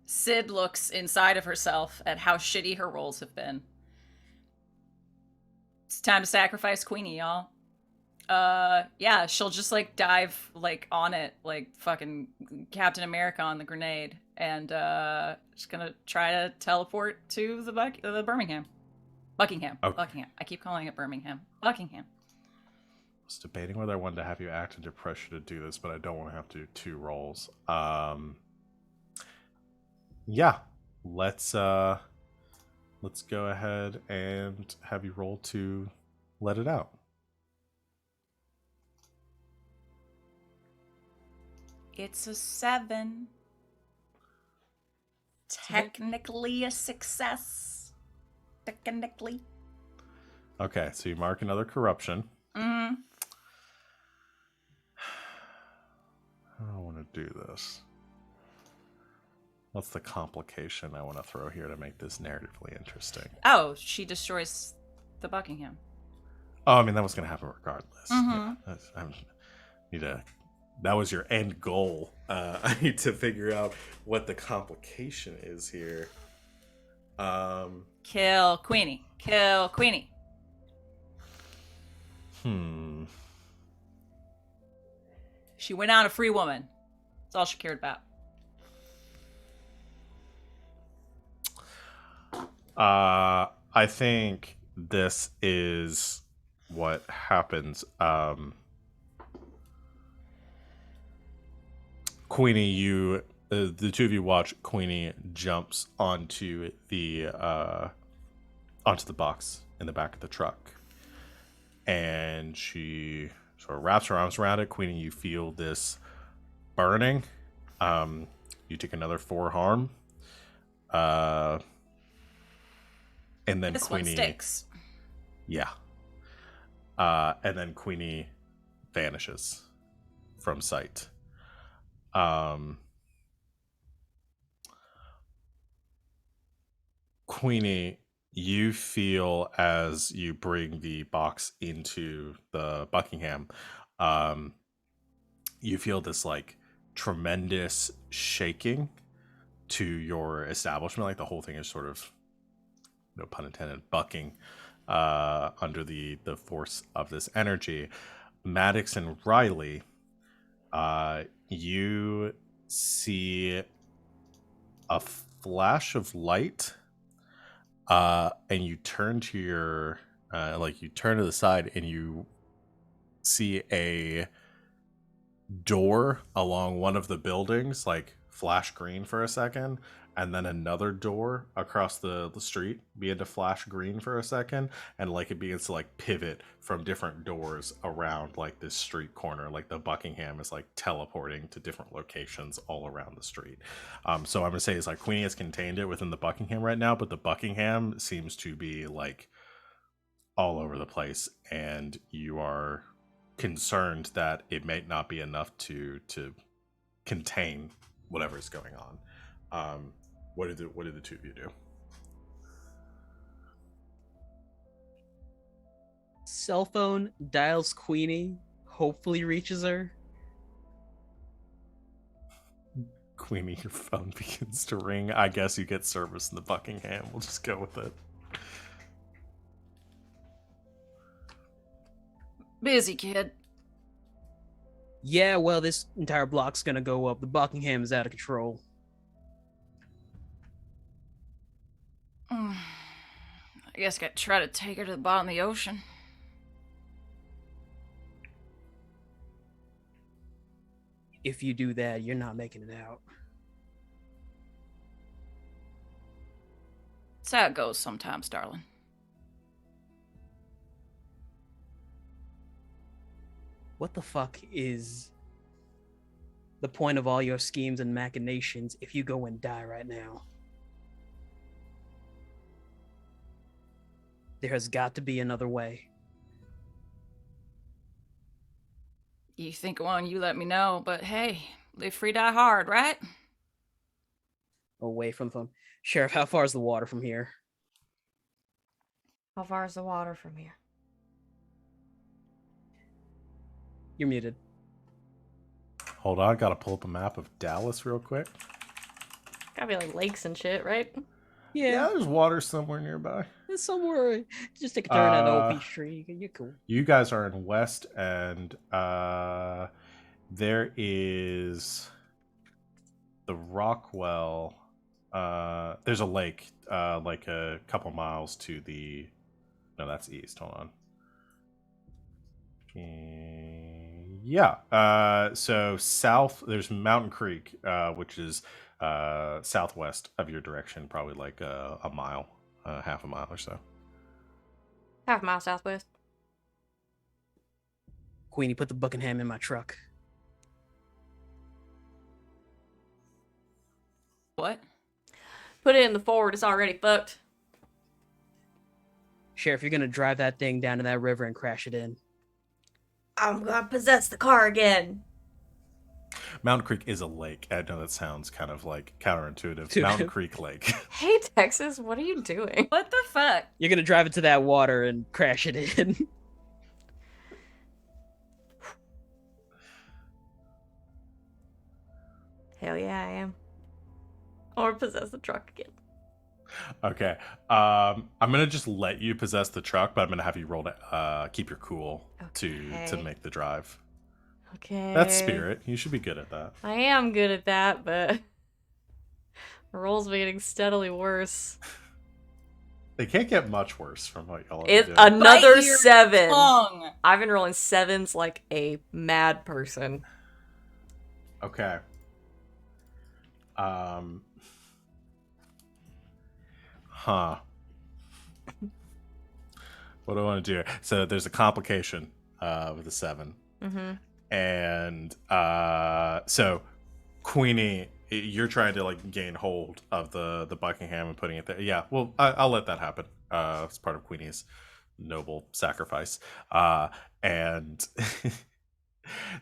Sid looks inside of herself at how shitty her rolls have been. It's time to sacrifice Queenie, y'all. Yeah, she'll just like dive like on it like fucking Captain America on the grenade, and just gonna try to teleport to the Buckingham.
Okay.
Buckingham. I keep calling it Birmingham. Buckingham.
I was debating whether I wanted to have you act under pressure to do this, but I don't want to have to do 2 rolls. Yeah, let's go ahead and have you roll to let it out.
It's a 7. Technically a success. Technically.
Okay, so you mark another corruption.
Mm-hmm.
I don't want to do this. What's the complication I want to throw here to make this narratively interesting?
Oh, she destroys the Buckingham.
Oh, I mean, that was going to happen regardless.
Mhm.
Yeah, that was your end goal. I need to figure out what the complication is here.
Kill Queenie. Kill Queenie. She went out a free woman. That's all she cared about.
I think this is what happens. Queenie, you, the two of you watch Queenie jumps onto the box in the back of the truck, and she sort of wraps her arms around it. Queenie, you feel this burning. You take another 4 harm. And then
This
Queenie,
one sticks.
yeah. And then Queenie vanishes from sight. Queenie, you feel as you bring the box into the Buckingham, you feel this like tremendous shaking to your establishment. Like the whole thing is sort of, no pun intended, bucking under the force of this energy. Maddox and Riley, you see a flash of light, and you turn to your you turn to the side and you see a door along one of the buildings like flash green for a second, and then another door across the street begin to flash green for a second, and like it begins to like pivot from different doors around like this street corner. Like the Buckingham is like teleporting to different locations all around the street. So I'm gonna say it's like Queenie has contained it within the Buckingham right now, but the Buckingham seems to be like all over the place, and you are concerned that it may not be enough to contain whatever's going on. What did the two of you do?
Cell phone dials Queenie, hopefully reaches her.
Queenie, your phone begins to ring. I guess you get service in the Buckingham. We'll just go with it.
Busy, kid.
Yeah, well, this entire block's gonna go up. The Buckingham is out of control.
I guess I gotta try to take her to the bottom of the ocean.
If you do that, you're not making it out.
That's how it goes sometimes, darling.
What the fuck is the point of all your schemes and machinations if you go and die right now? There has got to be another way.
You think one, you let me know, but hey, live free, die hard, right?
Away from the phone. Sheriff, how far is the water from here?
How far is the water from here?
You're muted.
Hold on, gotta pull up a map of Dallas real quick.
Gotta be like lakes and shit, right?
Yeah,
there's water somewhere nearby.
it's somewhere. Just take a turn at the old peach tree. You're cool.
You guys are in West End. There is the Rockwell. There's a lake, like a couple miles to the. No, that's east. Hold on. Yeah. So south, there's Mountain Creek, which is southwest of your direction, probably like a mile, half a mile or so.
Half a mile southwest.
Queenie, put the Buckingham in my truck.
What?
Put it in the Ford. It's already fucked.
Sheriff, you're gonna drive that thing down to that river and crash it in.
I'm gonna possess the car again.
Mountain Creek is a lake. I know that sounds kind of like counterintuitive.
Intuitive.
Mountain Creek Lake.
Hey, Texas, what are you doing?
What the fuck?
You're gonna drive it to that water and crash it in.
Hell yeah, I am. Or possess the truck again.
Okay. I'm gonna just let you possess the truck, but I'm gonna have you roll to keep your cool to
Okay.
make the drive.
Okay.
That's spirit. You should be good at that.
I am good at that, but the rolls are getting steadily worse.
They can't get much worse from what y'all are
It's
doing.
another
Bite your
7.
Tongue.
I've been rolling 7s like a mad person.
Okay. Huh. What do I want to do here? So there's a complication with the 7.
Mm-hmm.
And so Queenie, you're trying to like gain hold of the Buckingham and putting it there. Yeah, well, I'll let that happen. It's part of Queenie's noble sacrifice. And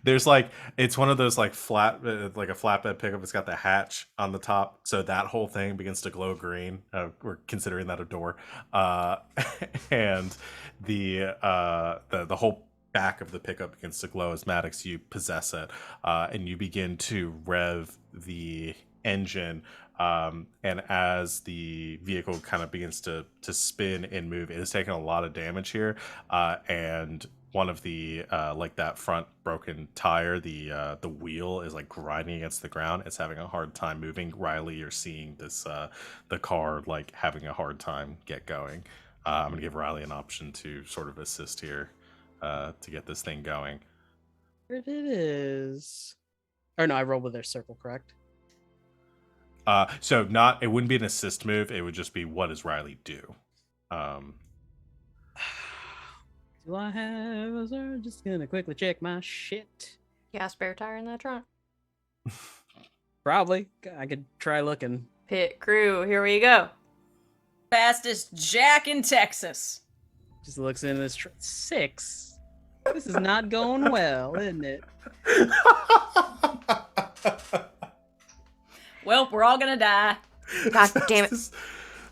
there's like, it's one of those like flat, like a flatbed pickup. It's got the hatch on the top, so that whole thing begins to glow green. We're considering that a door. And the whole back of the pickup begins to glow as Maddox, you possess it, and you begin to rev the engine, and as the vehicle kind of begins to spin and move, it is taking a lot of damage here, and one of the like that front broken tire, the wheel is like grinding against the ground. It's having a hard time moving. Riley, you're seeing this the car like having a hard time get going. I'm gonna give Riley an option to sort of assist here to get this thing going.
There it is. Or no, I rolled with their circle, correct?
So it wouldn't be an assist move. It would just be, what does Riley do?
Do I have a sir? Just gonna quickly check my shit.
Yeah, spare tire in that trunk.
Probably. I could try looking.
Pit crew, here we go.
Fastest jack in Texas.
Just looks in this 6. This is not going well, isn't it?
Well, we're all gonna die.
God damn it.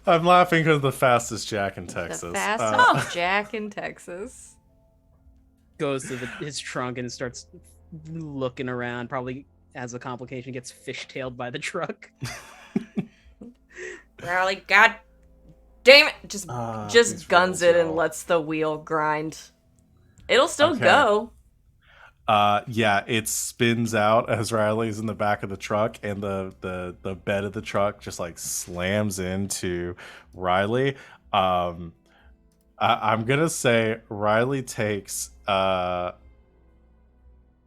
I'm laughing because the fastest jack in Texas.
The fastest jack in Texas.
Goes to his trunk and starts looking around. Probably as a complication, gets fishtailed by the truck.
Riley, god damn it! Just
these
guns
rolls,
it and
y'all.
lets the wheel grind. It'll still
Okay.
go.
Yeah, it spins out as Riley's in the back of the truck, and the bed of the truck just like slams into Riley. I'm gonna say Riley takes oh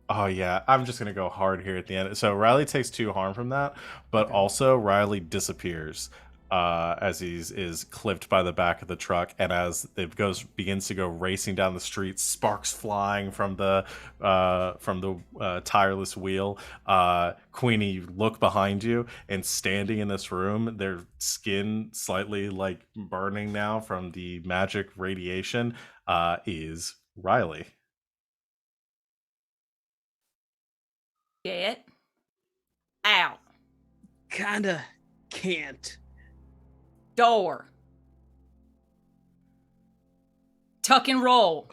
yeah, I'm just gonna go hard here at the end. So Riley takes 2 harm from that, but also Riley disappears. as he is clipped by the back of the truck, and as it begins to go racing down the street, sparks flying from the tireless wheel. Queenie, you look behind you, and standing in this room, their skin slightly like burning now from the magic radiation, is Riley.
Get out.
Kinda can't.
Door. Tuck and roll.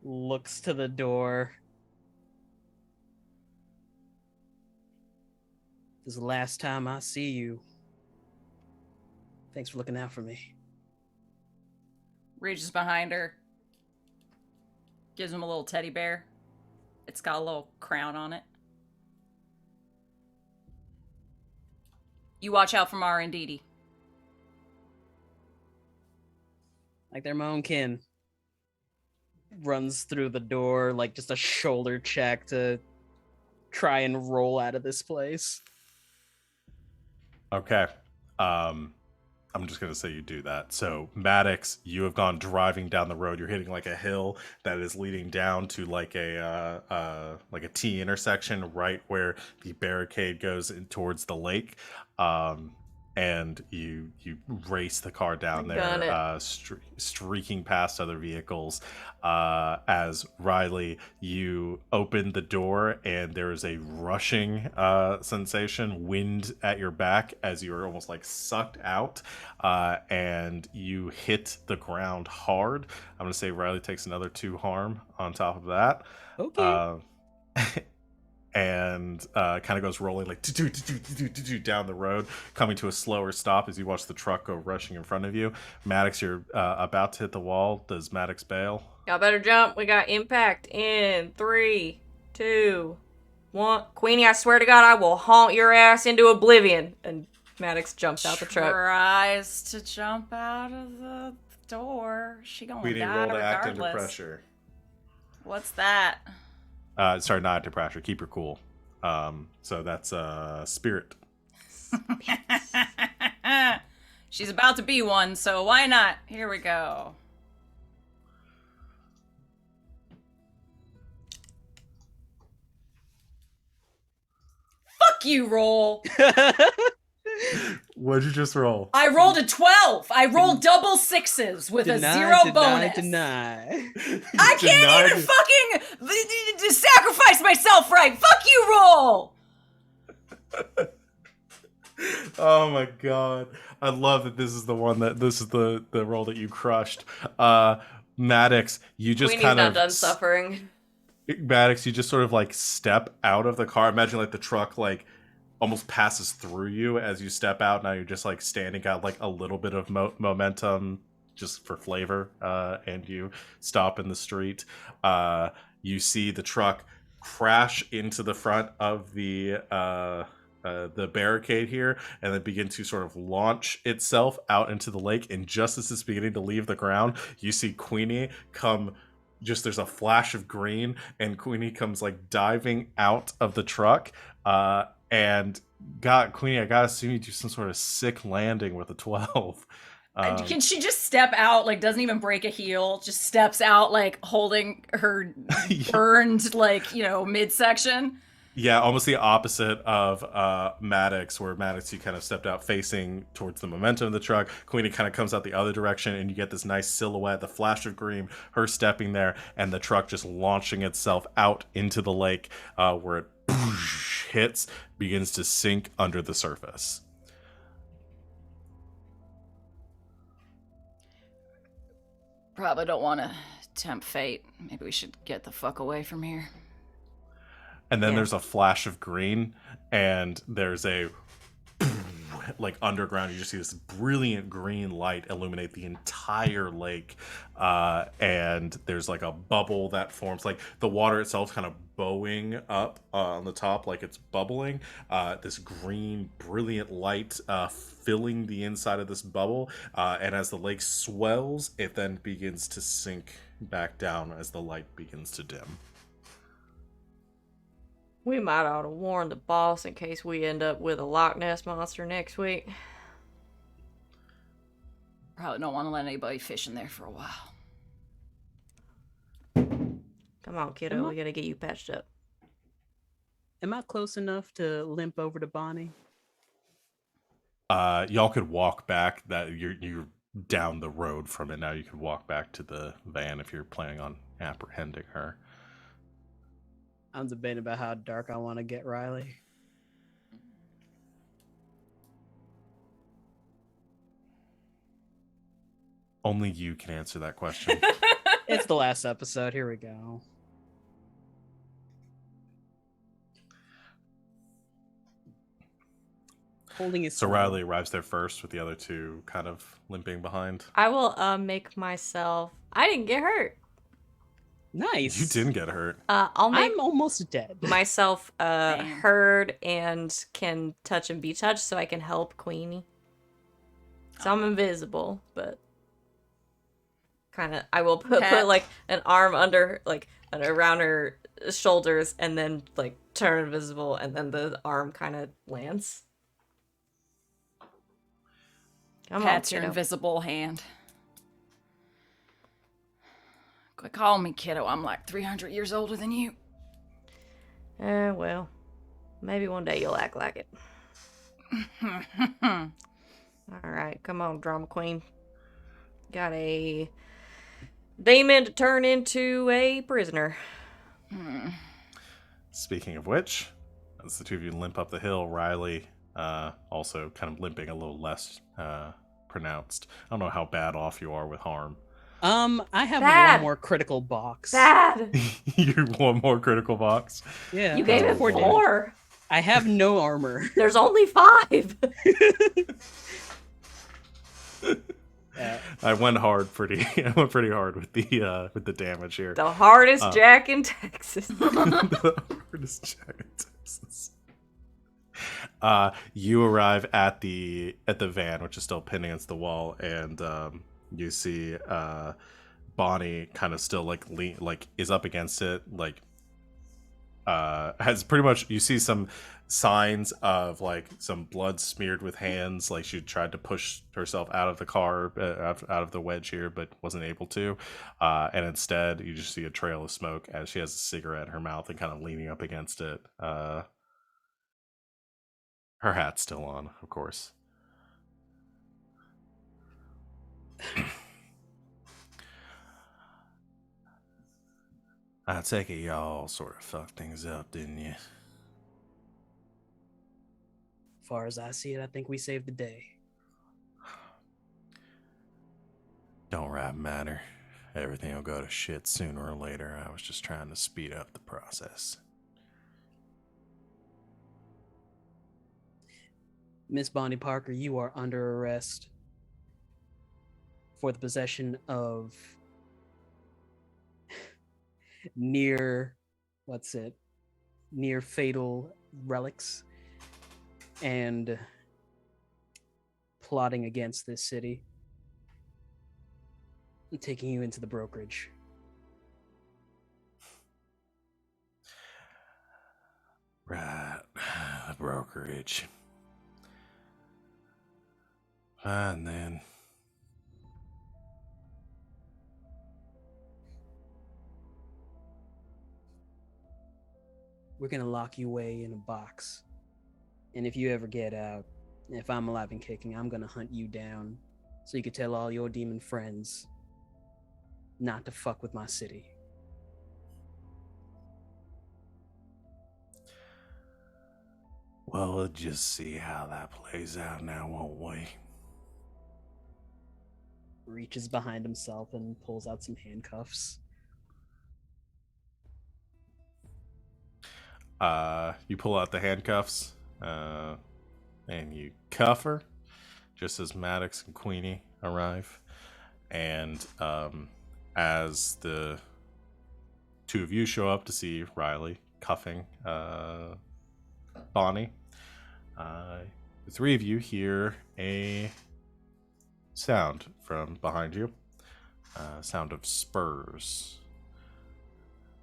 Looks to the door. This is the last time I see you. Thanks for looking out for me.
Reaches behind her. Gives him a little teddy bear. It's got a little crown on it. You watch out for Mara and Dee Dee.
Like they're my own kin. Runs through the door like just a shoulder check to try and roll out of this place.
Okay. I'm just gonna say you do that. So Maddox, you have gone driving down the road. You're hitting like a hill that is leading down to like a T intersection, right where the barricade goes in towards the lake. And you race the car down there, streaking past other vehicles. As Riley, you open the door, and there is a rushing sensation, wind at your back as you are almost like sucked out, and you hit the ground hard. I'm gonna say Riley takes another 2 harm on top of that.
Okay.
And kind of goes rolling like down the road, coming to a slower stop as you watch the truck go rushing in front of you. Maddox, you're about to hit the wall. Does Maddox bail?
Y'all better jump. We got impact in 3, 2, 1. Queenie, I swear to God, I will haunt your ass into oblivion. And Maddox jumps out the truck.
Tries to jump out of the door. She gonna
We
die
roll to
regardless.
act under pressure.
What's that?
Sorry, not under pressure. Keep her cool. So that's spirit.
She's about to be one, so why not? Here we go. Fuck you, roll.
What'd you just roll?
I rolled a 12. I rolled double 6s with a 0 bonus.
Deny.
I can't even fucking sacrifice myself right. Fuck you, roll.
Oh my god. I love that this is the role that you crushed. Maddox, you just
Queenie's
kind
not
of
done suffering.
Maddox, you just sort of like step out of the car. Imagine like the truck like almost passes through you as you step out. Now you're just like standing out like a little bit of momentum just for flavor, and you stop in the street. You see the truck crash into the front of the barricade here, and then begin to sort of launch itself out into the lake. And just as it's beginning to leave the ground, you see Queenie come. Just there's a flash of green, and Queenie comes like diving out of the truck. And Queenie, I gotta assume you do some sort of sick landing with a 12.
Can she just step out, like doesn't even break a heel, just steps out like holding her burned like, midsection?
Yeah, almost the opposite of Maddox, where Maddox, you kind of stepped out facing towards the momentum of the truck. Queenie kind of comes out the other direction, and you get this nice silhouette, the flash of green, her stepping there, and the truck just launching itself out into the lake, where it hits, begins to sink under the surface.
Probably don't want to tempt fate. Maybe we should get the fuck away from here.
And then
Yeah.
there's a flash of green, and there's a like underground. You just see this brilliant green light illuminate the entire lake, and there's like a bubble that forms, like the water itself kind of bowing up on the top, like it's bubbling. This green, brilliant light filling the inside of this bubble, and as the lake swells, it then begins to sink back down as the light begins to dim.
We might ought to warn the boss in case we end up with a Loch Ness monster next week.
Probably don't want to let anybody fish in there for a while.
Come on, kiddo. We gotta get you patched up.
Am I close enough to limp over to Bonnie?
Y'all could walk back. That you're down the road from it now. You could walk back to the van if you're planning on apprehending her.
I'm debating about how dark I want to get Riley.
Only you can answer that question.
It's the last episode. Here we go. Holding his
So Riley arrives there first with the other two kind of limping behind.
I will make myself. I didn't get hurt.
Nice.
You didn't get hurt.
I'll make
I'm almost dead.
myself
Damn.
heard and can touch and be touched, so I can help Queenie. So I'm invisible, but kind of I will put like an arm under like around her shoulders and then like turn invisible, and then the arm kind of lands. Come
Pat's
on,
your
kiddo.
invisible hand. Quit calling me kiddo. I'm like 300 years older than you.
Well, maybe one day you'll act like it. All right, come on, drama queen. Got a demon to turn into a prisoner.
Speaking of which, as the two of you limp up the hill, Riley also kind of limping a little less pronounced. I don't know how bad off you are with harm.
I have
Bad.
one more critical box.
Bad.
You're one more critical box.
Yeah.
You gave it
Poor dude.
4.
I have no armor.
There's only 5.
I went pretty hard with the damage here.
The hardest jack in Texas.
The hardest jack in Texas. You arrive at the van, which is still pinned against the wall, and you see Bonnie kind of still is up against it, has pretty much, you see some signs of like some blood smeared with hands, like she tried to push herself out of the car, out of the wedge here, but wasn't able to, and instead you just see a trail of smoke as she has a cigarette in her mouth and kind of leaning up against it. Her hat's still on, of course. I take it y'all sort of fucked things up, didn't you?
As far as I see it, I think we saved the day.
Don't right matter. Everything will go to shit sooner or later. I was just trying to speed up the process.
Miss Bonnie Parker, you are under arrest for the possession of near fatal relics and plotting against this city. I'm taking you into the brokerage.
Right, the brokerage. Fine then.
We're gonna lock you away in a box. And if you ever get out, if I'm alive and kicking, I'm gonna hunt you down so you can tell all your demon friends not to fuck with my city.
Well, we'll just see how that plays out now, won't we?
Reaches behind himself and pulls out some handcuffs.
You pull out the handcuffs, and you cuff her just as Maddox and Queenie arrive. And as the two of you show up to see Riley cuffing Bonnie, the three of you hear a sound from behind you. Sound of spurs.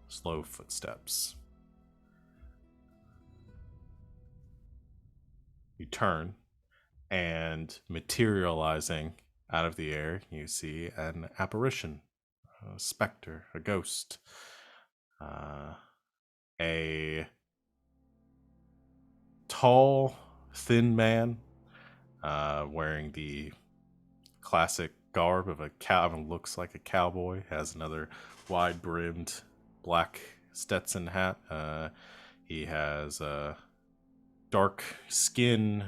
Slow footsteps. you turn, and materializing out of the air, you see an apparition, a specter, a ghost, a tall, thin man wearing the classic garb of a cow, looks like a cowboy, has another wide brimmed black Stetson hat. He has dark skin,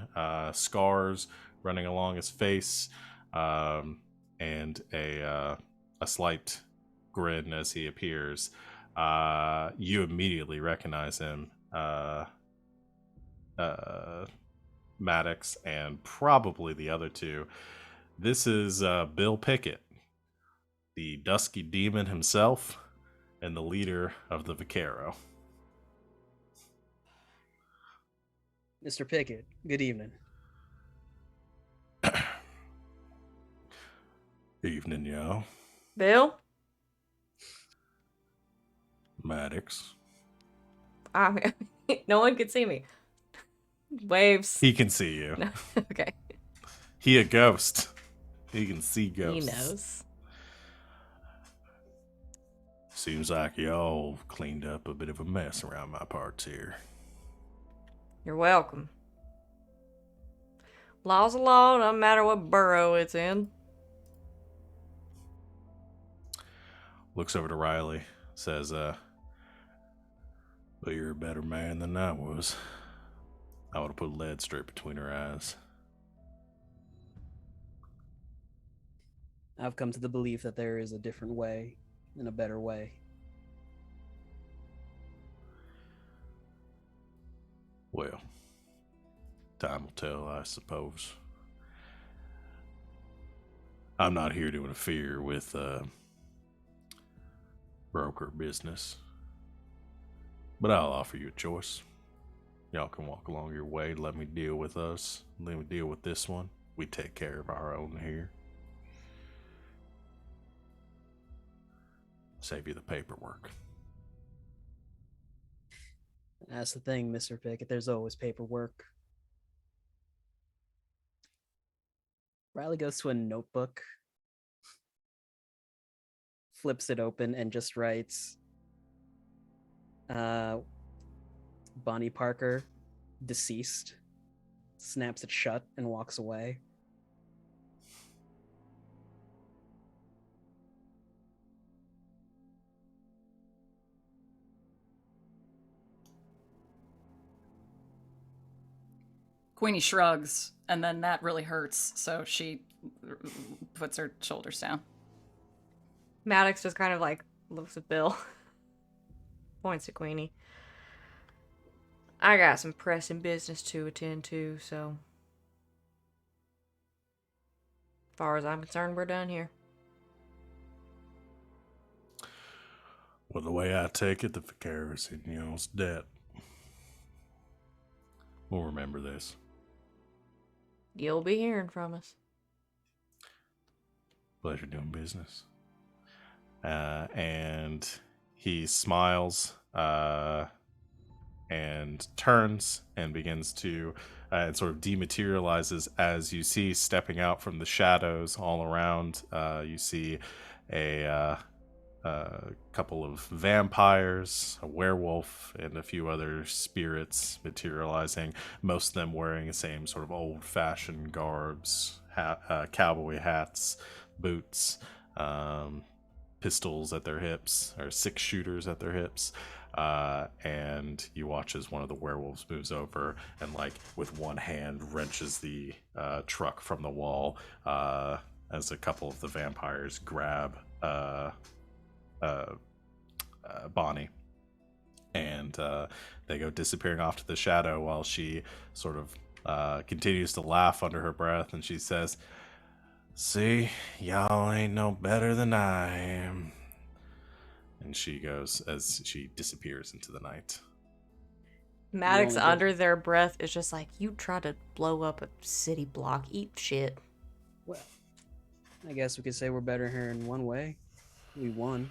scars running along his face, and a slight grin as he appears. You immediately recognize him, Maddox, and probably the other two. This is Bill Pickett, the Dusky Demon himself, and the leader of the Vaquero.
Mr. Pickett, good evening.
Evening, yo.
Bill?
Maddox.
No one can see me. Waves.
He can see you.
No. Okay.
He a ghost. He can see ghosts.
He knows.
Seems like y'all cleaned up a bit of a mess around my parts here.
You're welcome. Law's a law, no matter what borough it's in.
Looks over to Riley, says, well, you're a better man than I was. I would have put lead straight between her eyes.
I've come to the belief that there is a different way and a better way.
Well, time will tell, I suppose. I'm not here to interfere with broker business, but I'll offer you a choice. Y'all can walk along your way, let me deal with us, let me deal with this one. We take care of our own here. Save you the paperwork.
That's the thing, Mr. Pickett. There's always paperwork. Riley goes to a notebook, flips it open, and just writes, Bonnie Parker, deceased, snaps it shut, and walks away.
Queenie shrugs, and then that really hurts, so she puts her shoulders down.
Maddox just kind of like looks at Bill. Points to Queenie. I got some pressing business to attend to, so as far as I'm concerned, we're done here.
Well, the way I take it, the Vaquero's in y'all's debt. We'll remember this.
You'll be hearing from us.
Pleasure doing business. And he smiles and turns and begins to and sort of dematerializes as you see stepping out from the shadows all around. You see a couple of vampires, a werewolf, and a few other spirits materializing, most of them wearing the same sort of old-fashioned garbs, cowboy hats, boots, pistols at their hips, or six-shooters at their hips. And you watch as one of the werewolves moves over and, like, with one hand wrenches the truck from the wall as a couple of the vampires grab Bonnie, and they go disappearing off to the shadow while she sort of continues to laugh under her breath, and she says, "See, y'all ain't no better than I am." And she goes as she disappears into the night.
Maddox under their breath is just like, you try to blow up a city block, eat shit.
Well, I guess we could say we're better here in one way. We won.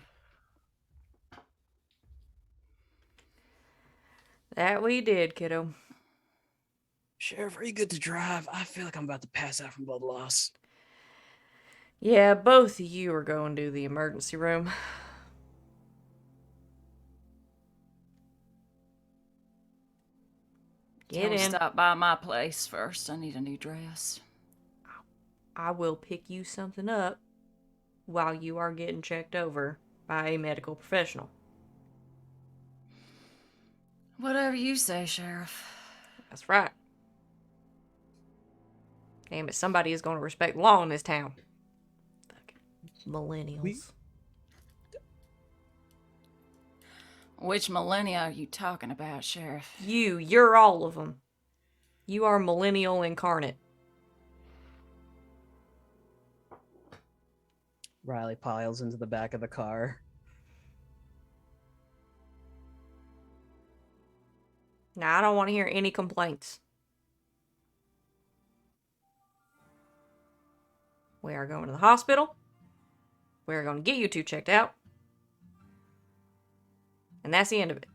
That we did, kiddo.
Sheriff, are you good to drive? I feel like I'm about to pass out from blood loss.
Yeah, both of you are going to the emergency room. Get
Tell her
in.
stop by my place first. I need a new dress.
I will pick you something up while you are getting checked over by a medical professional.
Whatever you say, Sheriff.
That's right. Damn it, somebody is going to respect the law in this town. Fucking millennials.
Which millennia are you talking about, Sheriff?
You're all of them. You are millennial incarnate.
Riley piles into the back of the car.
Now, I don't want to hear any complaints. We are going to the hospital. We are going to get you two checked out. And that's the end of it.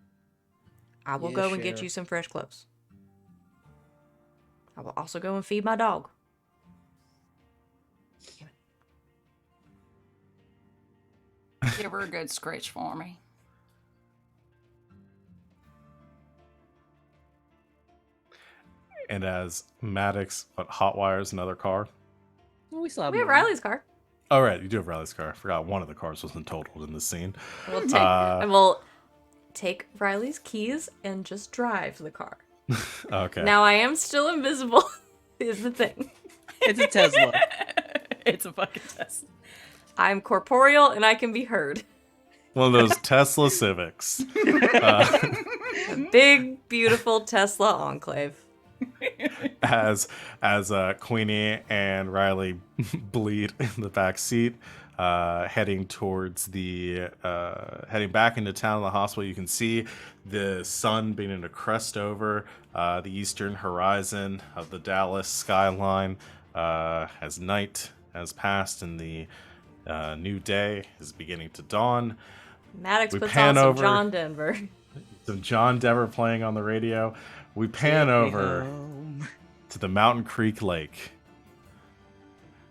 I will
Yeah,
go and get
Sheriff.
you some fresh clothes. I will also go and feed my dog.
Give her a good scratch for me.
And as Maddox hotwires another car.
Well, we still have
We have
mine.
Riley's car.
Oh, right, you do have Riley's car. I forgot one of the cars wasn't totaled in this scene.
We'll take Riley's keys and just drive the car.
Okay.
Now I am still invisible, is the thing.
It's a Tesla.
It's a fucking test.
I'm corporeal and I can be heard.
One of those Tesla Civics.
A big, beautiful Tesla Enclave.
as Queenie and Riley bleed in the back seat, heading back into town. The hospital, you can see the sun beginning to crest over the eastern horizon of the Dallas skyline as night has passed and the new day is beginning to dawn.
Maddox
We
puts
pan
on some
over.
John Denver.
Some John Denver playing on the radio. We pan
Take me
over
home.
to the Mountain Creek Lake,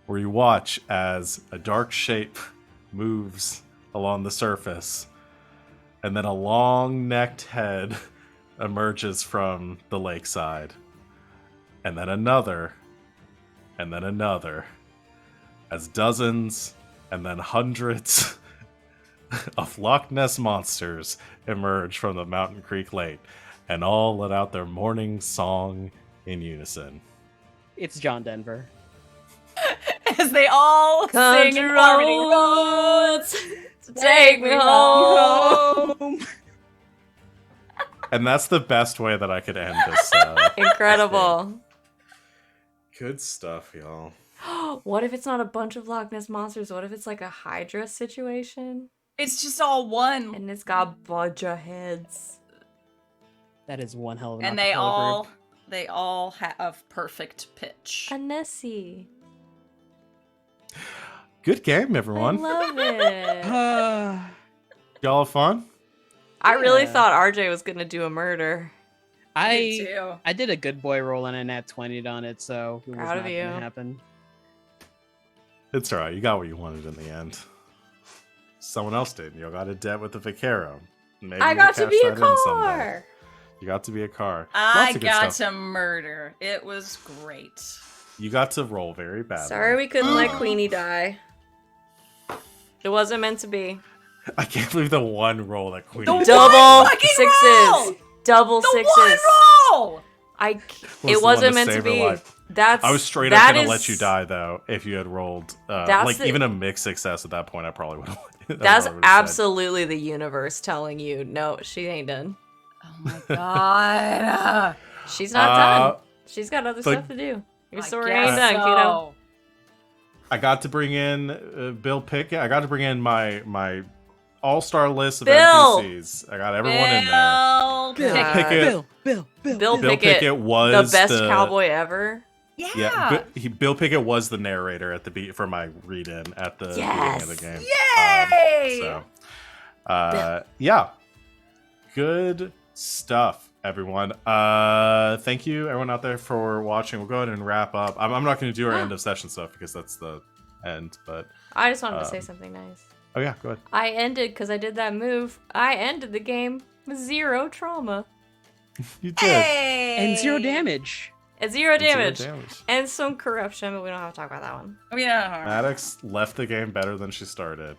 where you watch as a dark shape moves along the surface, and then a long-necked head emerges from the lakeside, and then another, as dozens and then hundreds of Loch Ness monsters emerge from the Mountain Creek Lake, and all let out their morning song in unison.
It's John Denver.
As they all sing in
Country
harmony.
roads, take me home.
Home.
And that's the best way that I could end this.
Incredible.
Good stuff, y'all.
What if it's not a bunch of Loch Ness monsters? What if it's like a Hydra situation?
It's just all one.
And it's got a bunch of heads.
That is one hell of an
And
acapella
they all have perfect pitch.
A Nessie.
Good game,
I
everyone.
love it.
group.
Y'all have fun?
I really
Yeah.
thought RJ was gonna do a murder.
Me
I
too.
I did a good boy roll and a nat 20'd on it, so it was
Proud of
not
you.
gonna happen.
It's alright. You got what you wanted in the end. Someone else did. You got a debt with the Vaquero. Maybe
I
you'll
got to
cash
be a
that in someday.
car.
You got to be a car.
I
Lots of good
got
stuff.
to murder. It was great.
You got to roll very badly.
Sorry we couldn't let Queenie die. It wasn't meant to be.
I can't believe the one roll that Queen.
The
did.
Double
fucking
sixes.
roll!
Double
The
sixes.
one roll!
Was
It
the
wasn't
one to
meant to
save her
be.
life.
That's
I was straight up
that
gonna
is-
let you die though if you had rolled
That's
like
the-
even a mixed success at that point. I probably would have.
That's absolutely the universe telling you, no, she ain't done.
Oh my god.
She's not done. She's got other
but-
stuff to do. Your
I
story
guess
ain't done, kiddo.
I got to bring in Bill Pickett. I got to bring in my all-star list of
Bill!
NPCs. I got everyone in there.
Bill
Pickett.
Bill.
Bill
Bill
Pickett,
Pickett was
the best cowboy ever.
Yeah.
Yeah, Bill Pickett was the narrator at the for my read-in at the beginning of the game.
Yay!
So, yeah, good stuff, everyone. Thank you, everyone out there, for watching. We'll go ahead and wrap up. I'm not going to do our end of session stuff because that's the end. But
I just wanted to say something nice.
oh yeah, go ahead.
I ended, because I did that move, I ended the game with 0 trauma.
You did.
Hey!
And 0 damage.
And 0 damage.
0 damage.
And some corruption, but we don't have to talk about that one.
Yeah.
Maddox left the game better than she started,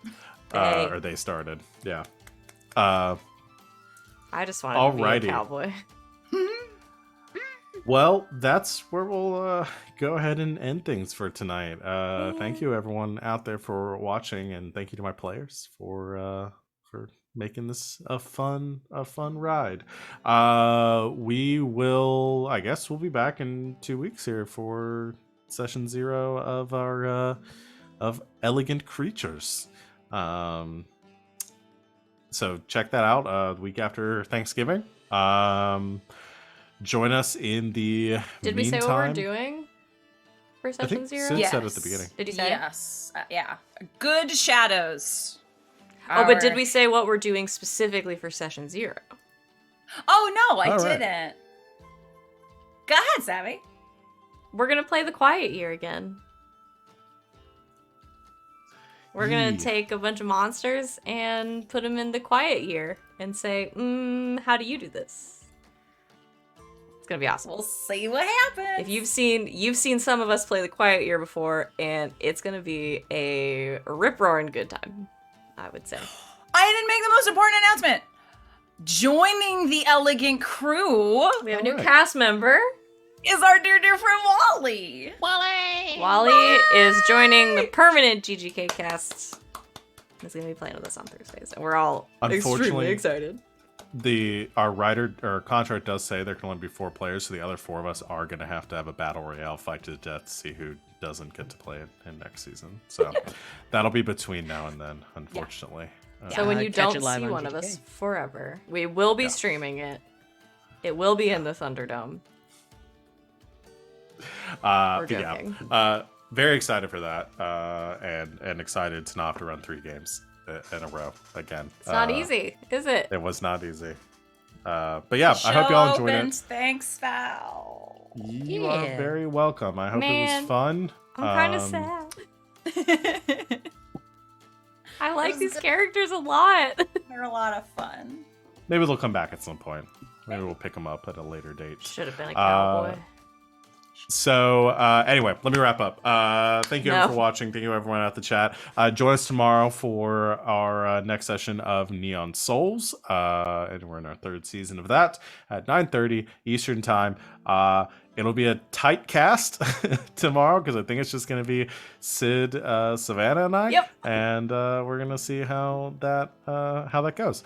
or they started. Yeah.
I just wanted to be
Alrighty.
a cowboy.
Well, that's where we'll go ahead and end things for tonight. Thank you, everyone out there, for watching, and thank you to my players for making this a fun ride. We will, I guess, we'll be back in 2 weeks here for session 0 of our of Elegant Creatures. So check that out the week after Thanksgiving. Join us in the
Did we say
meantime.
what we're doing for
I
session
think
0?
Sid
Yes.
said at the beginning.
Did he say?
Yes. Yeah. Good shadows.
Oh, but did
Our-
we say what we're doing specifically for session 0?
Oh no, I
All right.
didn't. Go ahead, Savvy.
We're gonna play the Quiet Year again. We're gonna
Yee.
take a bunch of monsters and put them in the Quiet Year and say, how do you do this? It's gonna be awesome.
We'll see what happens.
If you've seen some of us play the Quiet Year before, and it's gonna be a rip-roaring good time, I would say.
I didn't make the most important announcement. Joining the Elegant Crew
We have a new
Alright.
cast member.
is our dear friend Wally.
Wally is joining the permanent GGK cast. He's gonna be playing with us on Thursdays, and we're all
Unfortunately-
extremely excited.
Our contract does say there can only be 4 players, so the other 4 of us are going to have a battle royale fight to the death to see who doesn't get to play it in next season. So that'll be between now and then, unfortunately.
So when you
catch
don't
it live
see
on
one of
GGK.
us forever, we will be
Yeah.
streaming it. It will be in the Thunderdome. We're
but yeah,
joking.
very excited for that, and excited to not have to run 3 games in a row again.
It's not easy, is it?
It was not easy. But yeah, I hope y'all enjoyed it.
Thanks, Val.
You are
Yeah.
very welcome. I hope it
Man,
was fun.
I'm kind of sad. I like
was
these
good.
characters a lot.
They're a lot of fun.
Maybe they'll come back at some point. Maybe we'll pick them up at a later date.
Should have been a cowboy.
So anyway, let me wrap up. Thank you everyone
No.
for watching. Thank you everyone at the chat. Join us tomorrow for our next session of Neon Souls, and we're in our 3rd season of that at 9:30 Eastern time. It'll be a tight cast tomorrow because I think it's just going to be Sid, Savannah, and I.
Yep.
And we're gonna see how that goes.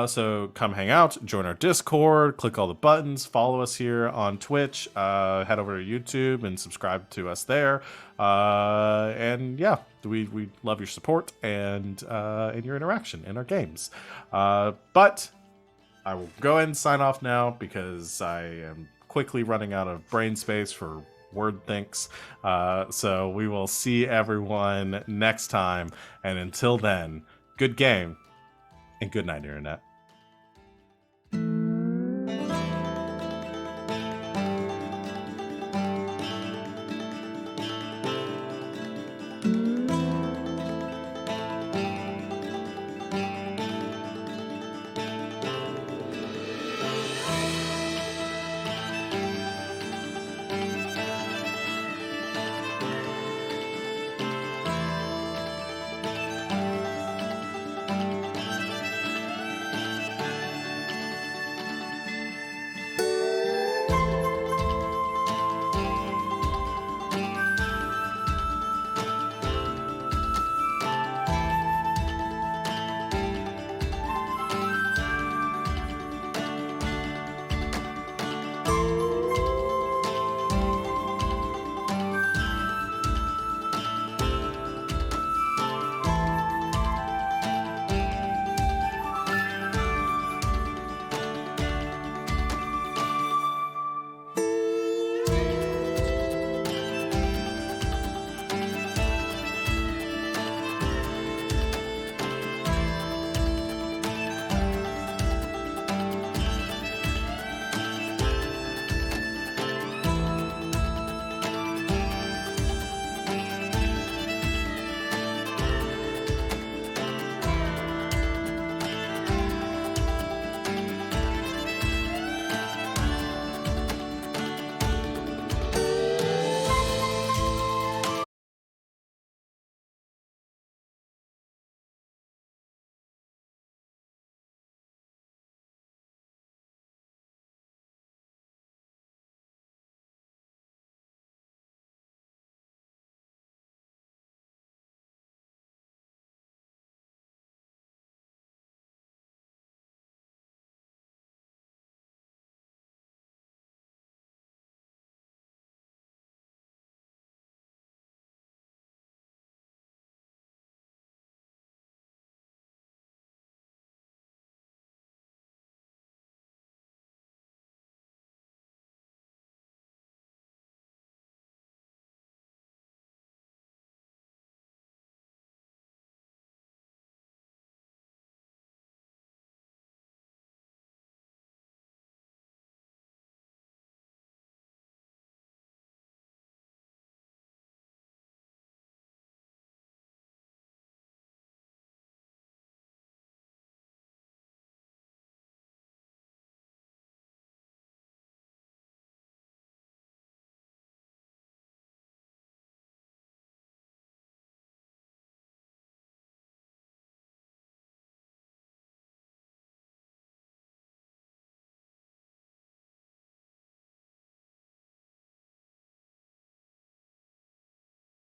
So come hang out, join our Discord, click all the buttons, follow us here on Twitch, head over to YouTube and subscribe to us there. And yeah, we love your support and your interaction in our games. But I will go ahead and sign off now because I am quickly running out of brain space for word thinks. So we will see everyone next time. And until then, good game and good night, Internet.